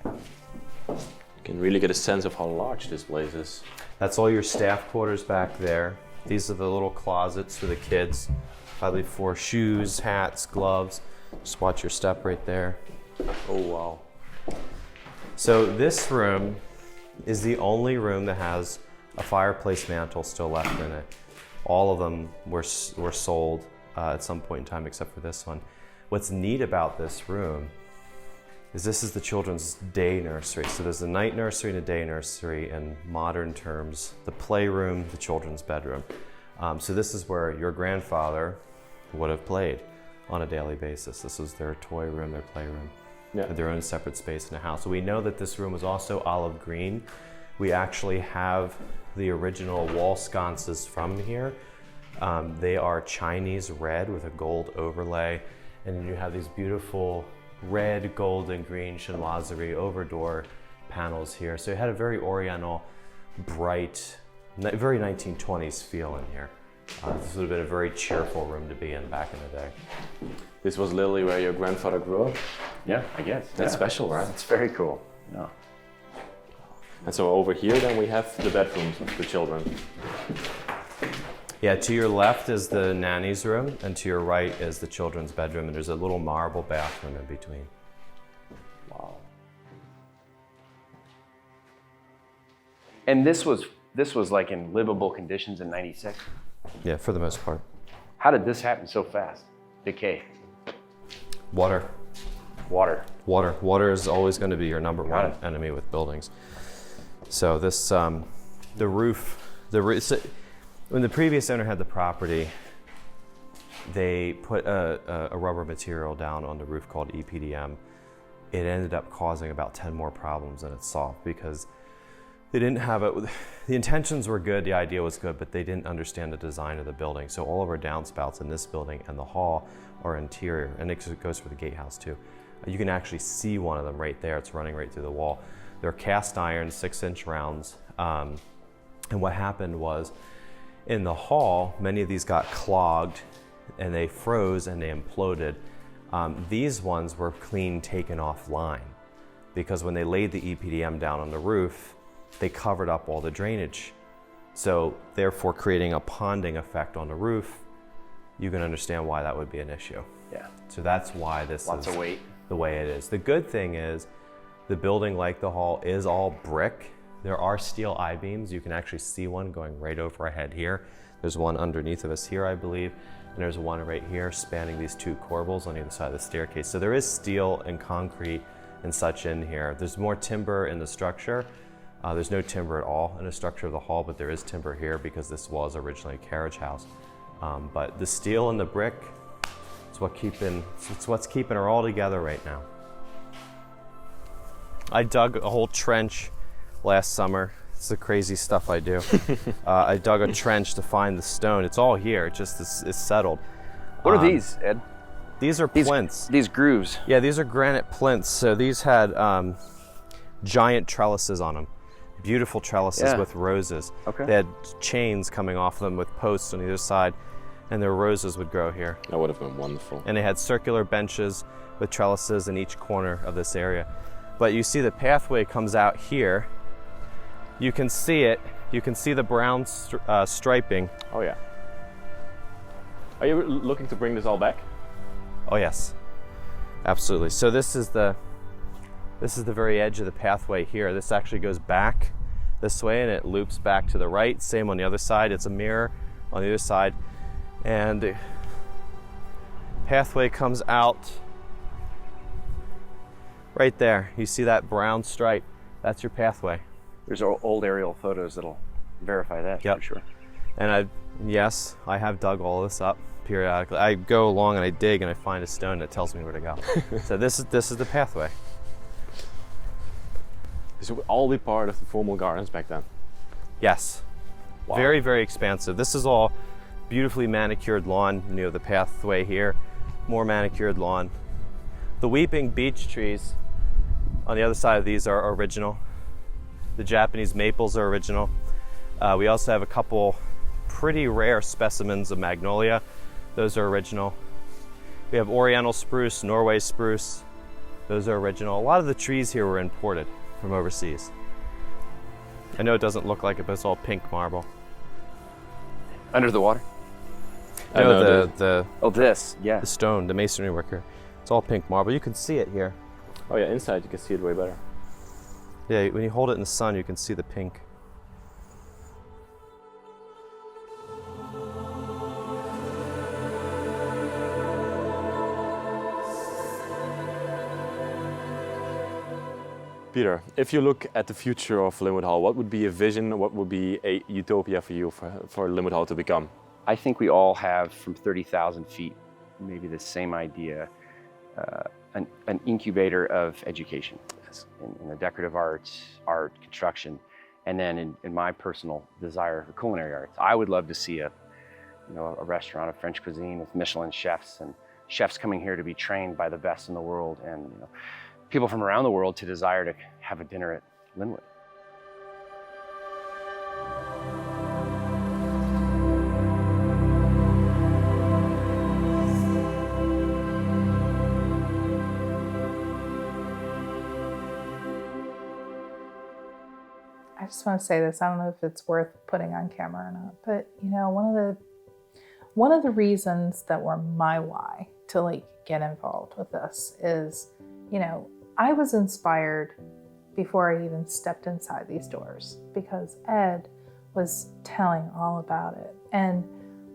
You can really get a sense of how large this place is. That's all your staff quarters back there. These are the little closets for the kids, probably for shoes, hats, gloves. Just watch your step right there. Oh, wow. So this room is the only room that has a fireplace mantle still left in it. All of them were sold at some point in time except for this one. What's neat about this room is this is the children's day nursery. So there's a night nursery and a day nursery in modern terms, the playroom, the children's bedroom. So this is where your grandfather would have played on a daily basis. This was their toy room, their playroom. Yeah. Their own separate space in the house. So we know that this room was also olive green. We actually have the original wall sconces from here. They are Chinese red with a gold overlay. And then you have these beautiful red, gold, and green chinoiserie over door panels here. So it had a very oriental, bright, very 1920s feel in here. This would have been a very cheerful room to be in back in the day. This was literally where your grandfather grew up? Yeah, I guess. That's special, right? It's very cool. Yeah. And so over here then we have the bedrooms of the children. Yeah, to your left is the nanny's room, and to your right is the children's bedroom, and there's a little marble bathroom in between. Wow. And this was like in livable conditions in '96? Yeah, for the most part. How did this happen so fast? Decay. Water. Water. Water. Water is always going to be your number one enemy with buildings. So this, the roof, when the previous owner had the property, they put a rubber material down on the roof called EPDM. It ended up causing about 10 more problems than it solved because they didn't have it. The intentions were good, the idea was good, but they didn't understand the design of the building. So all of our downspouts in this building and the hall are interior, and it goes for the gatehouse too. You can actually see one of them right there. It's running right through the wall. They're cast iron 6-inch rounds. And what happened was in the hall, many of these got clogged and they froze and they imploded. These ones were clean taken offline because when they laid the EPDM down on the roof, they covered up all the drainage. So therefore creating a ponding effect on the roof, you can understand why that would be an issue. Yeah. So that's why this Lots is of weight. the way it is. The good thing is the building, like the hall, is all brick. There are steel I-beams. You can actually see one going right over our head here. There's one underneath of us here, I believe, and there's one right here spanning these 2 corbels on either side of the staircase. So there is steel and concrete and such in here. There's more timber in the structure. There's no timber at all in the structure of the hall, but there is timber here because this was originally a carriage house. But the steel and the brick, it's what's keeping her all together right now. I dug a whole trench last summer. It's the crazy stuff I do. I dug a trench to find the stone. It's all here, it just is settled. What are these, Ed? These are plinths. These grooves. Yeah, these are granite plinths. So these had giant trellises on them. Beautiful trellises with roses. Okay. They had chains coming off them with posts on either side, and their roses would grow here. That would have been wonderful. And they had circular benches with trellises in each corner of this area. But you see the pathway comes out here. You can see it. You can see the brown striping. Oh yeah. Are you looking to bring this all back? Oh yes, absolutely. So this is the very edge of the pathway here. This actually goes back this way and it loops back to the right. Same on the other side. It's a mirror on the other side. And the pathway comes out right there. You see that brown stripe? That's your pathway. There's old aerial photos that'll verify that, Yep. for sure. And yes, I have dug all this up periodically. I go along and I dig and I find a stone that tells me where to go. So this is the pathway. This would all be part of the formal gardens back then. Yes. Wow. Very, very expansive. This is all beautifully manicured lawn. You know, the pathway here, more manicured lawn. The weeping beech trees on the other side of these are original. The Japanese maples are original. We also have a couple pretty rare specimens of magnolia. Those are original. We have oriental spruce, Norway spruce. Those are original. A lot of the trees here were imported from overseas. I know it doesn't look like it, but it's all pink marble. Under the water? No, the Oh, this, the yes. stone, the masonry work here. It's all pink marble. You can see it here. Oh yeah, inside you can see it way better. Yeah, when you hold it in the sun, you can see the pink. Peter, if you look at the future of Lynnewood Hall, what would be a vision, what would be a utopia for you for Lynnewood Hall to become? I think we all have from 30,000 feet, maybe the same idea, an incubator of education in the decorative arts, art, construction, and then in my personal desire for culinary arts. I would love to see a restaurant of French cuisine with Michelin chefs and chefs coming here to be trained by the best in the world, and people from around the world to desire to have a dinner at Lynnewood. I just want to say this. I don't know if it's worth putting on camera or not, but one of the reasons that were my why to get involved with this is, I was inspired before I even stepped inside these doors because Ed was telling all about it. And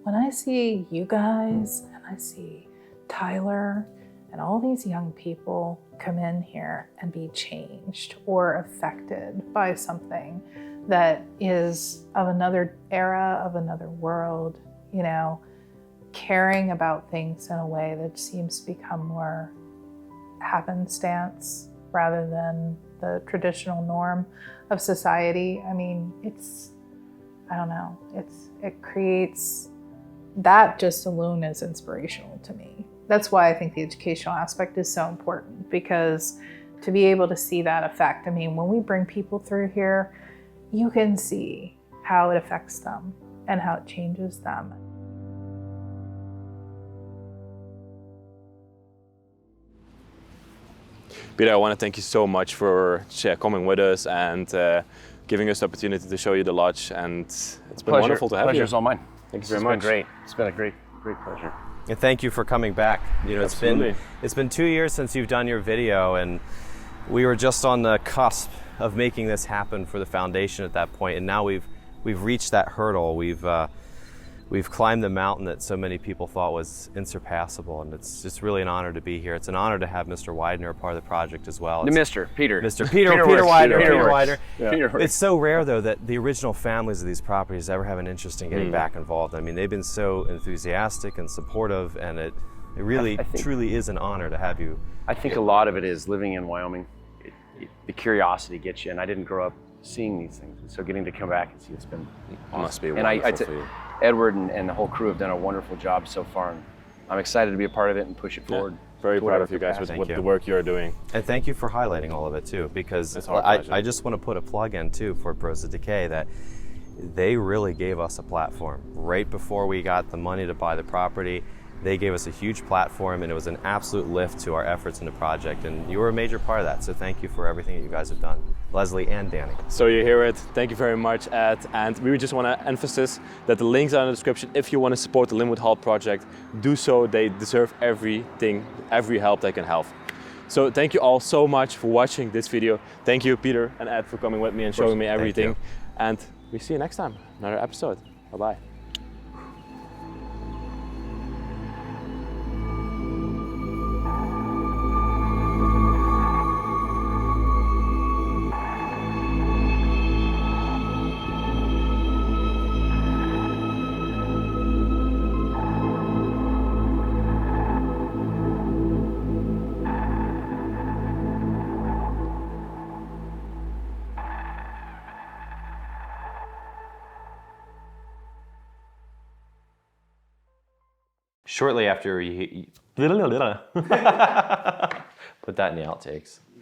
when I see you guys and I see Tyler and all these young people come in here and be changed or affected by something that is of another era, of another world, caring about things in a way that seems to become more happenstance rather than the traditional norm of society. I mean, it creates, that just alone is inspirational to me. That's why I think the educational aspect is so important, because to be able to see that effect, when we bring people through here, you can see how it affects them and how it changes them. Peter, I want to thank you so much for coming with us and giving us the opportunity to show you the lodge, and it's been wonderful to have you. Pleasure's all mine. Thank you very much. It's been great. It's been a great pleasure. And thank you for coming back. It's been 2 years since you've done your video, and we were just on the cusp of making this happen for the foundation at that point, and now we've reached that hurdle. We've climbed the mountain that so many people thought was insurpassable, and it's just really an honor to be here. It's an honor to have Mr. Widener a part of the project as well. Mr. Peter Widener. Yeah. It's so rare, though, that the original families of these properties ever have an interest in getting back involved. They've been so enthusiastic and supportive, and it really, truly is an honor to have you. I think a lot of it is living in Wyoming. The curiosity gets you, and I didn't grow up seeing these things, and so getting to come back and see it's been awesome. Must be wonderful for you. Edward and the whole crew have done a wonderful job so far, and I'm excited to be a part of it and push it forward. Very proud of you guys with the work you're doing. And thank you for highlighting all of it too, because I just want to put a plug in too for Bros of Decay that they really gave us a platform. Right before we got the money to buy the property, they gave us a huge platform, and it was an absolute lift to our efforts in the project, and you were a major part of that, so thank you for everything that you guys have done. Leslie and Danny. So you hear it. Thank you very much, Ed. And we just want to emphasize that the links are in the description. If you want to support the Lynnewood Hall project, do so. They deserve everything, every help they can help. So thank you all so much for watching this video. Thank you, Peter and Ed, for coming with me and showing me everything. And we see you next time, another episode. Bye-bye. Shortly after you put that in the outtakes.